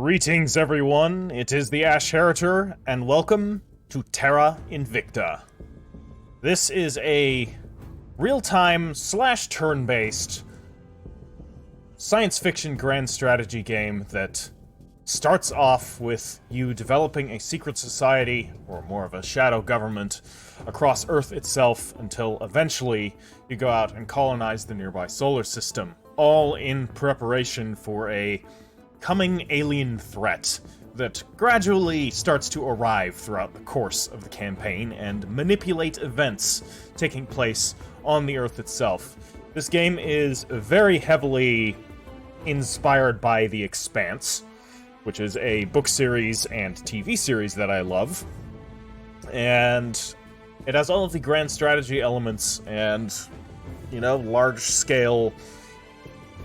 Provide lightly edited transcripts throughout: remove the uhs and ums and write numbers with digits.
Greetings, everyone. It is the Ash Heritor, and welcome to Terra Invicta. This is a real-time / turn-based science fiction grand strategy game that starts off with you developing a secret society, or more of a shadow government, across Earth itself until eventually you go out and colonize the nearby solar system, all in preparation for a coming alien threat that gradually starts to arrive throughout the course of the campaign and manipulate events taking place on the Earth itself. This game is very heavily inspired by The Expanse, which is a book series and TV series that I love. And it has all of the grand strategy elements and, large-scale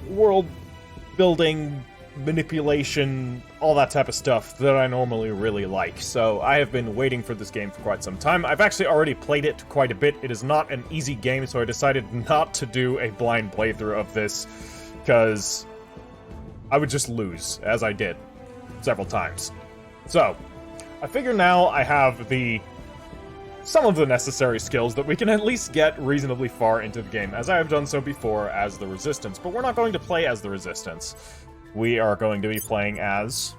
world building, manipulation, all that type of stuff that I normally really like. So I have been waiting for this game for quite some time. I've actually already played it quite a bit. It is not an easy game, so I decided not to do a blind playthrough of this, because I would just lose, as I did several times. So, I figure now I have some of the necessary skills that we can at least get reasonably far into the game, as I have done so before as the Resistance. But we're not going to play as the Resistance. We are going to be playing as...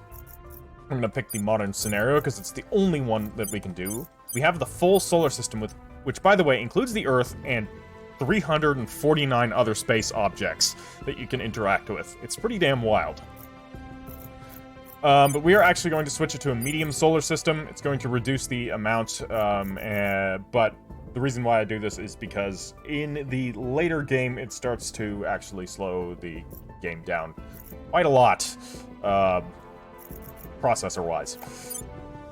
I'm going to pick the modern scenario, because it's the only one that we can do. We have the full solar system, which, by the way, includes the Earth and 349 other space objects that you can interact with. It's pretty damn wild. But we are actually going to switch it to a medium solar system. It's going to reduce the amount, but the reason why I do this is because in the later game, it starts to actually slow the game down quite a lot, processor-wise.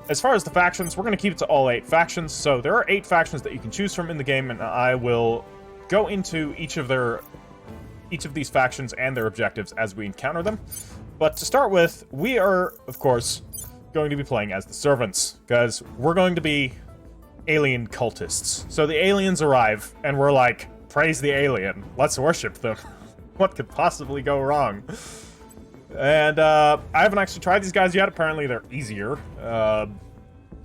As far as the factions, we're going to keep it to all 8 factions. So there are 8 factions that you can choose from in the game, and I will go into each of these factions and their objectives as we encounter them. But to start with, we are, of course, going to be playing as the Servants, because we're going to be alien cultists. So the aliens arrive, and we're like, praise the alien, let's worship them. What could possibly go wrong? And I haven't actually tried these guys yet. Apparently they're easier. I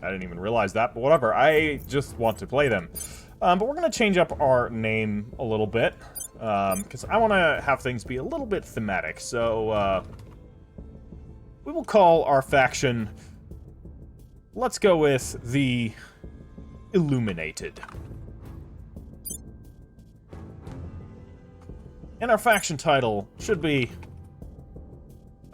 didn't even realize that, but whatever. I just want to play them. But we're going to change up our name a little bit, because I want to have things be a little bit thematic. So we will call our faction, let's go with the Illuminated. And our faction title should be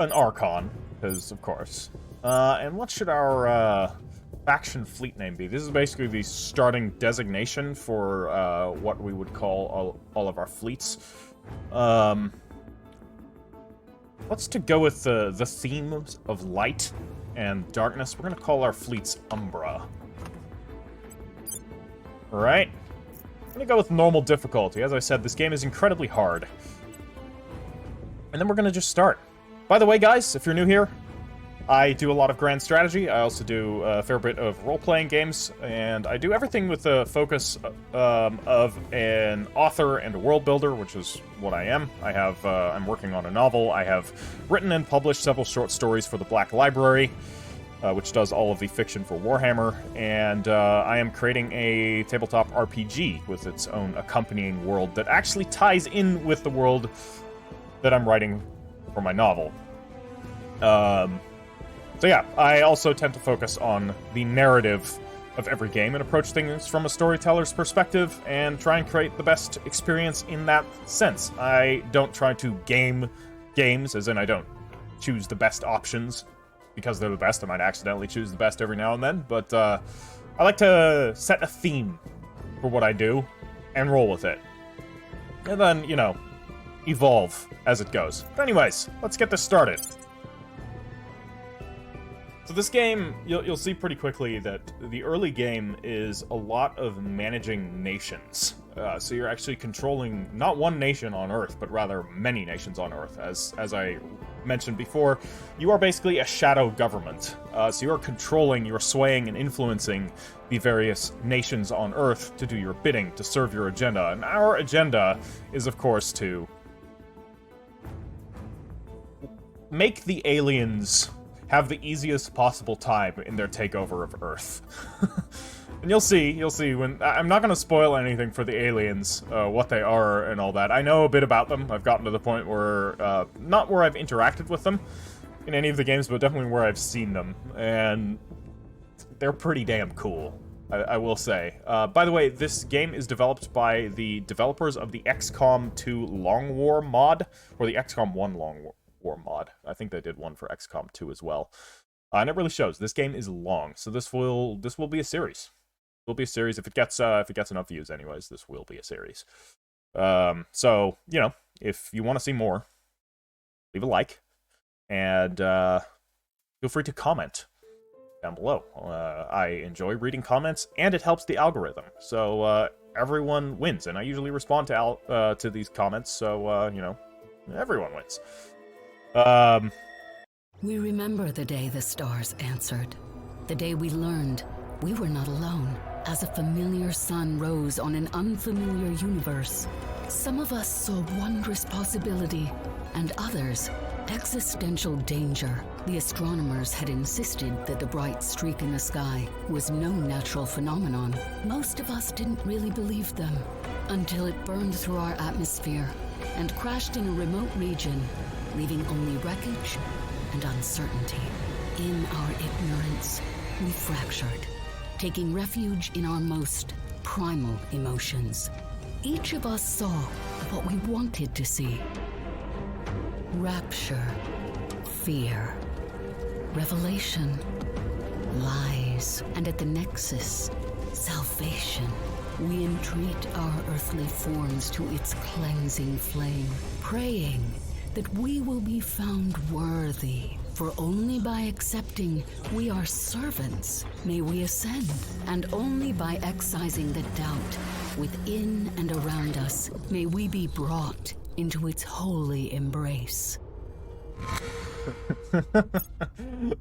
an Archon, because, of course. And what should our faction fleet name be? This is basically the starting designation for what we would call all of our fleets. Let's go with the themes of light and darkness. We're going to call our fleets Umbra. Alright. I'm going to go with normal difficulty. As I said, this game is incredibly hard. And then we're going to just start. By the way, guys, if you're new here, I do a lot of grand strategy. I also do a fair bit of role-playing games, and I do everything with the focus of an author and a world builder, which is what I am. I'm working on a novel. I have written and published several short stories for the Black Library, which does all of the fiction for Warhammer, and I am creating a tabletop RPG with its own accompanying world that actually ties in with the world that I'm writing for my novel. So yeah, I also tend to focus on the narrative of every game and approach things from a storyteller's perspective and try and create the best experience in that sense. I don't try to game games, as in I don't choose the best options because they're the best. I might accidentally choose the best every now and then, but I like to set a theme for what I do and roll with it. And then, evolve as it goes. But anyways, let's get this started. So this game, you'll see pretty quickly that the early game is a lot of managing nations. So you're actually controlling not one nation on Earth, but rather many nations on Earth. As I mentioned before, you are basically a shadow government. So you're controlling, you're swaying and influencing the various nations on Earth to do your bidding, to serve your agenda. And our agenda is, of course, to make the aliens have the easiest possible time in their takeover of Earth. And you'll see when... I'm not going to spoil anything for the aliens, what they are and all that. I know a bit about them. I've gotten to the point where, not where I've interacted with them in any of the games, but definitely where I've seen them. And they're pretty damn cool, I will say. By the way, this game is developed by the developers of the XCOM 2 Long War mod, or the XCOM 1 Long War mod. I think they did one for XCOM 2 as well. And it really shows. This game is long, so this will be a series. Will be a series if it gets enough views. Anyways, this will be a series. So you know, if you want to see more, leave a like, and feel free to comment down below. I enjoy reading comments, and it helps the algorithm. So everyone wins, and I usually respond to these comments. So you know, everyone wins. We remember the day the stars answered, the day we learned we were not alone, as a familiar sun rose on an unfamiliar universe. Some of us saw wondrous possibility, and others, existential danger. The astronomers had insisted that the bright streak in the sky was no natural phenomenon. Most of us didn't really believe them, until it burned through our atmosphere and crashed in a remote region, leaving only wreckage and uncertainty. In our ignorance, we fractured, taking refuge in our most primal emotions. Each of us saw what we wanted to see. Rapture, fear, revelation, lies, and at the nexus, salvation. We entreat our earthly forms to its cleansing flame, praying that we will be found worthy. For only by accepting we are servants may we ascend, and only by excising the doubt within and around us may we be brought into its holy embrace.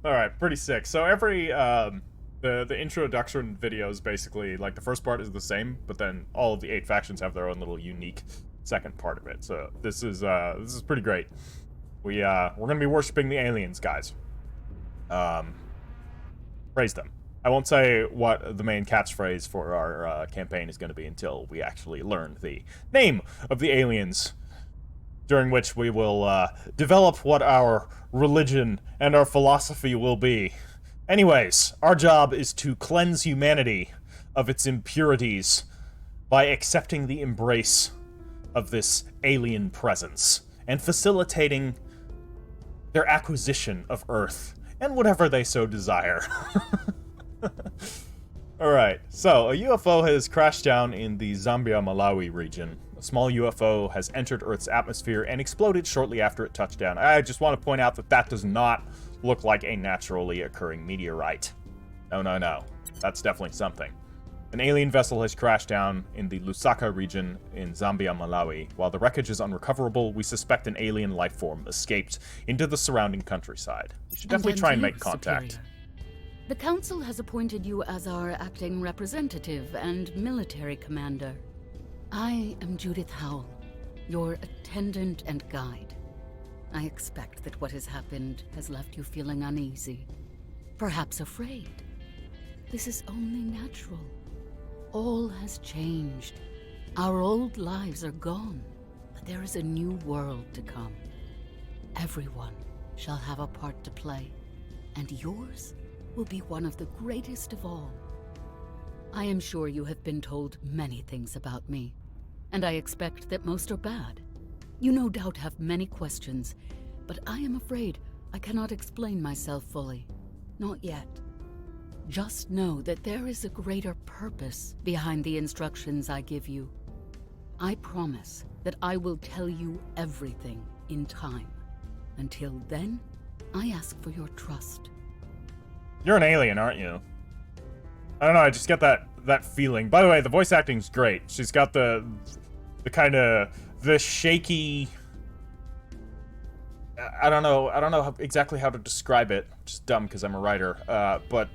Alright, pretty sick. So every, the introduction videos, basically, like, the first part is the same, but then all of the 8 factions have their own little unique second part of it. So this is pretty great. We're gonna be worshiping the aliens, guys. Praise them. I won't say what the main catchphrase for our campaign is going to be until we actually learn the name of the aliens, during which we will develop what our religion and our philosophy will be. Anyways, our job is to cleanse humanity of its impurities by accepting the embrace of this alien presence and facilitating their acquisition of Earth and whatever they so desire. Alright, so a UFO has crashed down in the Zambia-Malawi region. A small UFO has entered Earth's atmosphere and exploded shortly after it touched down. I just want to point out that that does not look like a naturally occurring meteorite. No, no, no. That's definitely something. An alien vessel has crashed down in the Lusaka region in Zambia, Malawi. While the wreckage is unrecoverable, we suspect an alien life form escaped into the surrounding countryside. We should definitely try and make contact. Superior. The Council has appointed you as our acting representative and military commander. I am Judith Howell, your attendant and guide. I expect that what has happened has left you feeling uneasy, perhaps afraid. This is only natural. All has changed. Our old lives are gone, but there is a new world to come. Everyone shall have a part to play, and yours will be one of the greatest of all. I am sure you have been told many things about me, and I expect that most are bad. You no doubt have many questions, but I am afraid I cannot explain myself fully. Not yet. Just know that there is a greater purpose behind the instructions I give you. I promise that I will tell you everything in time. Until then, I ask for your trust. You're an alien, aren't you? I don't know, I just get that feeling. By the way, the voice acting's great. She's got the kind of, the shaky... I don't know exactly how to describe it. Which is dumb because I'm a writer. But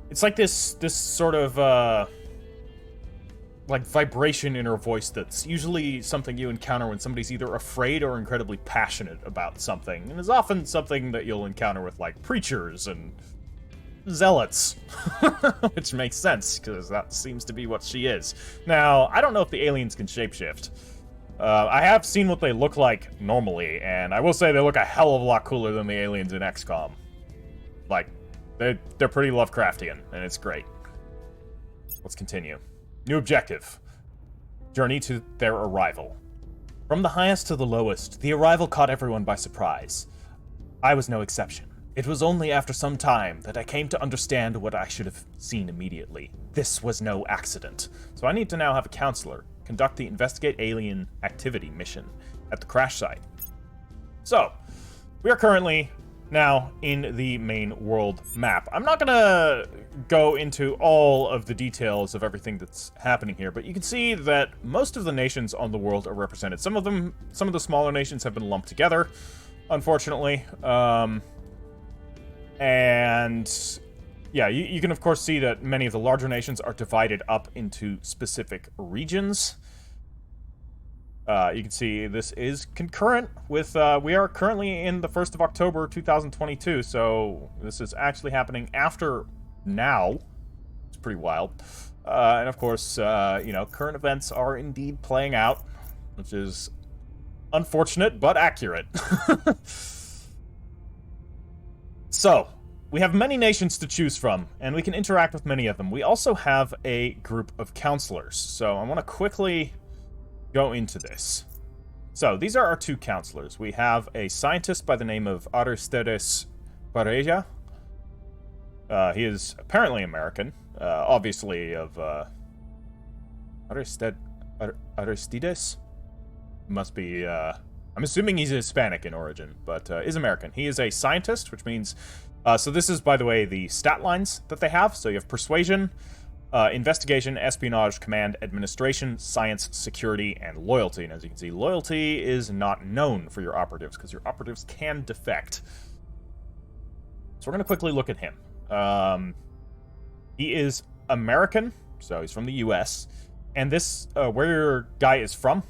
it's like this sort of like, vibration in her voice that's usually something you encounter when somebody's either afraid or incredibly passionate about something, and is often something that you'll encounter with, like, preachers and zealots, which makes sense, because that seems to be what she is. Now, I don't know if the aliens can shapeshift. I have seen what they look like normally, and I will say they look a hell of a lot cooler than the aliens in XCOM. Like, they're pretty Lovecraftian, and it's great. Let's continue. New objective. Journey to their arrival. From the highest to the lowest, the arrival caught everyone by surprise. I was no exception. It was only after some time that I came to understand what I should have seen immediately. This was no accident. So I need to now have a counselor conduct the Investigate Alien Activity mission at the crash site. So, we are currently now in the main world map. I'm not gonna go into all of the details of everything that's happening here, but you can see that most of the nations on the world are represented. Some of the smaller nations have been lumped together, unfortunately. And yeah, you can of course see that many of the larger nations are divided up into specific regions. You can see this is concurrent with, we are currently in the 1st of October 2022, so this is actually happening after now. It's pretty wild. And of course, you know, current events are indeed playing out, which is unfortunate, but accurate. So, we have many nations to choose from, and we can interact with many of them. We also have a group of counselors, so I want to quickly go into this. So, these are our two counselors. We have a scientist by the name of Aristides Pareja. He is apparently American, obviously of Aristides? Must be, I'm assuming he's Hispanic in origin, but is American. He is a scientist, which means, so this is, by the way, the stat lines that they have. So you have persuasion, investigation, espionage, command, administration, science, security, and loyalty. And as you can see, loyalty is not known for your operatives, because your operatives can defect. So we're going to quickly look at him. He is American, so he's from the US. And this, where your guy is from,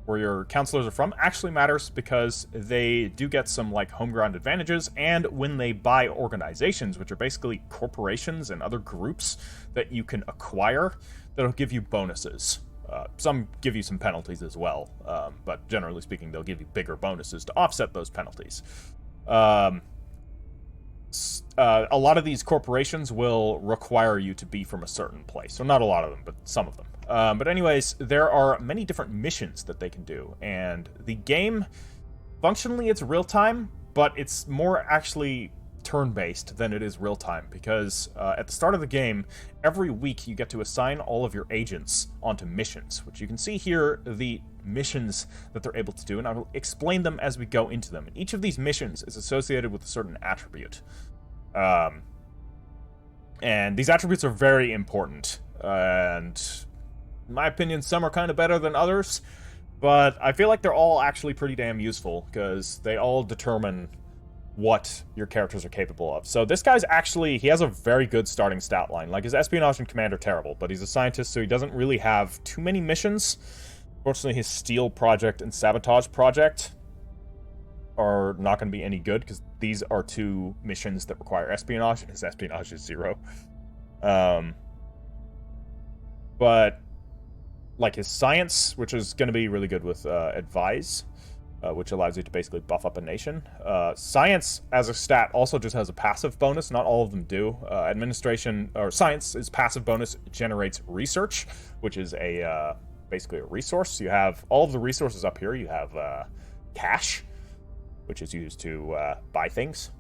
where your counselors are from, actually matters, because they do get some, like, home ground advantages, and when they buy organizations, which are basically corporations and other groups that you can acquire, that'll give you bonuses. Some give you some penalties as well, but generally speaking, they'll give you bigger bonuses to offset those penalties. A lot of these corporations will require you to be from a certain place. So not a lot of them, but some of them. But anyways, there are many different missions that they can do. And the game, functionally, it's real-time, but it's more actually turn-based than it is real-time. Because at the start of the game, every week you get to assign all of your agents onto missions, which you can see here, the missions that they're able to do, and I will explain them as we go into them. And each of these missions is associated with a certain attribute. And these attributes are very important, and in my opinion, some are kind of better than others, but I feel like they're all actually pretty damn useful, because they all determine what your characters are capable of. So this guy's actually, he has a very good starting stat line. Like, his espionage and command are terrible, but he's a scientist, so he doesn't really have too many missions. Fortunately, his steal project and sabotage project are not going to be any good, because these are two missions that require espionage, and his espionage is 0. But like his science, which is going to be really good with advise, which allows you to basically buff up a nation. Science as a stat also just has a passive bonus. Not all of them do. Administration, or science is passive bonus, generates research, which is a basically a resource. You have all of the resources up here. You have cash, which is used to buy things.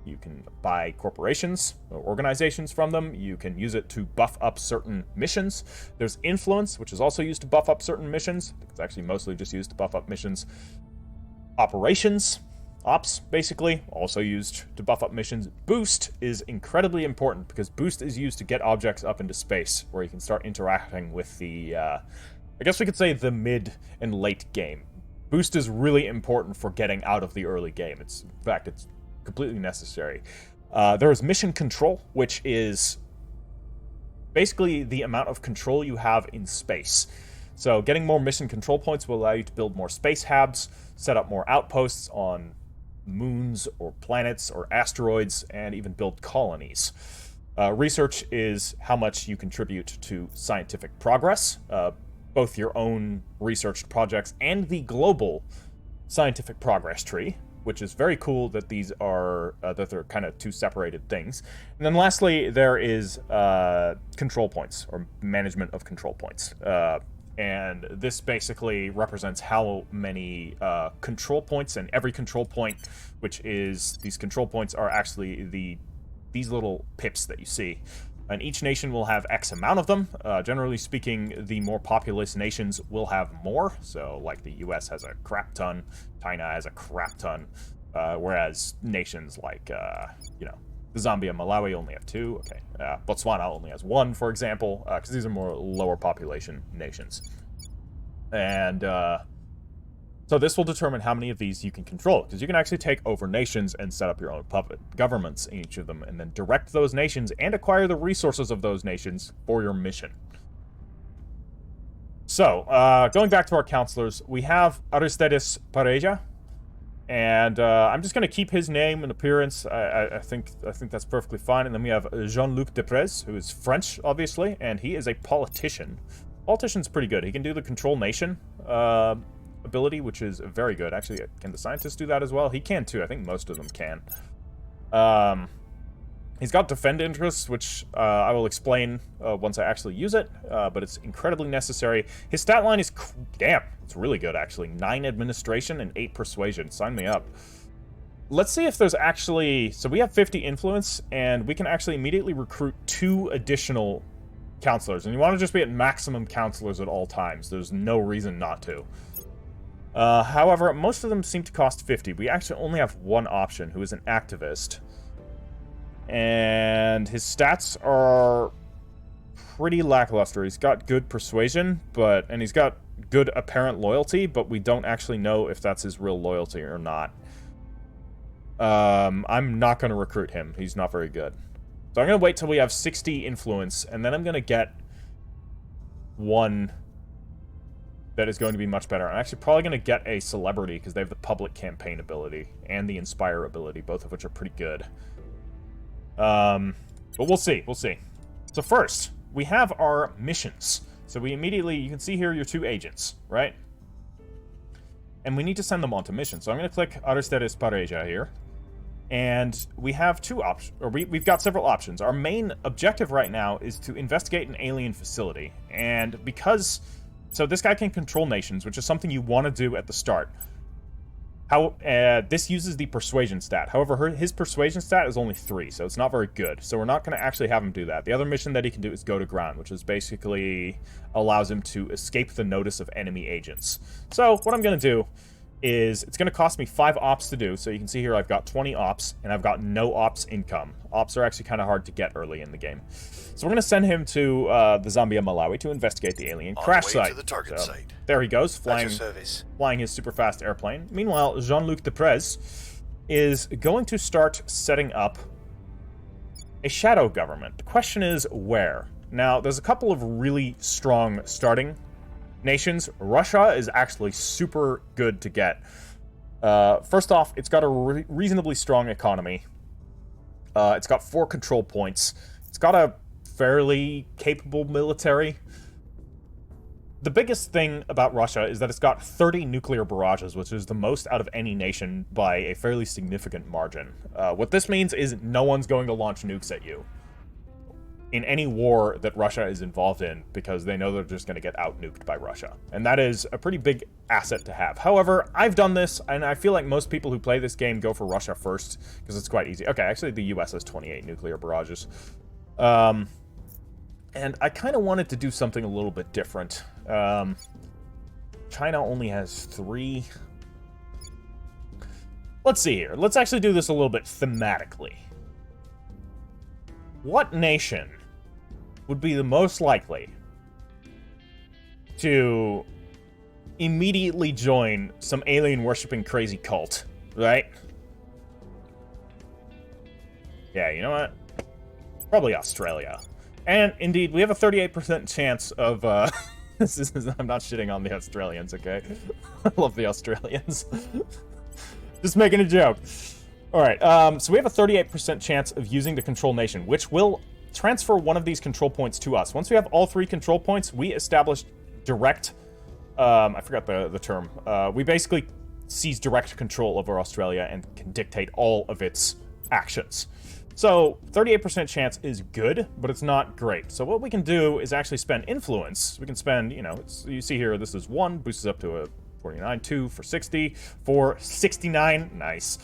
You can buy corporations or organizations from them. You can use it to buff up certain missions. There's influence, which is also used to buff up certain missions. It's actually mostly just used to buff up missions. Operations, ops, basically, also used to buff up missions. Boost is incredibly important, because boost is used to get objects up into space, where you can start interacting with the, I guess we could say, the mid and late game. Boost is really important for getting out of the early game. In fact, it's completely necessary. There is mission control, which is basically the amount of control you have in space. So getting more mission control points will allow you to build more space hubs, set up more outposts on moons or planets or asteroids, and even build colonies. Research is how much you contribute to scientific progress, both your own researched projects and the global scientific progress tree, which is very cool that these are that they're kind of two separated things. And then lastly, there is control points, or management of control points. And this basically represents how many control points, and every control point, which is, these control points are actually these little pips that you see. And each nation will have X amount of them. Generally speaking, the more populous nations will have more. So, like, the US has a crap ton, China has a crap ton, whereas nations like, Zambia, Malawi only have 2. Okay, Botswana only has 1, for example, because these are more lower population nations. And so this will determine how many of these you can control, because you can actually take over nations and set up your own puppet governments in each of them, and then direct those nations and acquire the resources of those nations for your mission. So, going back to our counselors, we have Aristides Pareja, and I'm just going to keep his name and appearance. I think that's perfectly fine. And then we have Jean-Luc Deprez, who is French, obviously, and he is a politician. Politician's pretty good. He can do the control nation ability, which is very good. Actually, can the scientists do that as well? He can too. I think most of them can. He's got defend interests, which I will explain once I actually use it, but it's incredibly necessary. His stat line is, damn, it's really good, actually. 9 administration and 8 persuasion. Sign me up. Let's see if there's actually... So we have 50 influence, and we can actually immediately recruit 2 additional counselors. And you want to just be at maximum counselors at all times. There's no reason not to. However, most of them seem to cost 50. We actually only have one option, who is an activist. And his stats are pretty lackluster. He's got good persuasion, and he's got good apparent loyalty, but we don't actually know if that's his real loyalty or not. I'm not going to recruit him. He's not very good. So I'm going to wait till we have 60 influence, and then I'm going to get one that is going to be much better. I'm actually probably going to get a celebrity, because they have the public campaign ability and the inspire ability, both of which are pretty good. But we'll see. So first, we have our missions. So we immediately, you can see here your 2 agents, right? And we need to send them on to missions. So I'm going to click Aristides Pareja here. And we have 2 options, or we've got several options. Our main objective right now is to investigate an alien facility. And because, so this guy can control nations, which is something you want to do at the start. This uses the persuasion stat. However, his persuasion stat is only 3, so it's not very good. So we're not going to actually have him do that. The other mission that he can do is go to ground, which is basically allows him to escape the notice of enemy agents. So what I'm going to do is, it's going to cost me 5 ops to do. So you can see here I've got 20 ops, and I've got no ops income. Ops are actually kind of hard to get early in the game. So we're going to send him to the Zambia, Malawi to investigate the alien crash site. To the target site. There he goes, flying his super fast airplane. Meanwhile, Jean-Luc Deprez is going to start setting up a shadow government. The question is, where? Now, there's a couple of really strong starting nations. Russia is actually super good to get. First off, it's got a reasonably strong economy. It's got 4 control points. It's got a fairly capable military. The biggest thing about Russia is that it's got 30 nuclear barrages, which is the most out of any nation by a fairly significant margin. What this means is no one's going to launch nukes at you in any war that Russia is involved in, because they know they're just going to get out-nuked by Russia. And that is a pretty big asset to have. However, I've done this, and I feel like most people who play this game go for Russia first, because it's quite easy. Okay, actually, the US has 28 nuclear barrages. And I kind of wanted to do something a little bit different. China only has 3. Let's see here. Let's actually do this a little bit thematically. What nation would be the most likely to immediately join some alien-worshipping crazy cult, right? Yeah, you know what? Probably Australia. And indeed, we have a 38% chance of, I'm not shitting on the Australians, okay? I love the Australians. Just making a joke. Alright, so we have a 38% chance of using the control nation, which will transfer one of these control points to us. Once we have all 3 control points, we establish direct, I forgot the term. We basically seize direct control over Australia and can dictate all of its actions. So, 38% chance is good, but it's not great. So what we can do is actually spend influence. We can spend, you know, you see here, this is 1, boosts up to a 49, 2 for 60, 4, 69, nice.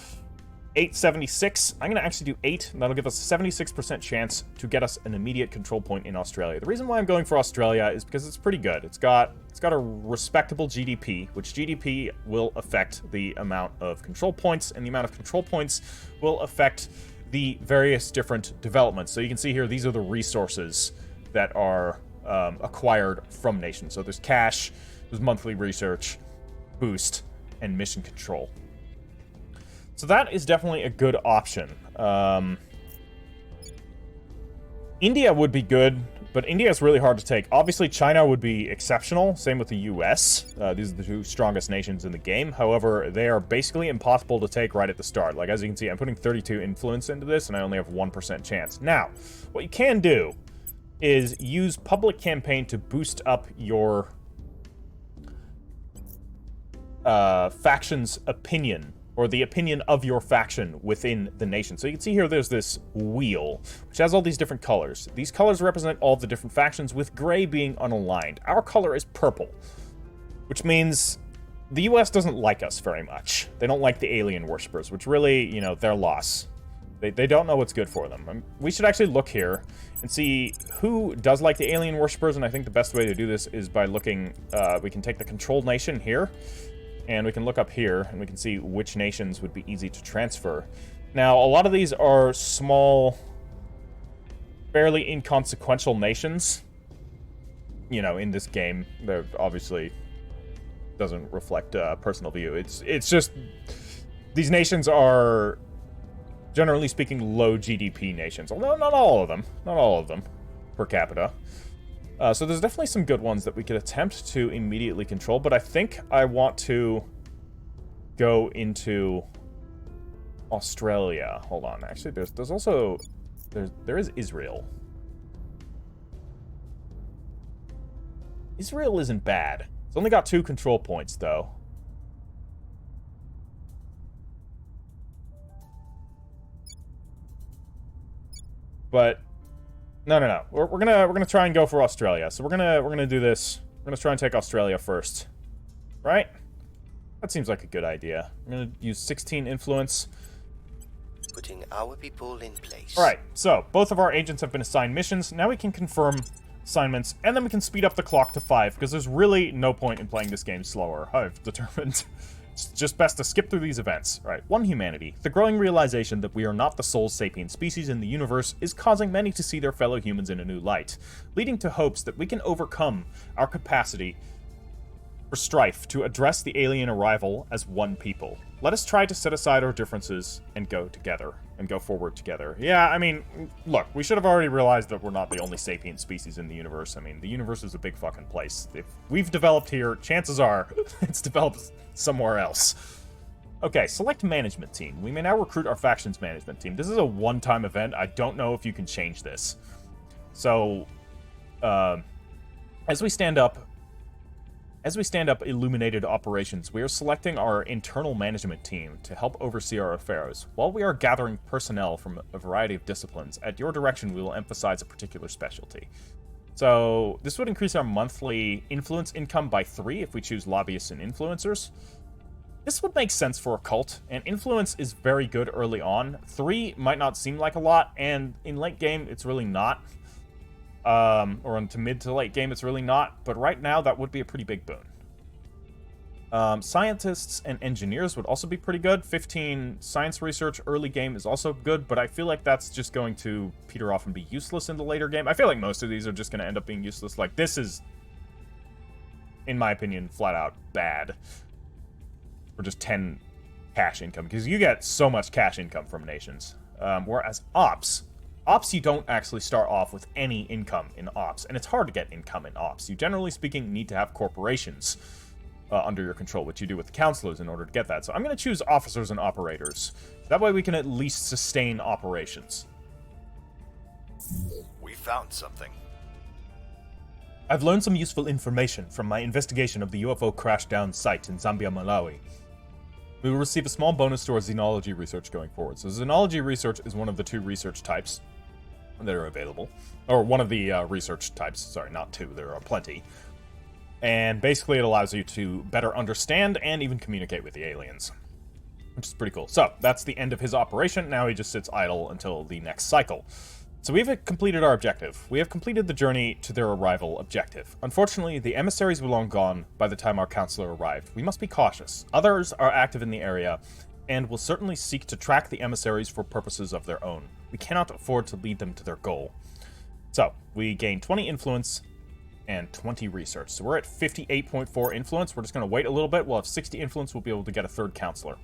876, I'm going to actually do 8, and that'll give us a 76% chance to get us an immediate control point in Australia. The reason why I'm going for Australia is because it's pretty good. It's got a respectable GDP, which GDP will affect the amount of control points, and the amount of control points will affect the various different developments. So you can see here, these are the resources that are acquired from nations. So there's cash, there's monthly research, boost, and mission control. So that is definitely a good option. India would be good, but India is really hard to take. Obviously, China would be exceptional. Same with the US. These are the 2 strongest nations in the game. However, they are basically impossible to take right at the start. Like, as you can see, I'm putting 32 influence into this, and I only have 1% chance. Now, what you can do is use public campaign to boost up your faction's opinion, or the opinion of your faction within the nation. So you can see here there's this wheel, which has all these different colors. These colors represent all the different factions, with gray being unaligned. Our color is purple, which means the US doesn't like us very much. They don't like the alien worshippers, which really, you know, their loss. They don't know what's good for them. We should actually look here and see who does like the alien worshippers, and I think the best way to do this is by looking, we can take the controlled nation here, and we can look up here, and we can see which nations would be easy to transfer. Now, a lot of these are small, fairly inconsequential nations. You know, in this game, they're obviously doesn't reflect personal view. It's just, these nations are, generally speaking, low GDP nations. Although not all of them, per capita. So there's definitely some good ones that we could attempt to immediately control, but I think I want to go into Australia. Hold on, actually, there's also, there is Israel. Israel isn't bad. It's only got 2 control points, though. But no. We're gonna try and go for Australia. So we're gonna do this. We're gonna try and take Australia first, right? That seems like a good idea. I'm gonna use 16 influence. Putting our people in place. All right. So both of our agents have been assigned missions. Now we can confirm assignments, and then we can speed up the clock to 5 because there's really no point in playing this game slower. I've determined. It's just best to skip through these events. All right, 1 humanity. The growing realization that we are not the sole sapient species in the universe is causing many to see their fellow humans in a new light, leading to hopes that we can overcome our capacity for strife to address the alien arrival as one people. Let us try to set aside our differences and go together, and go forward together. Yeah, I mean, look, we should have already realized that we're not the only sapient species in the universe. I mean, the universe is a big fucking place. If we've developed here, chances are it's developed somewhere else. Okay, select management team. We may now recruit our faction's management team. This is a one-time event. I don't know if you can change this. So, as we stand up illuminated operations, we are selecting our internal management team to help oversee our affairs. While we are gathering personnel from a variety of disciplines, at your direction we will emphasize a particular specialty. So this would increase our monthly influence income by 3 if we choose lobbyists and influencers. This would make sense for a cult, and influence is very good early on. 3 might not seem like a lot, and in late game it's really not. Or into mid to late game, it's really not. But right now, that would be a pretty big boon. Scientists and engineers would also be pretty good. 15 science research early game is also good, but I feel like that's just going to peter off and be useless in the later game. I feel like most of these are just going to end up being useless. Like, this is, in my opinion, flat out bad. For just 10 cash income, because you get so much cash income from nations. Whereas ops Ops, you don't actually start off with any income in Ops, and it's hard to get income in Ops. You, generally speaking, need to have corporations under your control, which you do with the counselors in order to get that. So I'm going to choose officers and operators. That way we can at least sustain operations. We found something. I've learned some useful information from my investigation of the UFO crash-down site in Zambia, Malawi. We will receive a small bonus to our xenology research going forward. So xenology research is one of the 2 research types that are available. Or one of the research types. Sorry, not 2. There are plenty. And basically it allows you to better understand and even communicate with the aliens, which is pretty cool. So that's the end of his operation. Now he just sits idle until the next cycle. So we've completed our objective. We have completed the journey to their arrival objective. Unfortunately, the emissaries were long gone by the time our counselor arrived. We must be cautious. Others are active in the area and will certainly seek to track the emissaries for purposes of their own. We cannot afford to lead them to their goal. So we gain 20 influence and 20 research. So we're at 58.4 influence. We're just going to wait a little bit. We'll have 60 influence. We'll be able to get a 3rd counselor.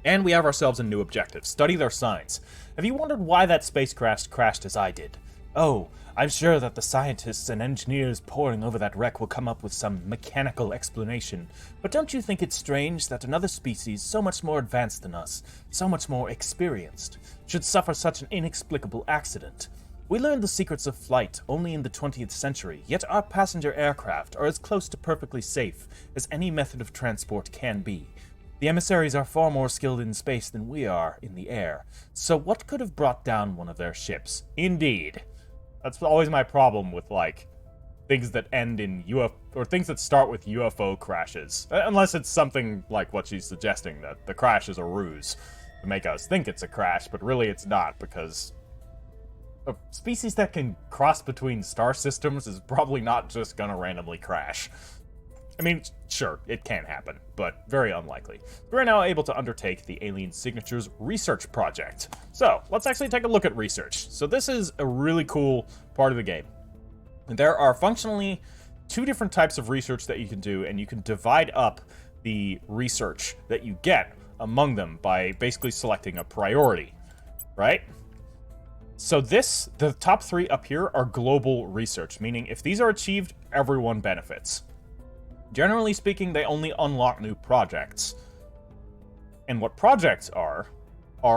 And we have ourselves a new objective. Study their signs. Have you wondered why that spacecraft crashed as I did? Oh, I'm sure that the scientists and engineers poring over that wreck will come up with some mechanical explanation. But don't you think it's strange that another species so much more advanced than us, so much more experienced, should suffer such an inexplicable accident? We learned the secrets of flight only in the 20th century, yet our passenger aircraft are as close to perfectly safe as any method of transport can be. The emissaries are far more skilled in space than we are in the air, so what could have brought down one of their ships? Indeed. That's always my problem with, like, things that end in UFO, or things that start with UFO crashes. Unless it's something like what she's suggesting, that the crash is a ruse to make us think it's a crash, but really it's not, because a species that can cross between star systems is probably not just gonna randomly crash. I mean, sure, it can happen, but very unlikely. We're now able to undertake the Alien Signatures research project. So, let's actually take a look at research. So this is a really cool part of the game. There are functionally 2 different types of research that you can do, and you can divide up the research that you get among them by basically selecting a priority, right? So the top 3 up here are global research, meaning if these are achieved, everyone benefits. Generally speaking, they only unlock new projects. And what projects are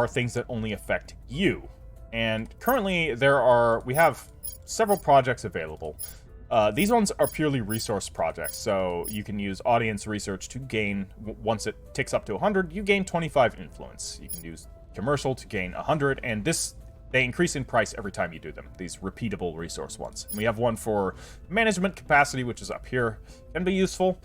things that only affect you. And currently, we have several projects available. These ones are purely resource projects, so you can use audience research to gain, once it ticks up to 100, you gain 25 influence. You can use commercial to gain 100, and they increase in price every time you do them, these repeatable resource ones. And we have one for management capacity, which is up here. Can be useful,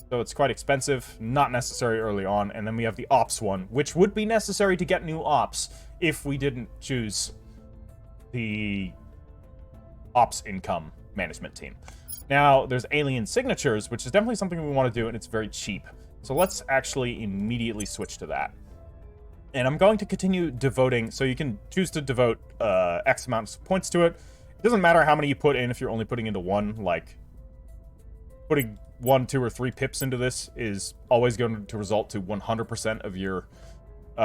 though it's quite expensive, not necessary early on. And then we have the ops one, which would be necessary to get new ops if we didn't choose the ops income management team. Now, there's alien signatures, which is definitely something we want to do, and it's very cheap. So let's actually immediately switch to that. And I'm going to continue devoting, so you can choose to devote X amount of points to it. It doesn't matter how many you put in if you're only putting into one, like, putting 1, 2, or 3 pips into this is always going to result to 100% of your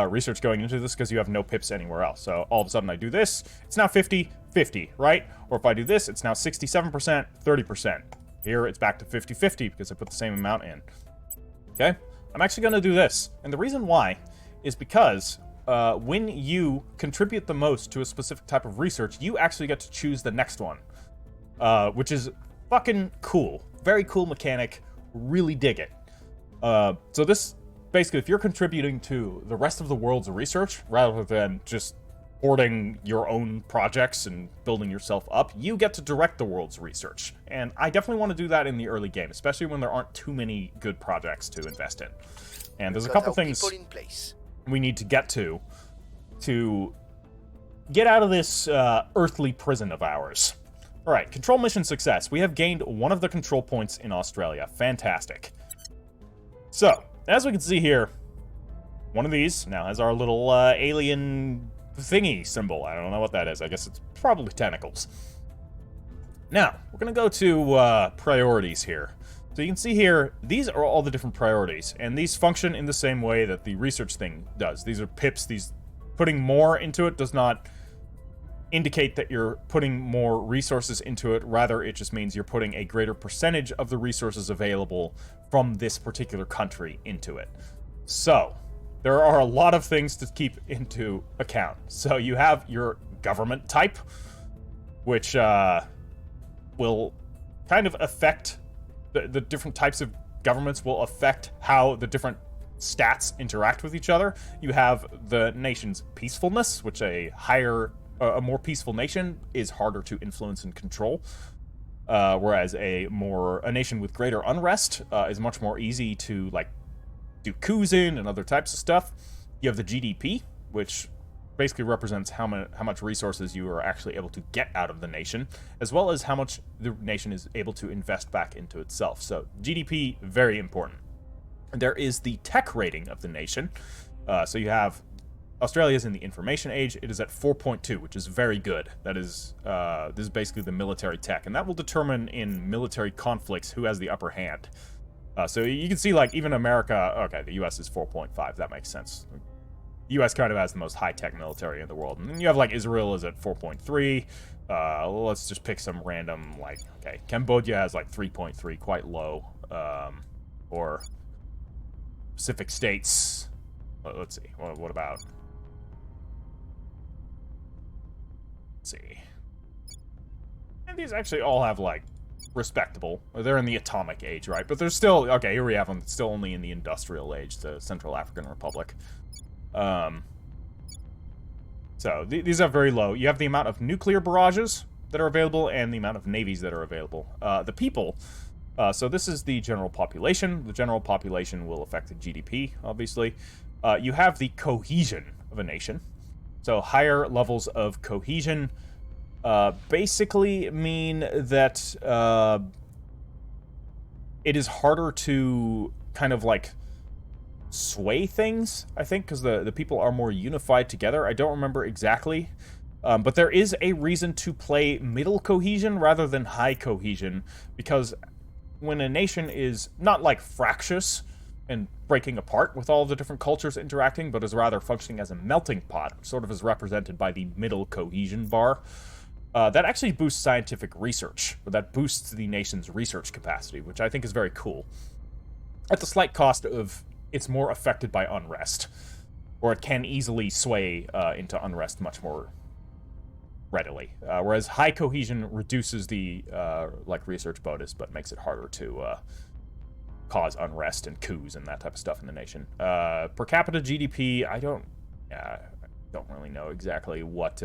research going into this, because you have no pips anywhere else. So all of a sudden I do this, it's now 50-50, right? Or if I do this, it's now 67%, 30%. Here it's back to 50-50 because I put the same amount in. Okay? I'm actually going to do this. And the reason why is because when you contribute the most to a specific type of research, you actually get to choose the next one, which is fucking cool. Very cool mechanic. Really dig it. So this, basically, if you're contributing to the rest of the world's research, rather than just hoarding your own projects and building yourself up, you get to direct the world's research. And I definitely want to do that in the early game, especially when there aren't too many good projects to invest in. And there's a couple things we need to get to get out of this earthly prison of ours. All right, control mission success. We have gained one of the control points in Australia. Fantastic. So, as we can see here, one of these now has our little alien thingy symbol. I don't know what that is. I guess it's probably tentacles. Now, we're going to go to priorities here. So you can see here, these are all the different priorities, and these function in the same way that the research thing does. These are pips. These putting more into it does not indicate that you're putting more resources into it. Rather, it just means you're putting a greater percentage of the resources available from this particular country into it. So, there are a lot of things to keep into account. So you have your government type, which will kind of affect the different types of governments will affect how the different stats interact with each other. You have the nation's peacefulness, which a more peaceful nation is harder to influence and control. Whereas a nation with greater unrest is much more easy to do coups in and other types of stuff. You have the GDP, which basically represents how much resources you are actually able to get out of the nation, as well as how much the nation is able to invest back into itself. So GDP, very important. There is the tech rating of the nation. So you have Australia's in the information age. It is at 4.2, which is very good. That is this is basically the military tech, and that will determine in military conflicts who has the upper hand. So you can see, even America, okay, the US is 4.5, that makes sense. The US kind of has the most high-tech military in the world. And then you have, Israel is at 4.3. Let's just pick some random, okay, Cambodia has, 3.3, quite low. Or Pacific states, let's see, what about, let's see. And these actually all have, respectable. They're in the atomic age, right? But they're still, okay, here we have them, still only in the industrial age, the Central African Republic. So these are very low. You have the amount of nuclear barrages that are available and the amount of navies that are available. The people, so this is the general population. The general population will affect the GDP, obviously. You have the cohesion of a nation. So higher levels of cohesion basically mean that it is harder to kind of sway things, I think, because the people are more unified together. I don't remember exactly, but there is a reason to play middle cohesion rather than high cohesion, because when a nation is not fractious and breaking apart with all the different cultures interacting, but is rather functioning as a melting pot, sort of as represented by the middle cohesion bar, that actually boosts scientific research, or that boosts the nation's research capacity, which I think is very cool. At the slight cost of it's more affected by unrest, or it can easily sway into unrest much more readily. Whereas high cohesion reduces the research bonus, but makes it harder to cause unrest and coups and that type of stuff in the nation. Per capita GDP, I don't really know exactly what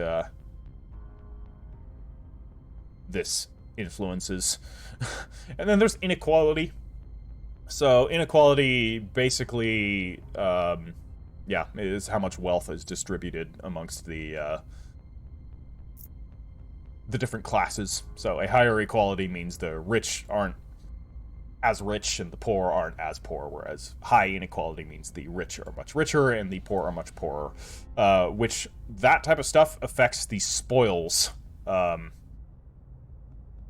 this influences. And then there's inequality. So inequality basically, is how much wealth is distributed amongst the different classes. So a higher equality means the rich aren't as rich and the poor aren't as poor, whereas high inequality means the rich are much richer and the poor are much poorer. Which, that type of stuff affects the spoils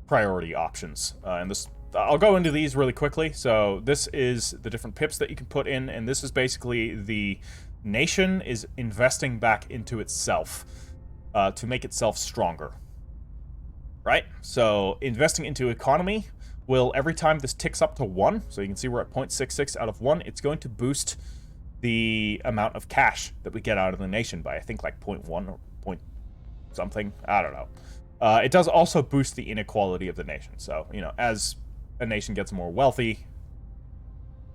priority options. And this, I'll go into these really quickly. So this is the different pips that you can put in, and this is basically the nation is investing back into itself to make itself stronger. Right? So investing into economy will, every time this ticks up to 1, so you can see we're at 0.66 out of 1, it's going to boost the amount of cash that we get out of the nation by, I think, 0.1 or point something. I don't know. It does also boost the inequality of the nation. So, as a nation gets more wealthy,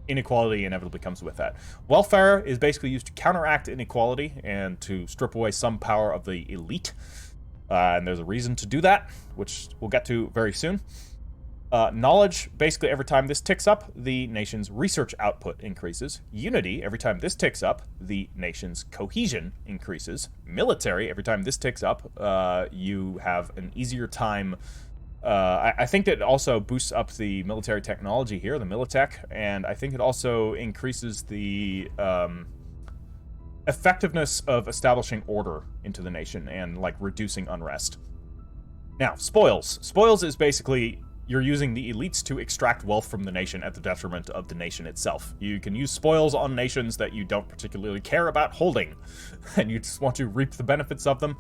inequality inevitably comes with that. Welfare is basically used to counteract inequality and to strip away some power of the elite. And there's a reason to do that, which we'll get to very soon. Knowledge, basically every time this ticks up, the nation's research output increases. Unity, every time this ticks up, the nation's cohesion increases. Military, every time this ticks up, you have an easier time. I think that also boosts up the military technology here, the Militech, and I think it also increases the effectiveness of establishing order into the nation and reducing unrest. Now, spoils. Spoils is basically you're using the elites to extract wealth from the nation at the detriment of the nation itself. You can use spoils on nations that you don't particularly care about holding, and you just want to reap the benefits of them.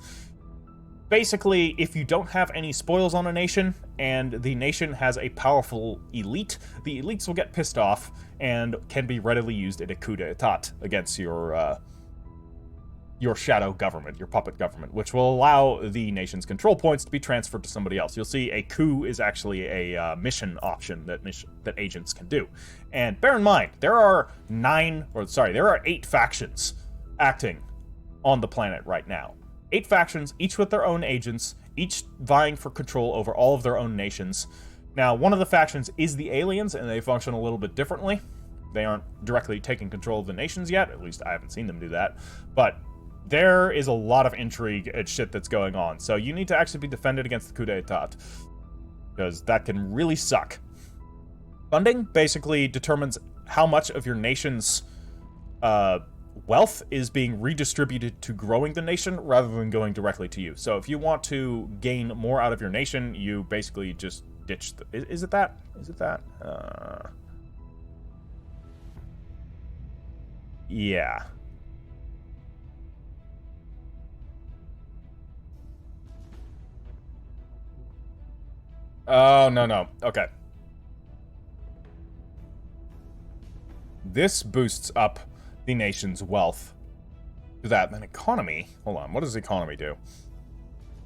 basically, if you don't have any spoils on a nation, and the nation has a powerful elite, the elites will get pissed off and can be readily used in a coup d'etat against your shadow government, your puppet government, which will allow the nation's control points to be transferred to somebody else. You'll see a coup is actually a mission option that agents can do. And bear in mind, there are 8 factions acting on the planet right now. 8 factions, each with their own agents, each vying for control over all of their own nations. Now, one of the factions is the aliens, and they function a little bit differently. They aren't directly taking control of the nations yet, at least I haven't seen them do that, but there is a lot of intrigue and shit that's going on, so you need to actually be defended against the coup d'etat, because that can really suck. Funding basically determines how much of your nation's wealth is being redistributed to growing the nation rather than going directly to you. So if you want to gain more out of your nation, you basically just ditch the... Is it that? Yeah. Oh, no. Okay. This boosts up the nation's wealth to that. Then economy. Hold on. What does economy do?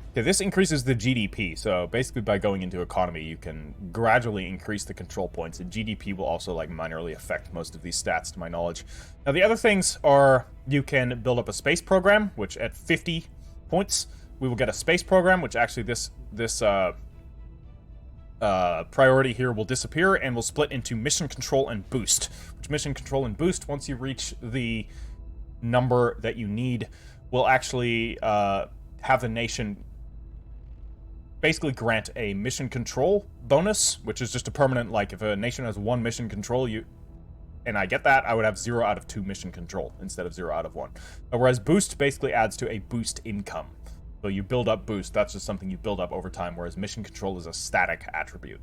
Okay, this increases the GDP. So basically by going into economy, you can gradually increase the control points. And GDP will also like minorly affect most of these stats to my knowledge. Now the other things are you can build up a space program, which at 50 points, we will get a space program, which actually this priority here will disappear and will split into mission control and boost. Which mission control and boost, once you reach the number that you need, will actually have the nation basically grant a mission control bonus, which is just a permanent, like if a nation has 1 mission control, and I get that, I would have 0 out of 2 mission control instead of 0 out of 1. Whereas boost basically adds to a boost income. So you build up boost, that's just something you build up over time, whereas mission control is a static attribute.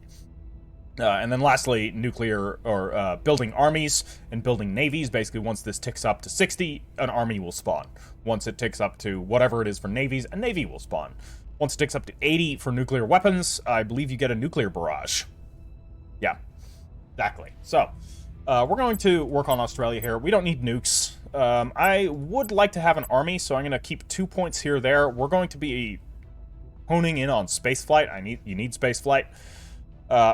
And then lastly, nuclear, or building armies and building navies. Basically, once this ticks up to 60, an army will spawn. Once it ticks up to whatever it is for navies, a navy will spawn. Once it ticks up to 80 for nuclear weapons, I believe you get a nuclear barrage. Yeah, exactly. So, we're going to work on Australia here. We don't need nukes. I would like to have an army, so I'm going to keep 2 points here there. We're going to be honing in on spaceflight. You need spaceflight.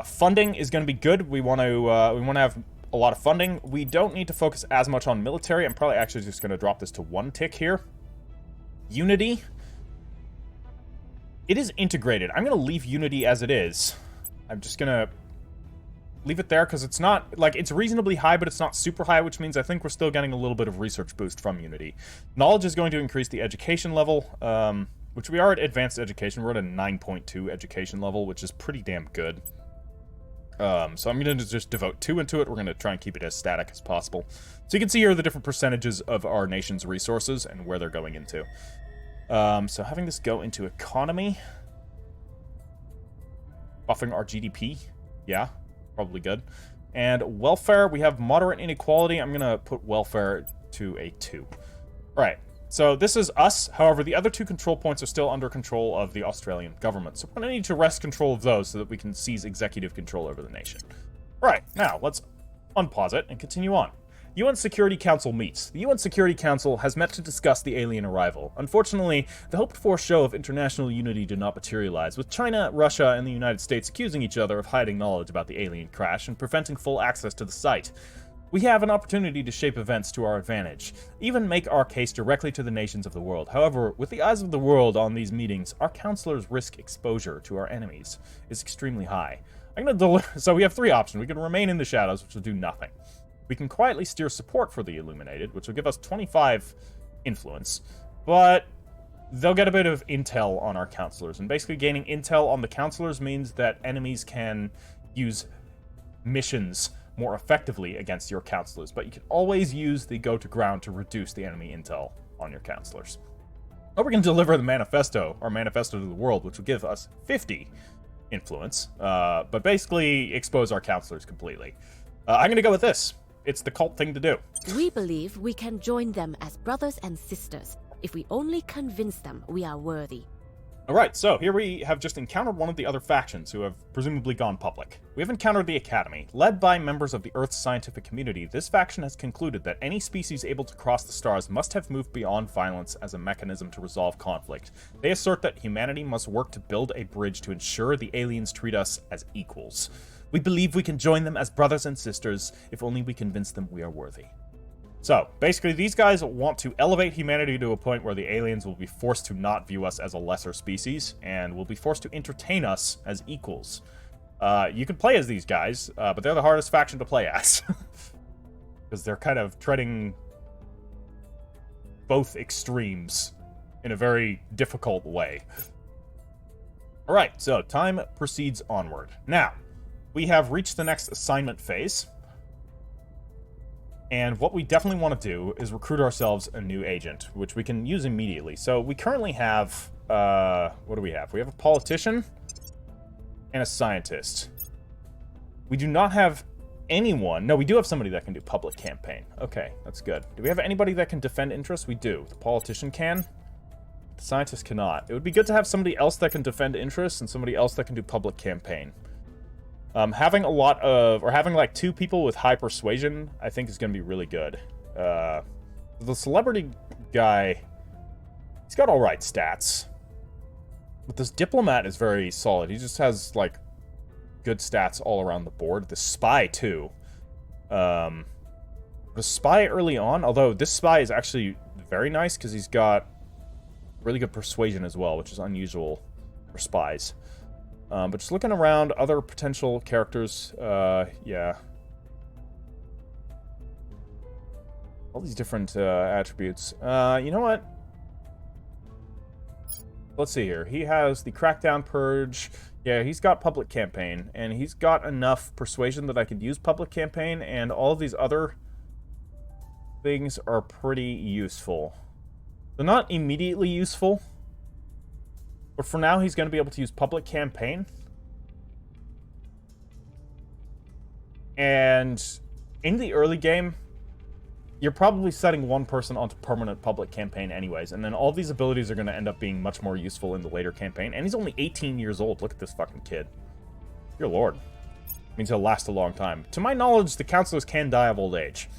Funding is going to be good. We want to have a lot of funding. We don't need to focus as much on military. I'm probably actually just going to drop this to 1 tick here. Unity. It is integrated. I'm going to leave Unity as it is. I'm just going to leave it there because it's not, like, it's reasonably high, but it's not super high, which means I think we're still getting a little bit of research boost from Unity. Knowledge is going to increase the education level, which we are at advanced education. We're at a 9.2 education level, which is pretty damn good. So I'm going to just devote 2 into it. We're going to try and keep it as static as possible. So you can see here the different percentages of our nation's resources and where they're going into. So having this go into economy, buffing our GDP, yeah, probably good. And welfare, we have moderate inequality. I'm going to put welfare to a 2. All right, so this is us. However, the other 2 control points are still under control of the Australian government. So we're going to need to wrest control of those so that we can seize executive control over the nation. All right, now let's unpause it and continue on. UN Security Council meets. The UN Security Council has met to discuss the alien arrival. Unfortunately, the hoped-for show of international unity did not materialize, with China, Russia, and the United States accusing each other of hiding knowledge about the alien crash and preventing full access to the site. We have an opportunity to shape events to our advantage, even make our case directly to the nations of the world. However, with the eyes of the world on these meetings, our counselors' risk exposure to our enemies is extremely high. So we have 3 options. We can remain in the shadows, which will do nothing. We can quietly steer support for the Illuminated, which will give us 25 influence, but they'll get a bit of intel on our counselors. And basically gaining intel on the counselors means that enemies can use missions more effectively against your counselors, but you can always use the go to ground to reduce the enemy intel on your counselors. Or we can deliver the manifesto, our manifesto to the world, which will give us 50 influence, but basically expose our counselors completely. I'm going to go with this. It's the cult thing to do. We believe we can join them as brothers and sisters if we only convince them we are worthy. Alright, so here we have just encountered one of the other factions who have presumably gone public. We have encountered the Academy. Led by members of the Earth's scientific community, this faction has concluded that any species able to cross the stars must have moved beyond violence as a mechanism to resolve conflict. They assert that humanity must work to build a bridge to ensure the aliens treat us as equals. We believe we can join them as brothers and sisters, if only we convince them we are worthy. So, basically, these guys want to elevate humanity to a point where the aliens will be forced to not view us as a lesser species, and will be forced to entertain us as equals. You can play as these guys, but they're the hardest faction to play as. Because they're kind of treading both extremes in a very difficult way. Alright, so time proceeds onward. Now, we have reached the next assignment phase. And what we definitely want to do is recruit ourselves a new agent, which we can use immediately. So we currently have, what do we have? We have a politician and a scientist. We do not have anyone. No, we do have somebody that can do public campaign. Okay, that's good. Do we have anybody that can defend interests? We do. The politician can. The scientist cannot. It would be good to have somebody else that can defend interests and somebody else that can do public campaign. Having having like 2 people with high persuasion, I think is going to be really good. The celebrity guy, he's got alright stats. But this diplomat is very solid. He just has, like, good stats all around the board. The spy, too. The spy early on, although this spy is actually very nice because he's got really good persuasion as well, which is unusual for spies. But just looking around, other potential characters, yeah. All these different attributes. You know what? Let's see here. He has the Crackdown Purge. Yeah, he's got public campaign. And he's got enough persuasion that I could use public campaign. And all of these other things are pretty useful. They're not immediately useful. But for now, he's going to be able to use public campaign. And in the early game, you're probably setting one person onto permanent public campaign anyways. And then all these abilities are going to end up being much more useful in the later campaign. And he's only 18 years old. Look at this fucking kid. Dear Lord. Means he'll last a long time. To my knowledge, the counselors can die of old age.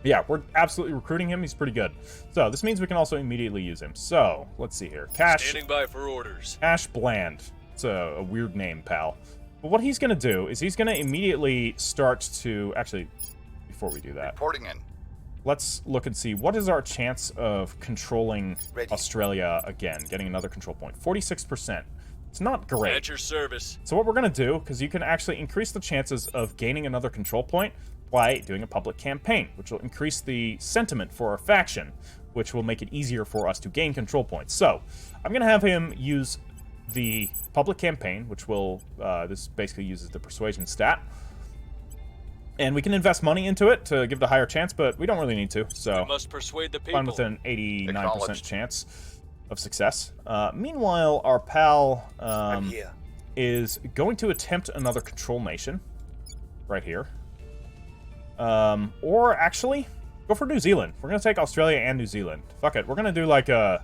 Yeah, we're absolutely recruiting him. He's pretty good. So, this means we can also immediately use him. So, let's see here. Cash. Standing by for orders. Cash Bland. It's a weird name, pal. But what he's going to do is he's going to immediately start to... Actually, before we do that... Reporting in. Let's look and see. What is our chance of controlling Australia again? Getting another control point. 46%. It's not great. At your service. So what we're going to do, because you can actually increase the chances of gaining another control point by doing a public campaign, which will increase the sentiment for our faction, which will make it easier for us to gain control points. So, I'm going to have him use the public campaign, which will, this basically uses the persuasion stat. And we can invest money into it to give it a higher chance, but we don't really need to, so... We must persuade the people. Fine with an 89% chance of success. Meanwhile, our pal is going to attempt another control nation, right here. Or actually, go for New Zealand. We're going to take Australia and New Zealand. Fuck it. We're going to do like a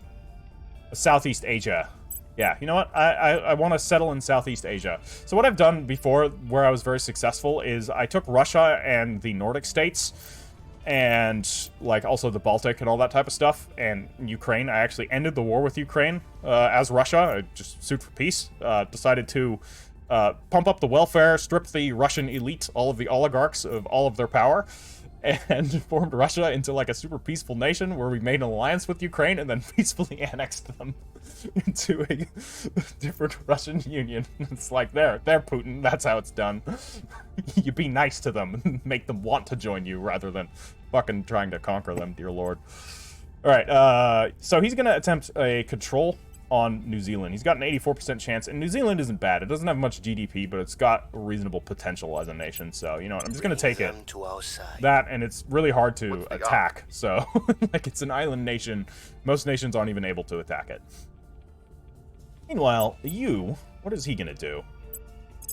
Southeast Asia. Yeah, you know what? I want to settle in Southeast Asia. So what I've done before, where I was very successful, is I took Russia and the Nordic states, and like also the Baltic and all that type of stuff, and Ukraine. I actually ended the war with Ukraine as Russia. I just sued for peace. Decided to... pump up the welfare, strip the Russian elite, all of the oligarchs of all of their power, and formed Russia into like a super peaceful nation where we made an alliance with Ukraine and then peacefully annexed them into a different Russian union. It's like, they're Putin, that's how it's done. You be nice to them and make them want to join you rather than fucking trying to conquer them, dear Lord. Alright, so he's gonna attempt a control on New Zealand. He's got an 84% chance, and New Zealand isn't bad. It doesn't have much GDP, but it's got reasonable potential as a nation, so, you know what, I'm just gonna take it. That, and it's really hard to attack, so, like, it's an island nation. Most nations aren't even able to attack it. Meanwhile, what is he gonna do?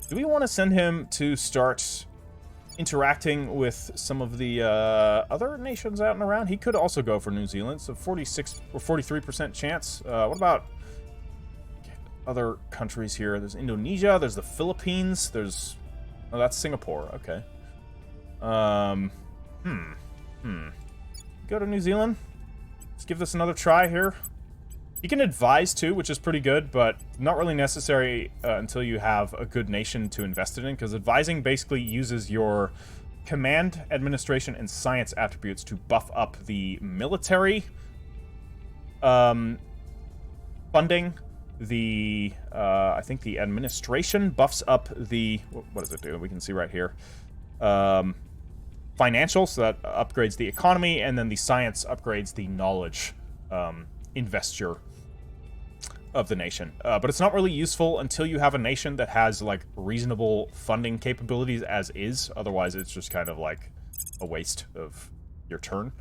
Do we want to send him to start interacting with some of the other nations out and around? He could also go for New Zealand, so 46 or 43% chance. What about other countries here. There's Indonesia, there's the Philippines, there's... Oh, that's Singapore, okay. Go to New Zealand. Let's give this another try here. You can advise too, which is pretty good, but not really necessary until you have a good nation to invest it in, because advising basically uses your command, administration, and science attributes to buff up the military funding. The I think the administration buffs up the... What does it do? We can see right here. Financial, so that upgrades the economy, and then the science upgrades the knowledge investure of the nation. But it's not really useful until you have a nation that has, like, reasonable funding capabilities as is. Otherwise, it's just kind of, like, a waste of your turn.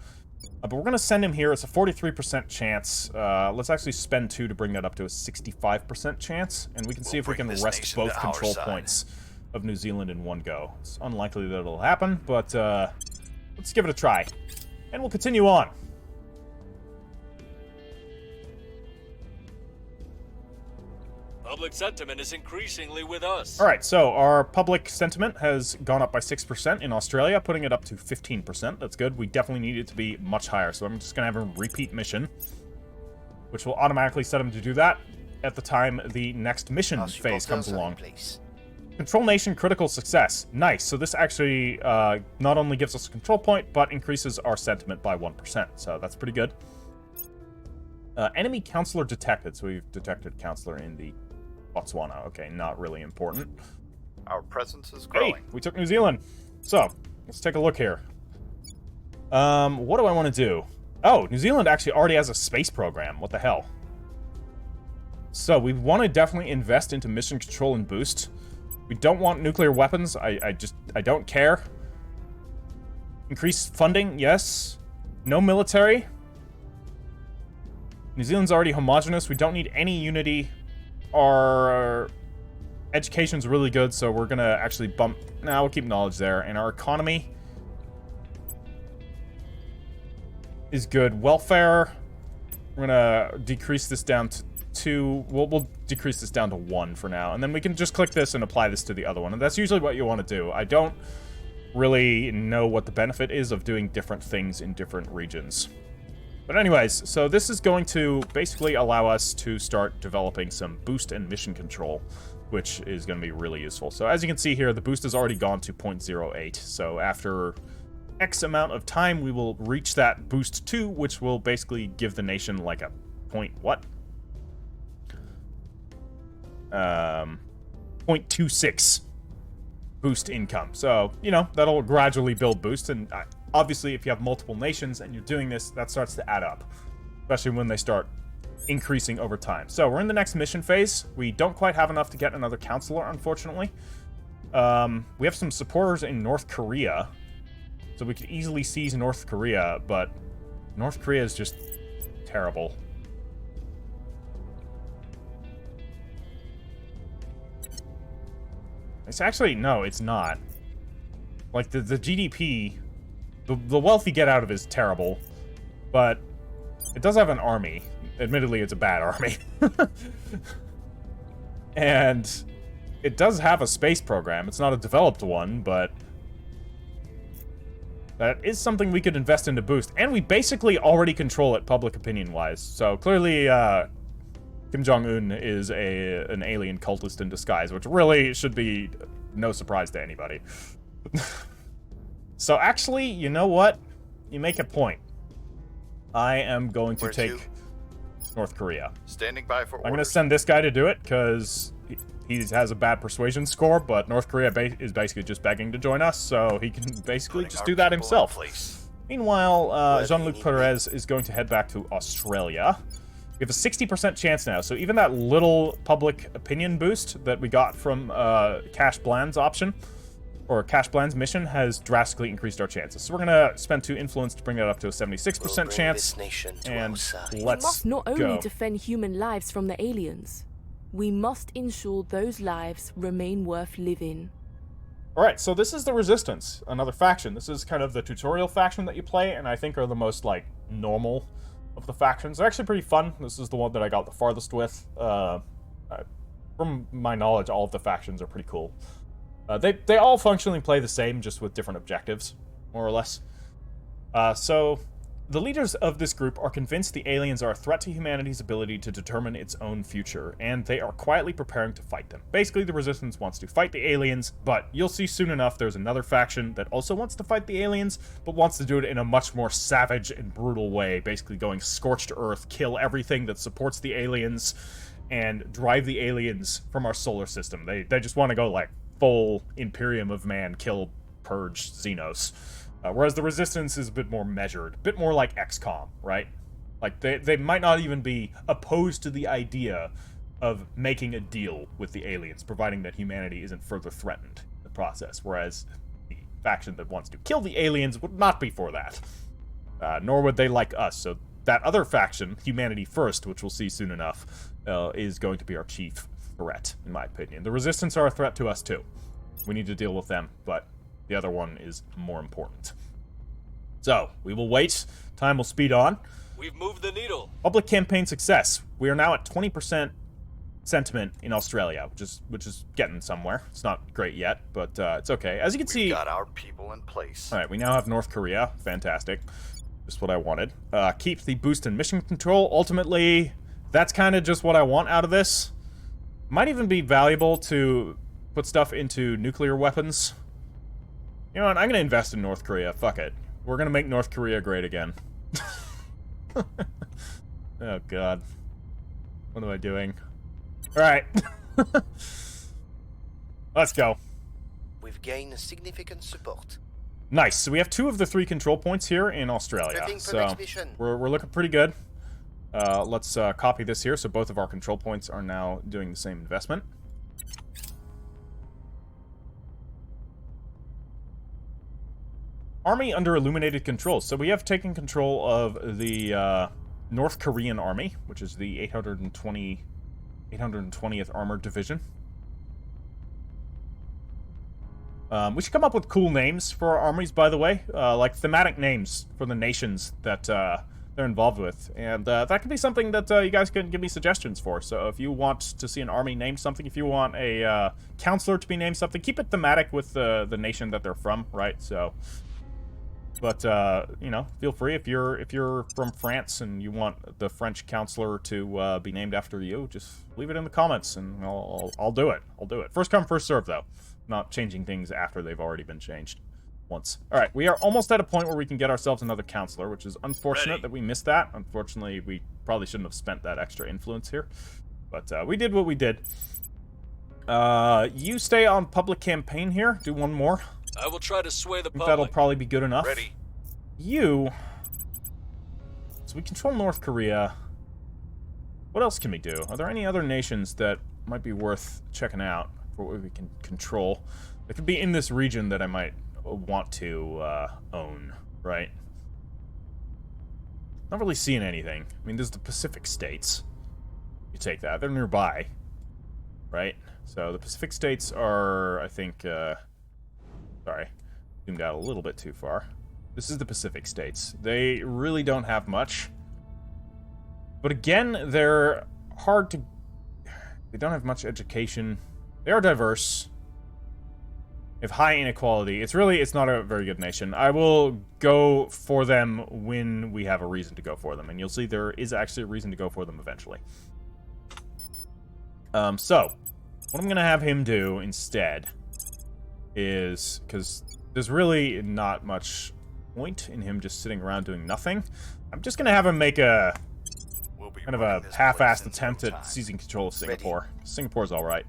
But we're going to send him here. It's a 43% chance. Let's actually spend 2 to bring that up to a 65% chance. And we can see if we can wrest both control points of New Zealand in one go. It's unlikely that it'll happen, but let's give it a try. And we'll continue on. Public sentiment is increasingly with us. Alright, so our public sentiment has gone up by 6% in Australia, putting it up to 15%. That's good. We definitely need it to be much higher, so I'm just going to have him repeat mission, which will automatically set him to do that at the time the next mission phase comes along. Control nation critical success. Nice. So this actually not only gives us a control point, but increases our sentiment by 1%. So that's pretty good. Enemy counselor detected. So we've detected counselor in the Botswana. Okay, not really important. Our presence is growing. Hey, we took New Zealand. So, let's take a look here. What do I want to do? Oh, New Zealand actually already has a space program. What the hell? So, we want to definitely invest into mission control and boost. We don't want nuclear weapons. I don't care. Increase funding, yes. No military. New Zealand's already homogenous. We don't need any unity. Our education's really good, so we're gonna actually bump... Nah, we'll keep knowledge there. And our economy is good. Welfare, we're gonna decrease this down to 2. We'll decrease this down to 1 for now. And then we can just click this and apply this to the other one. And that's usually what you want to do. I don't really know what the benefit is of doing different things in different regions. But anyways, so this is going to basically allow us to start developing some boost and mission control, which is going to be really useful. So as you can see here, the boost has already gone to 0.08. So after X amount of time, we will reach that boost 2, which will basically give the nation like a point what? 0.26 boost income. So, you know, that'll gradually build boost, and obviously if you have multiple nations and you're doing this, that starts to add up, especially when they start increasing over time. So we're in the next mission phase. We don't quite have enough to get another counselor, unfortunately. We have some supporters in North Korea, so we could easily seize North Korea, but North Korea is just terrible. It's actually, no, it's not. Like, the GDP, the wealth you get out of it is terrible, but it does have an army. Admittedly, it's a bad army. And it does have a space program. It's not a developed one, but that is something we could invest in to boost. And we basically already control it public opinion-wise. So clearly, Kim Jong-un is an alien cultist in disguise, which really should be no surprise to anybody. So actually, you know what? You make a point. I am going to take North Korea. Standing by for orders. I'm going to send this guy to do it, because he has a bad persuasion score, but North Korea is basically just begging to join us, so he can basically just do that himself. Meanwhile, Jean-Luc Perez is going to head back to Australia. We have a 60% chance now, so even that little public opinion boost that we got from Cash Bland's option, or Cash Bland's mission, has drastically increased our chances. So we're going to spend 2 influence to bring that up to a 76% chance, and let's We must not only go. defend human lives from the aliens, we must ensure those lives remain worth living. Alright, so this is the Resistance, another faction. This is kind of the tutorial faction that you play, and I think are the most, like, normal of the factions. They're actually pretty fun. This is the one that I got the farthest with. From my knowledge, all of the factions are pretty cool. They all functionally play the same, just with different objectives, more or less. So, the leaders of this group are convinced the aliens are a threat to humanity's ability to determine its own future, and they are quietly preparing to fight them. Basically, the Resistance wants to fight the aliens, but you'll see soon enough there's another faction that also wants to fight the aliens, but wants to do it in a much more savage and brutal way, basically going scorched earth, kill everything that supports the aliens, and drive the aliens from our solar system. They just want to go, like, full Imperium of Man, kill, purge Xenos. Whereas the Resistance is a bit more measured, a bit more like XCOM, right? Like, they might not even be opposed to the idea of making a deal with the aliens, providing that humanity isn't further threatened in the process, whereas the faction that wants to kill the aliens would not be for that. Nor would they like us, so that other faction, Humanity First, which we'll see soon enough, is going to be our chief threat, in my opinion. The Resistance are a threat to us, too. We need to deal with them, but the other one is more important. So, we will wait. Time will speed on. We've moved the needle. Public campaign success. We are now at 20% sentiment in Australia, which is getting somewhere. It's not great yet, but it's okay. As you can see... We've got our people in place. Alright, we now have North Korea. Fantastic. Just what I wanted. Keep the boost in mission control. Ultimately, that's kind of just what I want out of this. Might even be valuable to put stuff into nuclear weapons. You know what, I'm gonna invest in North Korea. Fuck it. We're gonna make North Korea great again. Oh, God. What am I doing? Alright. Let's go. We've gained significant support. Nice. So we have 2 of the 3 control points here in Australia. Prepping for So next mission. we're looking pretty good. Let's copy this here, so both of our control points are now doing the same investment. Army under illuminated control. So we have taken control of the North Korean army, which is the 820th Armored Division. We should come up with cool names for our armies, by the way, like thematic names for the nations that they're involved with, and that could be something that you guys can give me suggestions for. So if you want to see an army named something, if you want a counselor to be named something, keep it thematic with the nation that they're from, right? So, but you know, feel free if you're from France and you want the French counselor to be named after you, just leave it in the comments and I'll do it. I'll do it. First come, first serve, though. Not changing things after they've already been changed once. All right, we are almost at a point where we can get ourselves another counselor, which is unfortunate that we missed that. Unfortunately, we probably shouldn't have spent that extra influence here, but we did what we did. You stay on public campaign here. Do one more. I will try to sway the I think public. that'll probably be good enough. Ready. You. So we control North Korea. What else can we do? Are there any other nations that might be worth checking out for what we can control? It could be in this region that I might want to own, right? Not really seeing anything. I mean, there's the Pacific states. You take that. They're nearby, right? So the Pacific states are, I think, sorry, zoomed out a little bit too far. This is the Pacific states. They really don't have much. But again, they're hard to... They don't have much education. They are diverse. They have high inequality. It's not a very good nation. I will go for them when we have a reason to go for them. And you'll see there is actually a reason to go for them eventually. So, what I'm going to have him do instead is... Because there's really not much point in him just sitting around doing nothing. I'm just going to have him make a... kind of a half-assed attempt at seizing control of Singapore. Singapore's alright.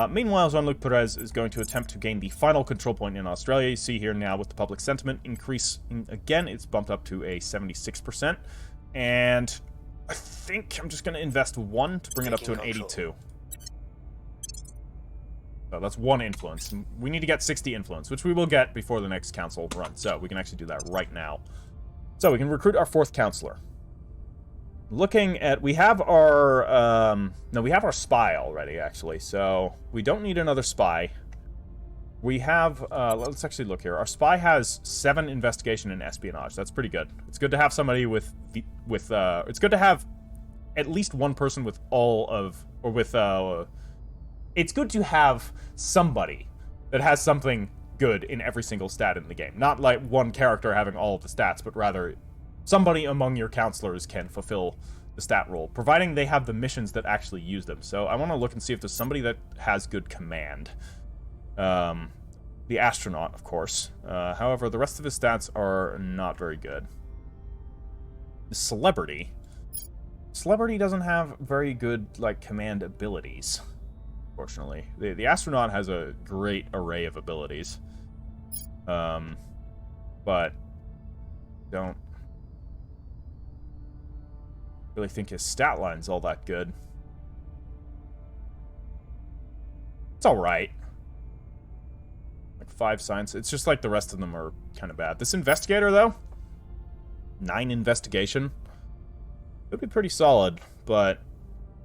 Meanwhile, Jean-Luc Perez is going to attempt to gain the final control point in Australia. You see here now with the public sentiment increase, again, it's bumped up to a 76%. And I think I'm just going to invest 1 to bring it up to an 82. So that's 1 influence. We need to get 60 influence, which we will get before the next council run. So we can actually do that right now. So we can recruit our 4th counselor. Looking at, we have our, no, we have our spy already, actually, so we don't need another spy. We have, let's actually look here. Our spy has 7 investigation and espionage. That's pretty good. It's good to have somebody it's good to have at least one person with all of or with it's good to have somebody that has something good in every single stat in the game. Not like one character having all of the stats, but rather somebody among your counselors can fulfill the stat role, providing they have the missions that actually use them. So I want to look and see if there's somebody that has good command. The astronaut, of course. However, the rest of his stats are not very good. The celebrity. Celebrity doesn't have very good, like, command abilities, unfortunately. The astronaut has a great array of abilities. But don't really think his stat line's all that good. It's alright. 5 science. It's just like the rest of them are kind of bad. This investigator, though, 9 investigation. Could be pretty solid, but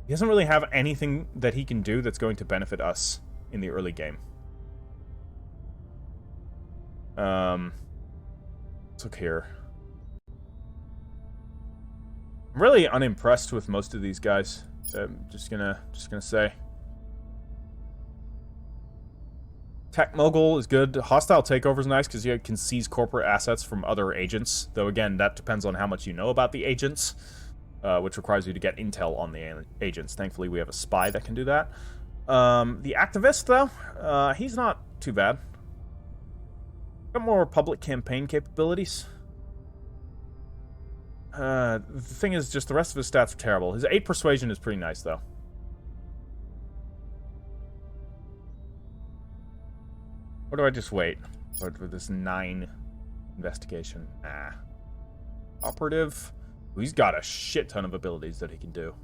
he doesn't really have anything that he can do that's going to benefit us in the early game. Let's look here. I'm really unimpressed with most of these guys. I'm just gonna say. Tech Mogul is good. Hostile Takeover is nice because you can seize corporate assets from other agents. Though, again, that depends on how much you know about the agents, which requires you to get intel on the agents. Thankfully, we have a spy that can do that. The Activist, though, he's not too bad. Got more public campaign capabilities. The thing is, just the rest of his stats are terrible. His 8 Persuasion is pretty nice, though. Or do I just wait for this 9 investigation? Nah. Operative. Ooh, he's got a shit ton of abilities that he can do.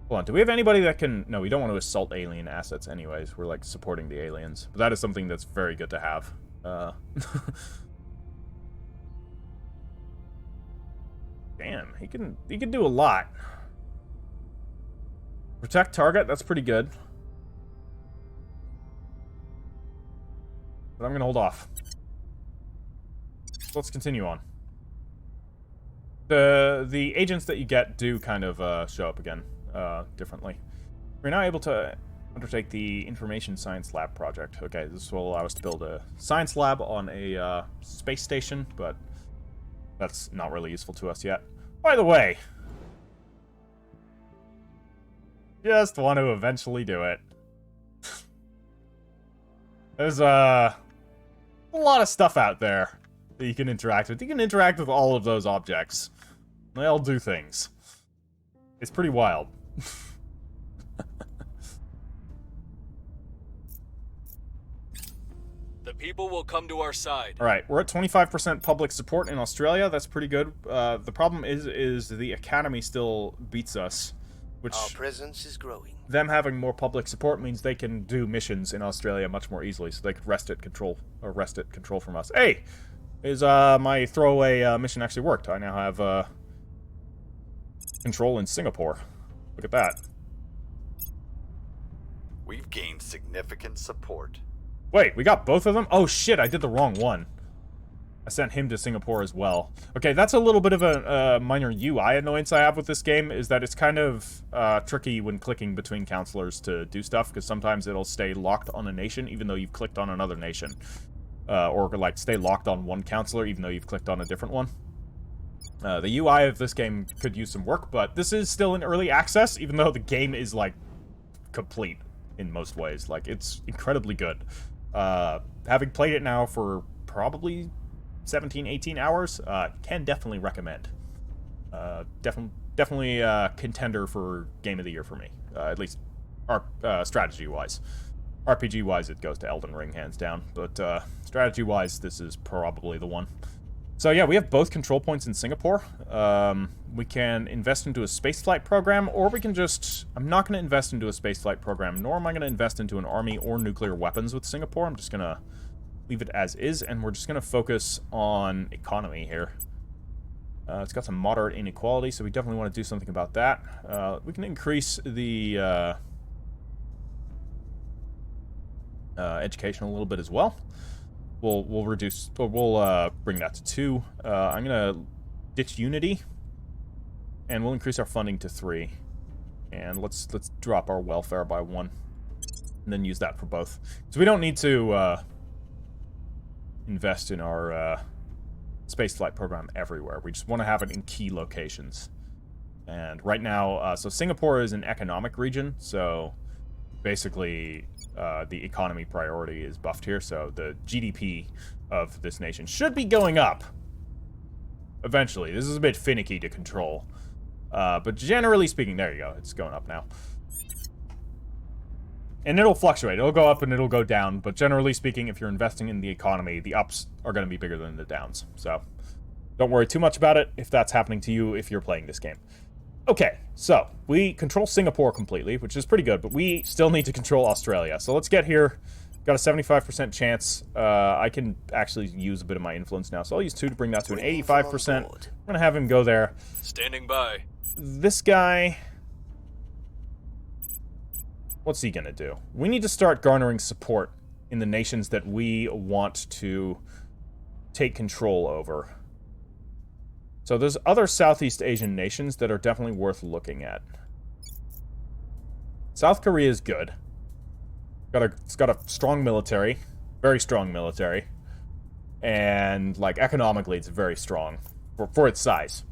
Hold on, do we have anybody that can... No, we don't want to assault alien assets anyways. We're, like, supporting the aliens. But that is something that's very good to have. Damn, he can do a lot. Protect target, that's pretty good. But I'm gonna hold off. So let's continue on. The agents that you get do kind of show up again differently. We're now able to undertake the Information Science Lab project. Okay, this will allow us to build a science lab on a space station, but that's not really useful to us yet. By the way, just want to eventually do it. There's a lot of stuff out there that you can interact with. You can interact with all of those objects. They all do things. It's pretty wild. The people will come to our side. Alright, we're at 25% public support in Australia. That's pretty good. The problem is the Academy still beats us. Which Our presence is growing. Them having more public support means they can do missions in Australia much more easily, so they could wrest control from us. Hey! Is my throwaway mission actually worked? I now have control in Singapore. Look at that. We've gained significant support. Wait, we got both of them? Oh shit, I did the wrong one. I sent him to Singapore as well. Okay, that's a little bit of a minor UI annoyance I have with this game, is that it's kind of tricky when clicking between counselors to do stuff, because sometimes it'll stay locked on a nation even though you've clicked on another nation. Or, like, stay locked on one counselor even though you've clicked on a different one. The UI of this game could use some work, but this is still in early access, even though the game is, like, complete in most ways. Like, it's incredibly good. Having played it now for probably 17, 18 hours, can definitely recommend. Definitely a contender for Game of the Year for me. At least strategy-wise. RPG-wise, it goes to Elden Ring, hands down. But strategy-wise, this is probably the one. So yeah, we have both control points in Singapore. We can invest into a spaceflight program, or we can just... I'm not going to invest into a spaceflight program, nor am I going to invest into an army or nuclear weapons with Singapore. I'm just going to leave it as is, and we're just going to focus on economy here. It's got some moderate inequality, so we definitely want to do something about that. We can increase the education a little bit as well. We'll bring that to 2. I'm going to ditch Unity, and we'll increase our funding to 3. And let's drop our welfare by 1. And then use that for both. So we don't need to invest in our spaceflight program everywhere. We just want to have it in key locations. And right now, so Singapore is an economic region, so basically the economy priority is buffed here, so the GDP of this nation should be going up eventually. This is a bit finicky to control. But generally speaking, there you go, it's going up now. And it'll fluctuate. It'll go up and it'll go down, but generally speaking, if you're investing in the economy, the ups are going to be bigger than the downs. So don't worry too much about it if that's happening to you if you're playing this game. Okay, so we control Singapore completely, which is pretty good, but we still need to control Australia. So let's get here. Got a 75% chance. I can actually use a bit of my influence now, so I'll use 2 to bring that to an 85%. I'm going to have him go there. Standing by. This guy... What's he going to do? We need to start garnering support in the nations that we want to take control over. So there's other Southeast Asian nations that are definitely worth looking at. South Korea is good. It's got a strong military. Very strong military. And, like, economically, it's very strong for its size.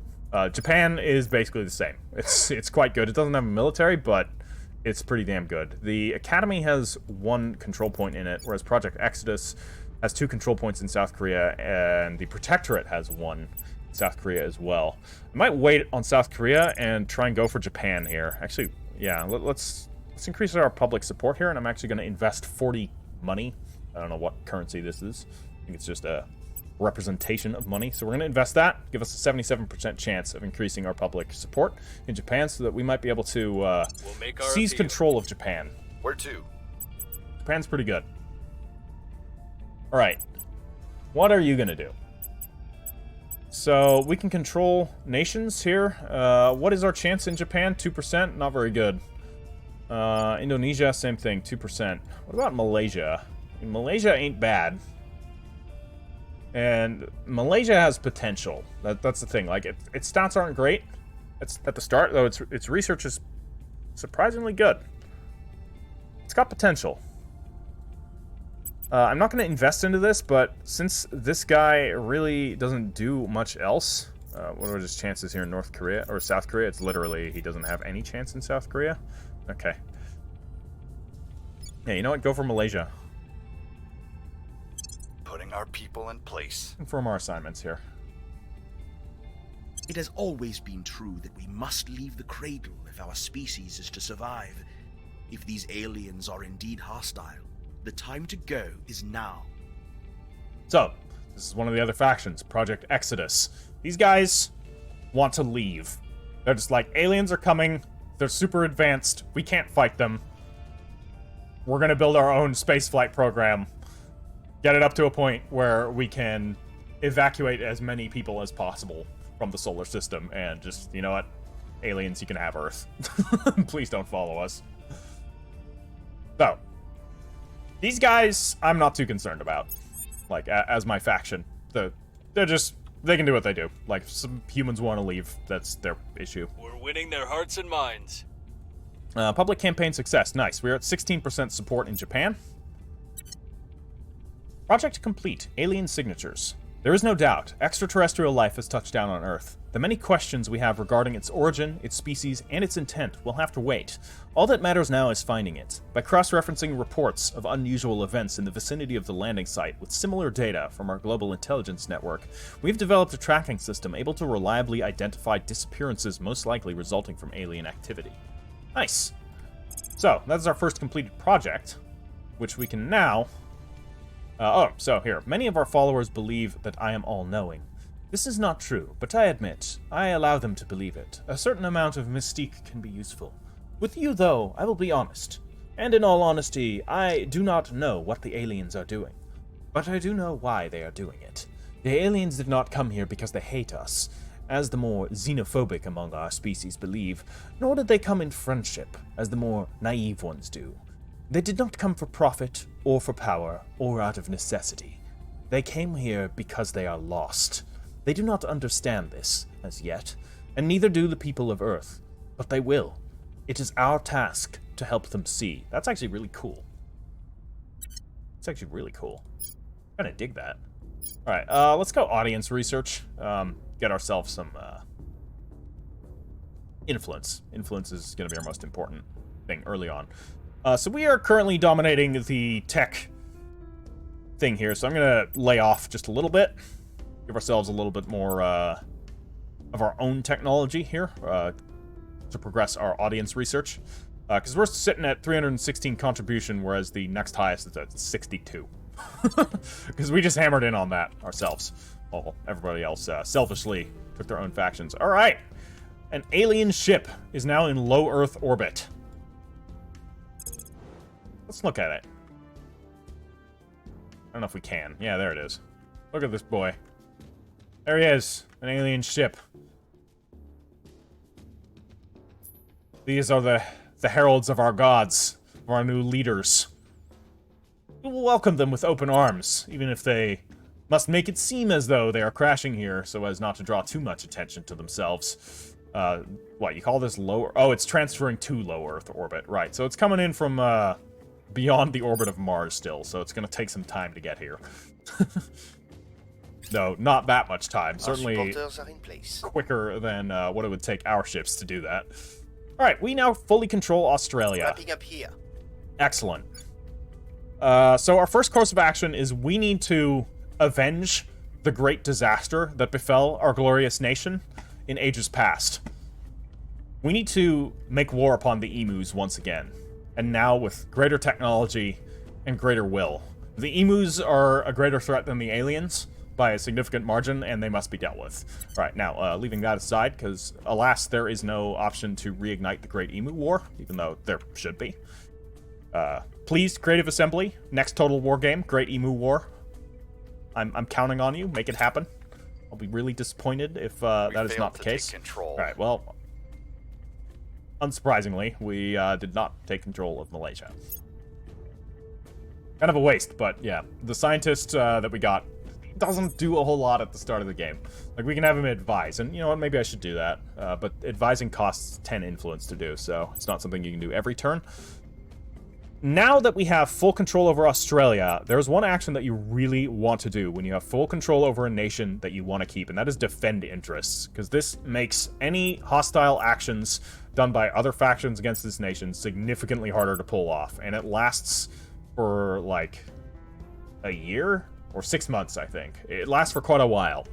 Japan is basically the same. It's quite good. It doesn't have a military, but it's pretty damn good. The Academy has 1 control point in it, whereas Project Exodus has 2 control points in South Korea, and the Protectorate has 1 in South Korea as well. I might wait on South Korea and try and go for Japan here. Actually, yeah, let's increase our public support here, and I'm actually going to invest 40 money. I don't know what currency this is. I think it's just a representation of money. So we're going to invest that, give us a 77% chance of increasing our public support in Japan so that we might be able to seize control of Japan. Where to? Japan's pretty good. Alright. What are you going to do? So we can control nations here. What is our chance in Japan? 2%? Not very good. Indonesia, same thing, 2%. What about Malaysia? I mean, Malaysia ain't bad. And Malaysia has potential. That's the thing. Like, its stats aren't great. It's at the start, though. Its research is surprisingly good. It's got potential. I'm not going to invest into this, but since this guy really doesn't do much else, what are his chances here in North Korea or South Korea? It's literally he doesn't have any chance in South Korea. Okay. Yeah, you know what? Go for Malaysia. Putting our people in place. Confirm our assignments here. It has always been true that we must leave the cradle if our species is to survive. If these aliens are indeed hostile, the time to go is now. So, this is one of the other factions, Project Exodus. These guys want to leave. They're just like, aliens are coming, they're super advanced, we can't fight them. We're gonna build our own spaceflight program. Get it up to a point where we can evacuate as many people as possible from the solar system and just, you know what? Aliens, you can have Earth. Please don't follow us. So, these guys, I'm not too concerned about. Like, as my faction. They can do what they do. Like, if some humans want to leave, that's their issue. We're winning their hearts and minds. Public campaign success. Nice. We're at 16% support in Japan. Project complete. Alien signatures. There is no doubt, extraterrestrial life has touched down on Earth. The many questions we have regarding its origin, its species, and its intent will have to wait. All that matters now is finding it. By cross-referencing reports of unusual events in the vicinity of the landing site with similar data from our global intelligence network, we've developed a tracking system able to reliably identify disappearances most likely resulting from alien activity. Nice. So, that's our first completed project, which we can now... so here. Many of our followers believe that I am all-knowing. This is not true, but I admit, I allow them to believe it. A certain amount of mystique can be useful. With you, though, I will be honest. And in all honesty, I do not know what the aliens are doing. But I do know why they are doing it. The aliens did not come here because they hate us, as the more xenophobic among our species believe, nor did they come in friendship, as the more naive ones do. They did not come for profit, or for power, or out of necessity. They came here because they are lost. They do not understand this, as yet, and neither do the people of Earth. But they will. It is our task to help them see. That's actually really cool. It's actually really cool. I kind of dig that. All right, let's go audience research. Get ourselves some influence. Influence is going to be our most important thing early on. So we are currently dominating the tech thing here, so I'm going to lay off just a little bit. Give ourselves a little bit more of our own technology here to progress our audience research. Because we're sitting at 316 contribution, whereas the next highest is at 62. Because we just hammered in on that ourselves. Well, everybody else selfishly took their own factions. All right. An alien ship is now in low Earth orbit. Let's look at it. I don't know if we can. Yeah, there it is. Look at this boy. There he is. An alien ship. These are the heralds of our gods, of our new leaders. We will welcome them with open arms, even if they must make it seem as though they are crashing here so as not to draw too much attention to themselves. What, you call this low... Oh, it's transferring to low Earth orbit. Right, so it's coming in from beyond the orbit of Mars still, so it's going to take some time to get here. No, not that much time. Certainly quicker than what it would take our ships to do that. All right, we now fully control Australia. Wrapping up here. Excellent. So our first course of action is we need to avenge the great disaster that befell our glorious nation in ages past. We need to make war upon the emus once again, and now with greater technology and greater will. The emus are a greater threat than the aliens by a significant margin, and they must be dealt with. All right, now, leaving that aside, because, alas, there is no option to reignite the Great Emu War, even though there should be. Please, Creative Assembly, next Total War game, Great Emu War. I'm counting on you. Make it happen. I'll be really disappointed if that is not the case. All right, well, unsurprisingly, we did not take control of Malaysia. Kind of a waste, but yeah, the scientist that we got doesn't do a whole lot at the start of the game. Like, we can have him advise, and you know what, maybe I should do that. But advising costs 10 influence to do, so it's not something you can do every turn. Now that we have full control over Australia, there's one action that you really want to do when you have full control over a nation that you want to keep, and that is defend interests, because this makes any hostile actions done by other factions against this nation significantly harder to pull off, and it lasts for, like, a year? Or 6 months, I think. It lasts for quite a while.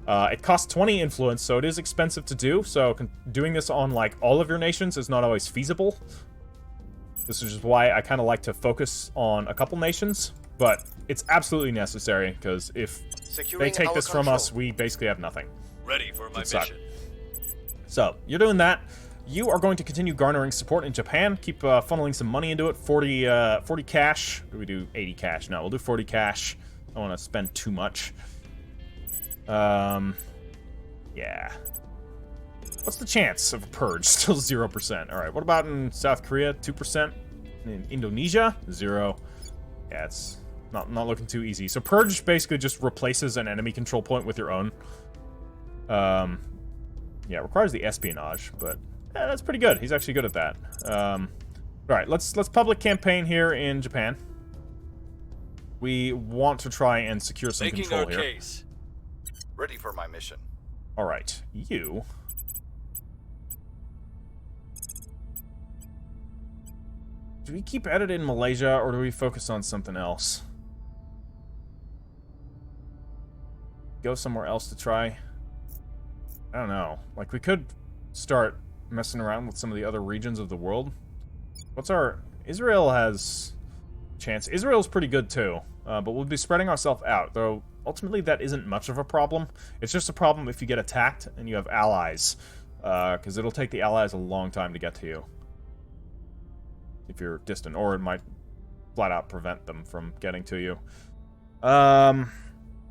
It costs 20 influence, so it is expensive to do, so doing this on, like, all of your nations is not always feasible. This is just why I kind of like to focus on a couple nations, but it's absolutely necessary, because if they take this from us, we basically have nothing. Ready for my mission. So, you're doing that. You are going to continue garnering support in Japan. Keep funneling some money into it. 40 cash. Do we do 80 cash? No, we'll do 40 cash. I don't want to spend too much. Yeah. What's the chance of a purge? Still 0%. All right, what about in South Korea? 2%. In Indonesia? 0. Yeah, it's not looking too easy. So purge basically just replaces an enemy control point with your own. Yeah, it requires the espionage, but yeah, that's pretty good. He's actually good at that. All right, let's public campaign here in Japan. We want to try and secure some control here. Case. Ready for my mission. All right, you. Do we keep at it in Malaysia, or do we focus on something else? Go somewhere else to try? I don't know. Like, we could start messing around with some of the other regions of the world. What's our... Israel has... chance. Israel's pretty good too, but we'll be spreading ourselves out, though ultimately that isn't much of a problem. It's just a problem if you get attacked and you have allies, because it'll take the allies a long time to get to you if you're distant, or it might flat out prevent them from getting to you.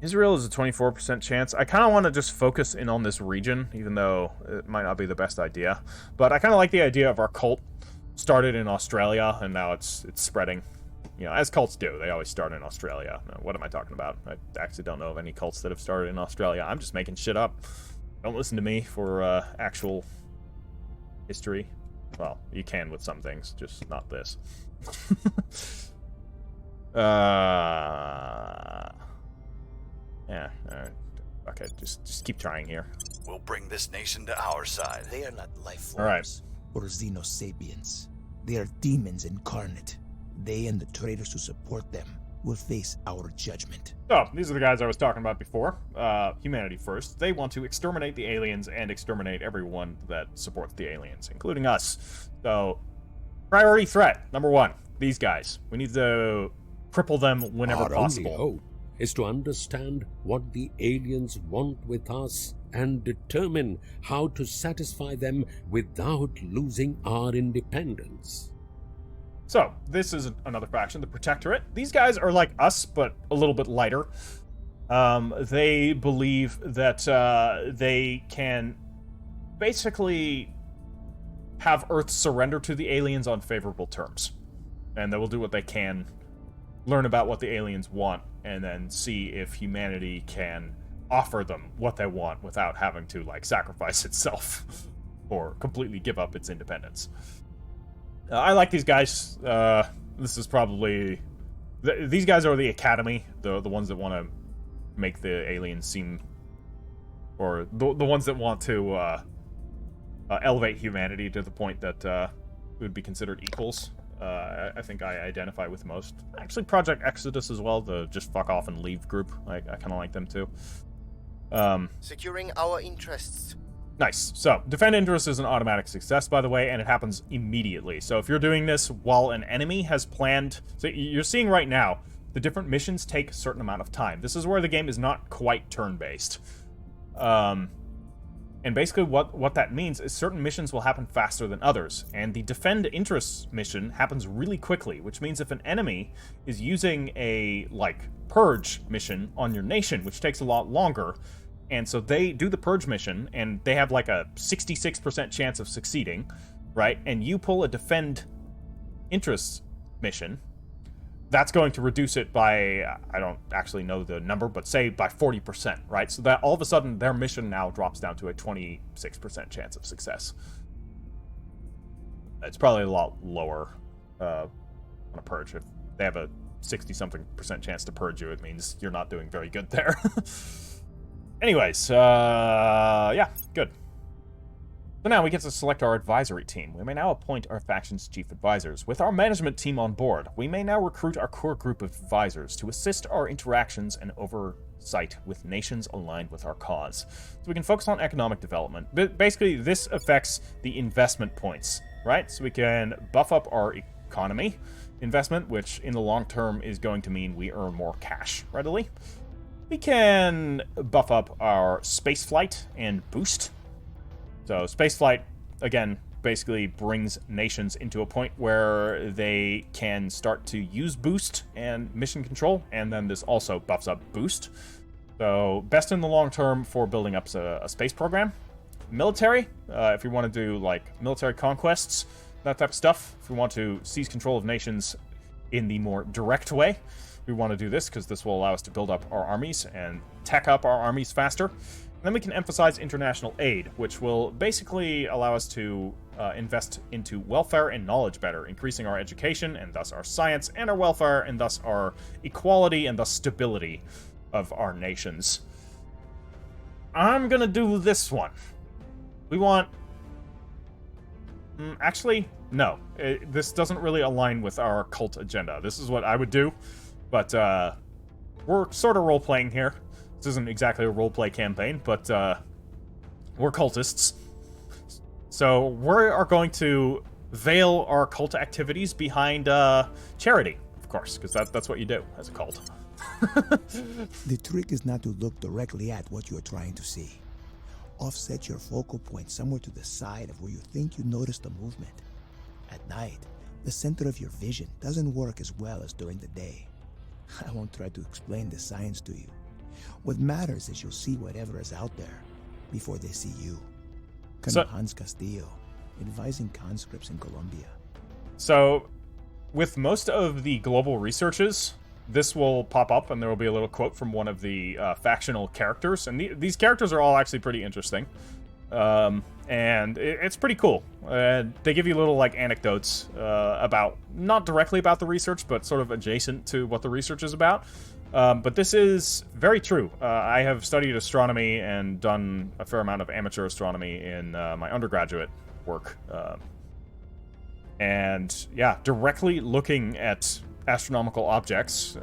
Israel is a 24% chance. I kind of want to just focus in on this region, even though it might not be the best idea, but I kind of like the idea of our cult started in Australia and now it's spreading. You know, as cults do. They always start in Australia. What am I talking about? I actually don't know of any cults that have started in Australia. I'm just making shit up. Don't listen to me for actual history. Well, you can with some things, just not this. Yeah, alright. Okay, just keep trying here. We'll bring this nation to our side. They are not life forms. Alright. Or xenosapiens. They are demons incarnate. They and the traitors who support them will face our judgment. So, these are the guys I was talking about before. Humanity first. They want to exterminate the aliens and exterminate everyone that supports the aliens, including us. So, priority threat, number 1. These guys. We need to cripple them whenever Our possible. only hope is to understand what the aliens want with us and determine how to satisfy them without losing our independence. So, this is another faction, the Protectorate. These guys are like us, but a little bit lighter. They believe that they can basically have Earth surrender to the aliens on favorable terms. And they will do what they can, learn about what the aliens want, and then see if humanity can offer them what they want without having to, like, sacrifice itself or completely give up its independence. I like these guys. This is probably... these guys are the Academy, the ones that want to make the aliens seem... or the ones that want to elevate humanity to the point that would be considered equals. I think I identify with most. Actually, Project Exodus as well, the just fuck off and leave group. I kind of like them too. Securing our interests. Nice. So, defend interest is an automatic success, by the way, and it happens immediately. So if you're doing this while an enemy has planned... So you're seeing right now, the different missions take a certain amount of time. This is where the game is not quite turn-based. And basically what that means is certain missions will happen faster than others. And the defend interests mission happens really quickly, which means if an enemy is using a, like, purge mission on your nation, which takes a lot longer... And so they do the purge mission, and they have like a 66% chance of succeeding, right? And you pull a defend interests mission, that's going to reduce it by, I don't actually know the number, but say by 40%, right? So that all of a sudden their mission now drops down to a 26% chance of success. It's probably a lot lower on a purge. If they have a 60-something% chance to purge you, it means you're not doing very good there. Anyways, yeah, good. So now we get to select our advisory team. We may now appoint our faction's chief advisors. With our management team on board, we may now recruit our core group of advisors to assist our interactions and oversight with nations aligned with our cause. So we can focus on economic development. Basically, this affects the investment points, right? So we can buff up our economy investment, which in the long term is going to mean we earn more cash readily. We can buff up our spaceflight and boost. So spaceflight, again, basically brings nations into a point where they can start to use boost and mission control, and then this also buffs up boost. So best in the long term for building up a space program. Military, if you want to do like military conquests, that type of stuff. If we want to seize control of nations in the more direct way, we want to do this because this will allow us to build up our armies and tech up our armies faster. And then we can emphasize international aid, which will basically allow us to invest into welfare and knowledge better, increasing our education and thus our science, and our welfare and thus our equality and thus stability of our nations. I'm gonna do this one. We want... actually, no. This doesn't really align with our cult agenda. This is what I would do. But, we're sort of role-playing here. This isn't exactly a role-play campaign, but, we're cultists. So, we are going to veil our cult activities behind, charity, of course, because that's what you do as a cult. The trick is not to look directly at what you are trying to see. Offset your focal point somewhere to the side of where you think you notice the movement. At night, the center of your vision doesn't work as well as during the day. I won't try to explain the science to you. What matters is you'll see whatever is out there before they see you. Colonel Hans Castillo, advising conscripts in Colombia. So, with most of the global researches, this will pop up and there will be a little quote from one of the factional characters. And these characters are all actually pretty interesting. And it's pretty cool. They give you little, like, anecdotes about, not directly about the research, but sort of adjacent to what the research is about. But this is very true. I have studied astronomy and done a fair amount of amateur astronomy in my undergraduate work. And yeah, directly looking at astronomical objects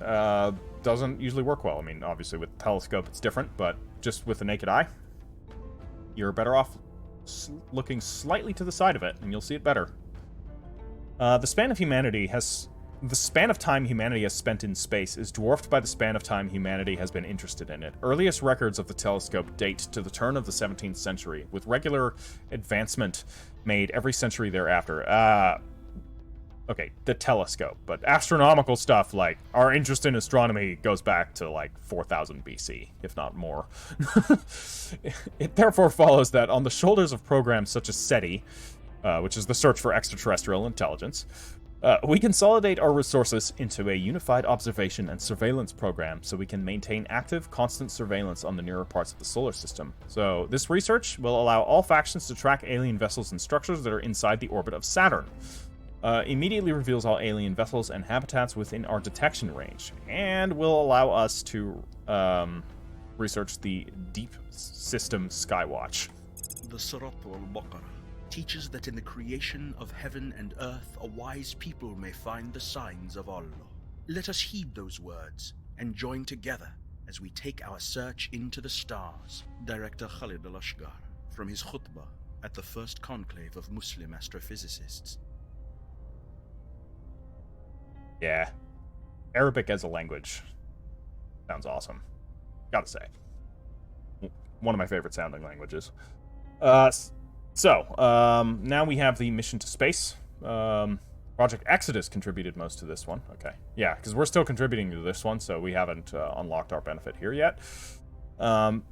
doesn't usually work well. I mean, obviously with a telescope it's different, but just with the naked eye, you're better off looking slightly to the side of it, and you'll see it better. The span of time humanity has spent in space is dwarfed by the span of time humanity has been interested in it. Earliest records of the telescope date to the turn of the 17th century, with regular advancement made every century thereafter. Okay, the telescope, but astronomical stuff, like, our interest in astronomy goes back to, like, 4000 BC, if not more. It therefore follows that on the shoulders of programs such as SETI, which is the search for extraterrestrial intelligence, we consolidate our resources into a unified observation and surveillance program so we can maintain active, constant surveillance on the nearer parts of the solar system. So this research will allow all factions to track alien vessels and structures that are inside the orbit of Saturn. Immediately reveals all alien vessels and habitats within our detection range, and will allow us to research the deep system Skywatch. The Surat al-Baqarah teaches that in the creation of heaven and earth, a wise people may find the signs of Allah. Let us heed those words and join together as we take our search into the stars. Director Khalid al-Ashgar, from his khutbah at the first conclave of Muslim astrophysicists. Yeah. Arabic as a language. Sounds awesome. Gotta say. One of my favorite sounding languages. Now we have the mission to space. Project Exodus contributed most to this one. Okay. Yeah, because we're still contributing to this one, so we haven't unlocked our benefit here yet.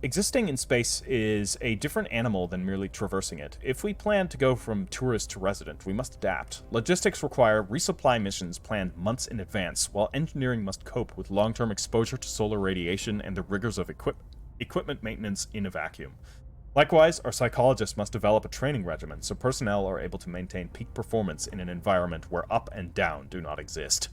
Existing in space is a different animal than merely traversing it. If we plan to go from tourist to resident, we must adapt. Logistics require resupply missions planned months in advance, while engineering must cope with long-term exposure to solar radiation and the rigors of equipment maintenance in a vacuum. Likewise, our psychologists must develop a training regimen so personnel are able to maintain peak performance in an environment where up and down do not exist.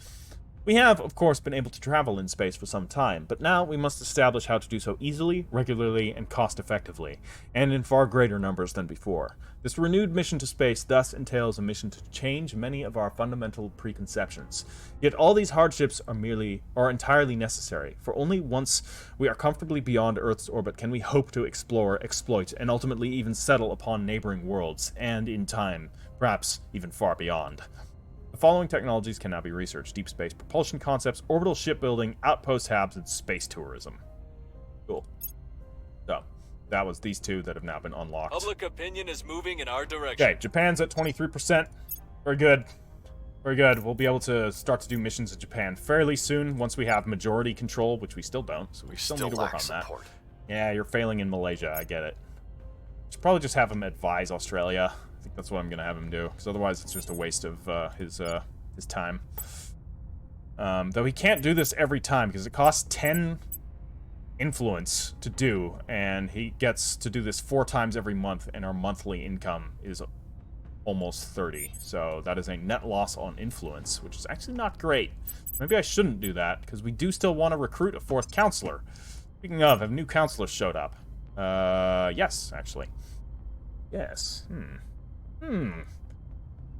We have, of course, been able to travel in space for some time, but now we must establish how to do so easily, regularly, and cost-effectively, and in far greater numbers than before. This renewed mission to space thus entails a mission to change many of our fundamental preconceptions. Yet all these hardships are entirely necessary, for only once we are comfortably beyond Earth's orbit can we hope to explore, exploit, and ultimately even settle upon neighboring worlds, and in time, perhaps even far beyond. The following technologies can now be researched: deep space propulsion concepts, orbital shipbuilding, outpost habs, and space tourism. Cool. So, that was these two that have now been unlocked. Public opinion is moving in our direction. Okay, Japan's at 23%. Very good. Very good. We'll be able to start to do missions in Japan fairly soon once we have majority control, which we still don't, so we still need to work on that. Yeah, you're failing in Malaysia, I get it. Should probably just have him advise Australia. I think that's what I'm going to have him do, because otherwise it's just a waste of his time. Though he can't do this every time, because it costs 10 influence to do, and he gets to do this 4 times every month, and our monthly income is almost 30. So that is a net loss on influence, which is actually not great. Maybe I shouldn't do that, because we do still want to recruit a 4th counselor. Speaking of, have new counselors showed up? Yes, actually. Yes.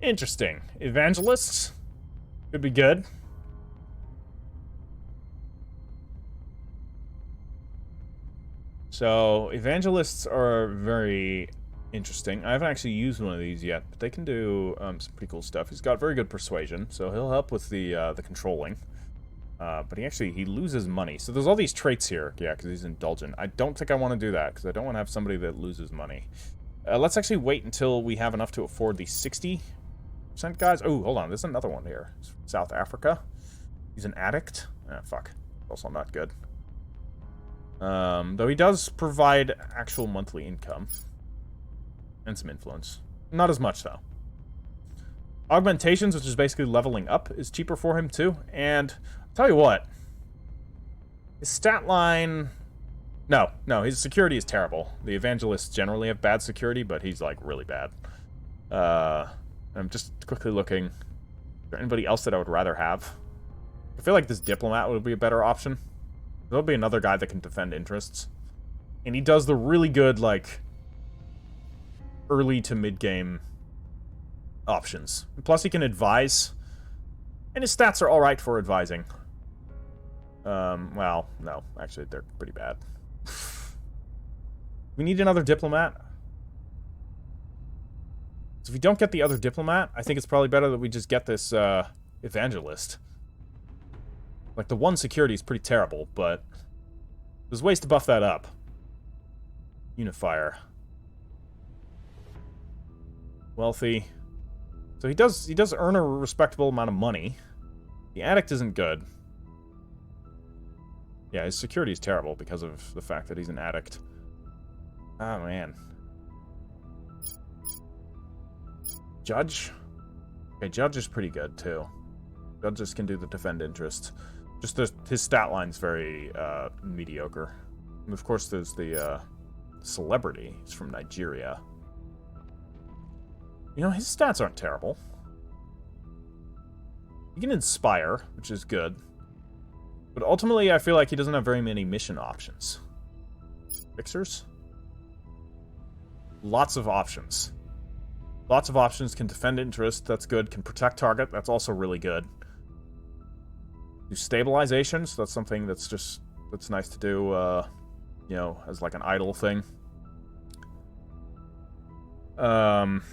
Interesting. Evangelists? Could be good. So, evangelists are very interesting. I haven't actually used one of these yet, but they can do some pretty cool stuff. He's got very good persuasion, so he'll help with the controlling. But he loses money. So there's all these traits here. Yeah, because he's indulgent. I don't think I want to do that, because I don't want to have somebody that loses money. Let's actually wait until we have enough to afford the 60% guys. Oh, hold on. There's another one here. South Africa. He's an addict. Ah, fuck. Also not good. Though he does provide actual monthly income. And some influence. Not as much, though. Augmentations, which is basically leveling up, is cheaper for him, too. And I'll tell you what. His stat line No, his security is terrible. The evangelists generally have bad security, but he's, like, really bad. I'm just quickly looking. Is there anybody else that I would rather have? I feel like this diplomat would be a better option. There'll be another guy that can defend interests. And he does the really good, like, early to mid-game options. And plus, he can advise. And his stats are alright for advising. Well, no. Actually, they're pretty bad. We need another diplomat. So if we don't get the other diplomat, I think it's probably better that we just get this, evangelist. Like, the one security is pretty terrible, but there's ways to buff that up. Unifier. Wealthy. So he does earn a respectable amount of money. The addict isn't good. Yeah, his security is terrible because of the fact that he's an addict. Oh, man. Judge? Okay, Judge is pretty good, too. Judges can do the defend interest. Just his stat line's very mediocre. And of course, there's the celebrity. He's from Nigeria. You know, his stats aren't terrible. He can inspire, which is good. But ultimately, I feel like he doesn't have very many mission options. Fixers? Lots of options. Lots of options. Can defend interest, that's good. Can protect target, that's also really good. Do stabilizations, that's something that's nice to do, you know, as like an idle thing. Purge.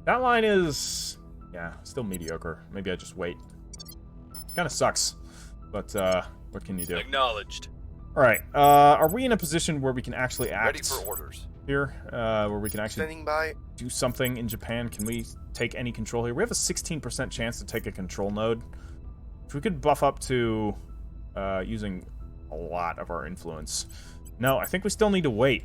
That line is, yeah, still mediocre. Maybe I just wait. Kind of sucks, but what can you do? Acknowledged. All right, are we in a position where we can actually act? Ready for orders. Here, where we can actually Standing by. do something in Japan? Can we take any control here? We have a 16% chance to take a control node. If we could buff up to using a lot of our influence. No, I think we still need to wait.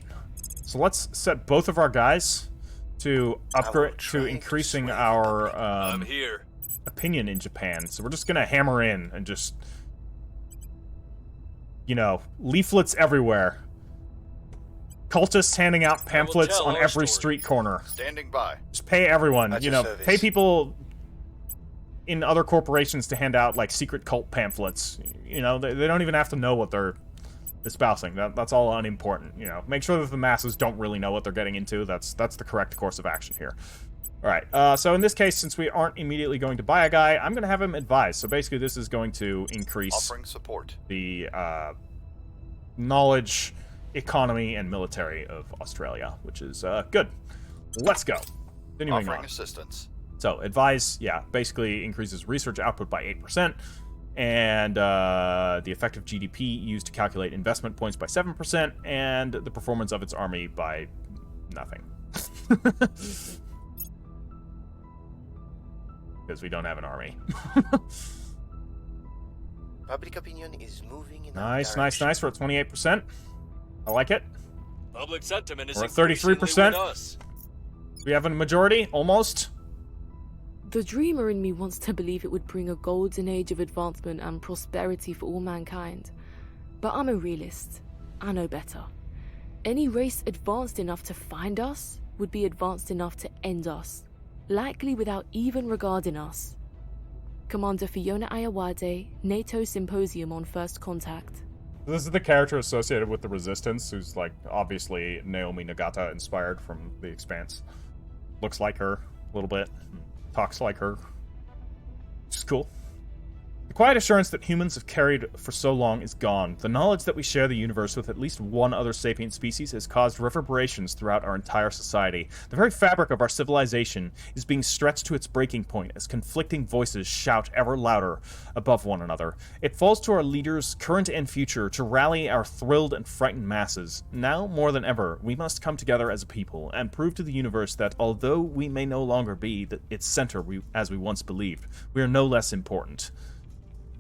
So let's set both of our guys to upgrade to increasing our I'm here. opinion in Japan. So we're just gonna hammer in and just, you know, leaflets everywhere. Cultists handing out pamphlets on every street corner. Standing by. Just pay everyone, At you your know, service. pay people in other corporations to hand out, like, secret cult pamphlets. You know, they don't even have to know what they're espousing. That's all unimportant, you know. Make sure that the masses don't really know what they're getting into. That's the correct course of action here. Alright, so in this case, since we aren't immediately going to buy a guy, I'm going to have him advise. So basically, this is going to increase Offering support. the knowledge, economy, and military of Australia, which is good. Let's go. Continuing Offering on. assistance. So, advise, yeah, basically increases research output by 8%, and the effective GDP used to calculate investment points by 7%, and the performance of its army by nothing. Because we don't have an army. Public opinion is moving in Nice. We're at 28%. I like it. Public sentiment is We're at increasingly 33%. with us. We have a majority, almost. The dreamer in me wants to believe it would bring a golden age of advancement and prosperity for all mankind. But I'm a realist. I know better. Any race advanced enough to find us would be advanced enough to end us, likely without even regarding us. Commander Fiona Ayawade, NATO Symposium on First Contact. This is the character associated with the Resistance, who's, like, obviously Naomi Nagata inspired from The Expanse. Looks like her a little bit. Talks like her. Which is cool. The quiet assurance that humans have carried for so long is gone. The knowledge that we share the universe with at least one other sapient species has caused reverberations throughout our entire society. The very fabric of our civilization is being stretched to its breaking point as conflicting voices shout ever louder above one another. It falls to our leaders, current and future, to rally our thrilled and frightened masses. Now, more than ever, we must come together as a people and prove to the universe that although we may no longer be its center as we once believed, we are no less important.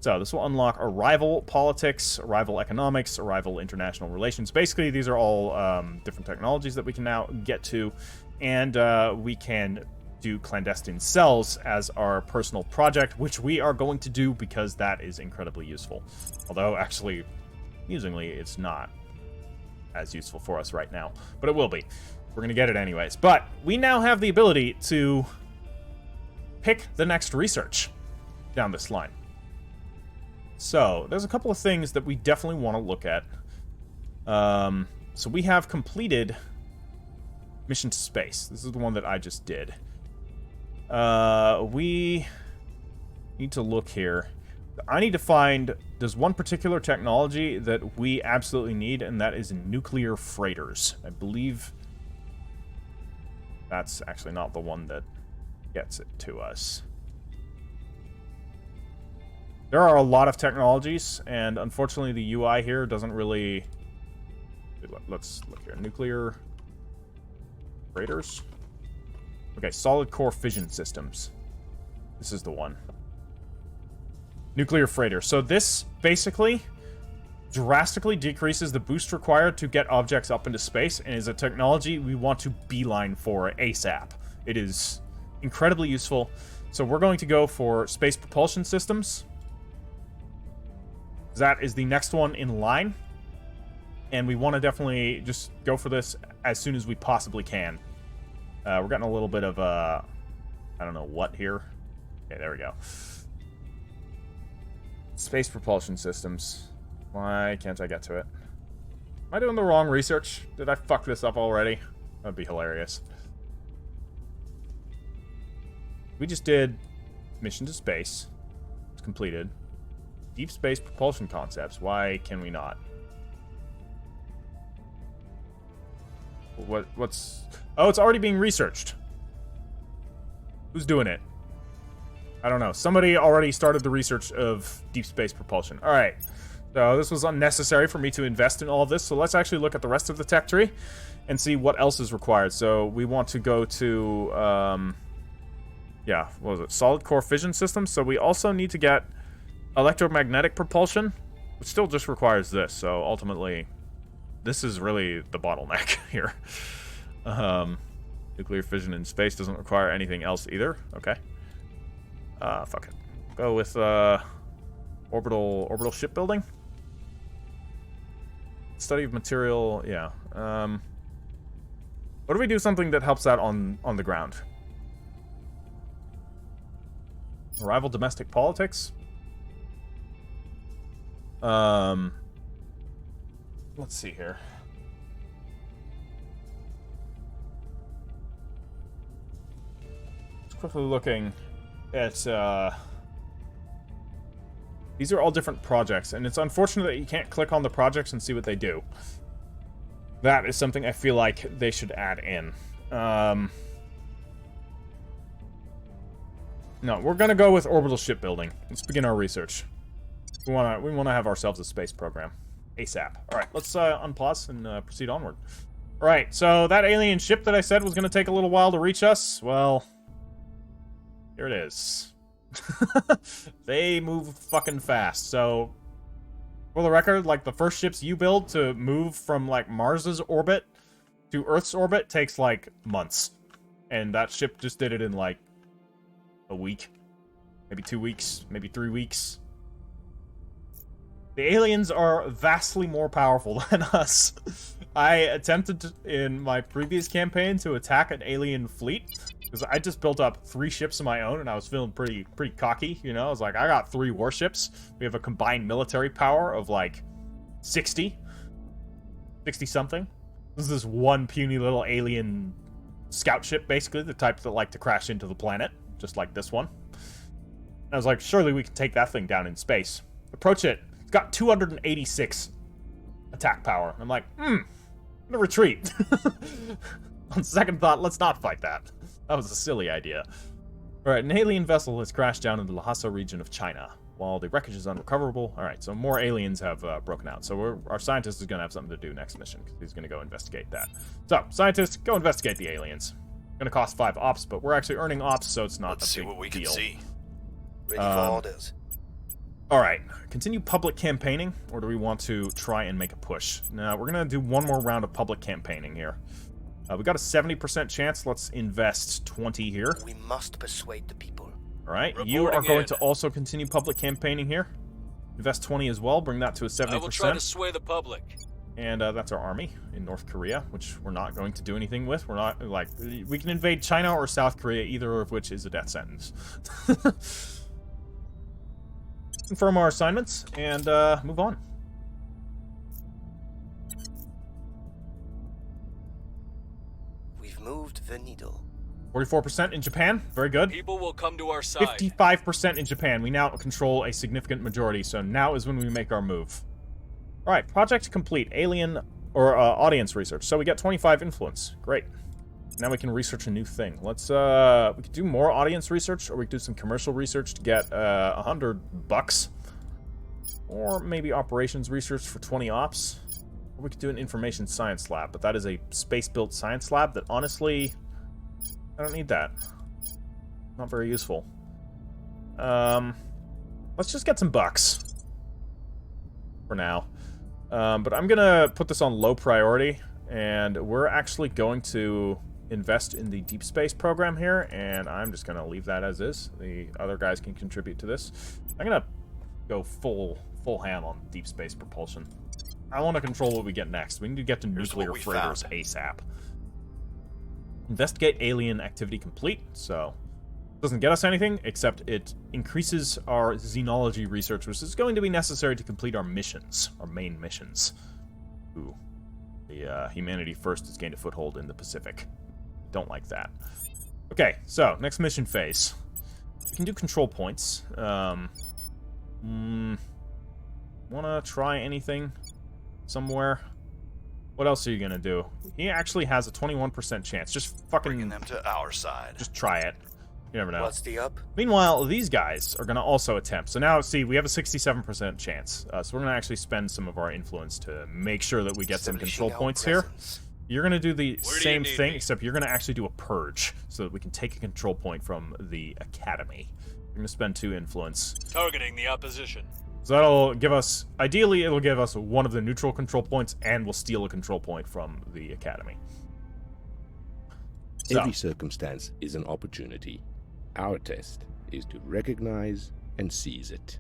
So this will unlock arrival politics, arrival economics, arrival international relations. Basically, these are all different technologies that we can now get to, and we can do clandestine cells as our personal project, which we are going to do because that is incredibly useful. Although, actually, Amusingly, it's not as useful for us right now, but it will be. We're going to get it anyways. But we now have the ability to pick the next research down this line. So, there's a couple of things that we definitely want to look at. So we have completed Mission to Space. This is the one that I just did. We need to look here. I need to find... There's one particular technology that we absolutely need, and that is nuclear freighters. I believe that's actually not the one that gets it to us. There are a lot of technologies, and unfortunately the UI here doesn't really... Let's look here. Nuclear freighters. Okay, solid core fission systems. This is the one. Nuclear freighter. So this basically drastically decreases the boost required to get objects up into space, and is a technology we want to beeline for ASAP. It is incredibly useful. So we're going to go for space propulsion systems. That is the next one in line. And we want to definitely just go for this as soon as we possibly can. We're getting a little bit of, I don't know what here. Okay, there we go. Space propulsion systems. Why can't I get to it? Am I doing the wrong research? Did I fuck this up already? That'd be hilarious. We just did Mission to Space. It's completed. Deep space propulsion concepts. Why can we not? What's... Oh, it's already being researched. Who's doing it? I don't know. Somebody already started the research of deep space propulsion. Alright. So this was unnecessary for me to invest in all of this. So let's actually look at the rest of the tech tree and see what else is required. So we want to go to... yeah, what was it? Solid core fission systems. So we also need to get electromagnetic propulsion, which still just requires this. So ultimately... This is really the bottleneck here. Nuclear fission in space doesn't require anything else either. Okay. Fuck it. Go with orbital shipbuilding. Study of material, yeah. What do we do something that helps out on the ground? Rival domestic politics. Let's see here. Just quickly looking at, these are all different projects, and it's unfortunate that you can't click on the projects and see what they do. That is something I feel like they should add in. No, we're gonna go with orbital shipbuilding. Let's begin our research. We wanna have ourselves a space program. ASAP. Alright, let's unpause and proceed onward. Alright, so that alien ship that I said was going to take a little while to reach us, well, here it is. They move fucking fast, so, for the record, like, the first ships you build to move from, like, Mars's orbit to Earth's orbit takes, like, months. And that ship just did it in, like, a week. Maybe 2 weeks, maybe 3 weeks. The aliens are vastly more powerful than us. I attempted to, in my previous campaign to attack an alien fleet, because I just built up 3 ships of my own, and I was feeling pretty cocky, you know? I was like, I got 3 warships. We have a combined military power of, like, 60-something. This is this one puny little alien scout ship, basically, the type that like to crash into the planet, just like this one. And I was like, surely we can take that thing down in space. Approach it. It's got 286 attack power. I'm like, I'm gonna retreat. On second thought, let's not fight that. That was a silly idea. Alright, an alien vessel has crashed down in the Lhasa region of China. While the wreckage is unrecoverable, alright, so more aliens have broken out. So our scientist is gonna have something to do next mission, because he's gonna go investigate that. So, scientist, go investigate the aliens. Gonna cost 5 ops, but we're actually earning ops, so it's not a big deal. Let's see what we can see. Ready for orders. Alright, continue public campaigning, or do we want to try and make a push? Now, we're gonna do one more round of public campaigning here. We got a 70% chance, let's invest 20 here. We must persuade the people. Alright, you are going to also continue public campaigning here. Invest 20 as well, bring that to a 70%. I will try to sway the public. And that's our army in North Korea, which we're not going to do anything with. We're not, like, we can invade China or South Korea, either of which is a death sentence. Confirm our assignments, and move on. We've moved the needle. 44% in Japan, very good. People will come to our side. 55% in Japan. We now control a significant majority, so now is when we make our move. Alright, project complete. Alien, or audience research. So we get 25 influence. Great. Now we can research a new thing. Let's, we could do more audience research, or we could do some commercial research to get, $100. Or maybe operations research for 20 ops. Or we could do an information science lab, but that is a space-built science lab that, honestly, I don't need that. Not very useful. Let's just get some bucks. For now. But I'm gonna put this on low priority, and we're actually going to invest in the deep space program here, and I'm just gonna leave that as is. The other guys can contribute to this. I'm gonna go full ham on deep space propulsion. I want to control what we get next. We need to get to nuclear freighters ASAP. Investigate alien activity complete, so it doesn't get us anything, except it increases our xenology research, which is going to be necessary to complete our missions, our main missions. Ooh. The Humanity First has gained a foothold in the Pacific. Don't like that. Okay, so, next mission phase. We can do control points. Wanna try anything? Somewhere? What else are you gonna do? He actually has a 21% chance. Just fucking... Bringing them to our side. Just try it. You never know. What's the up? Meanwhile, these guys are going to also attempt. So now, see, we have a 67% chance. So we're going to actually spend some of our influence to make sure that we get some control points here. You're going to do the same thing, except you're going to actually do a purge so that we can take a control point from the Academy. You're going to spend 2 influence. Targeting the opposition. So that'll give us... Ideally, it'll give us one of the neutral control points, and we'll steal a control point from the Academy. So. Every circumstance is an opportunity. Our test is to recognize and seize it.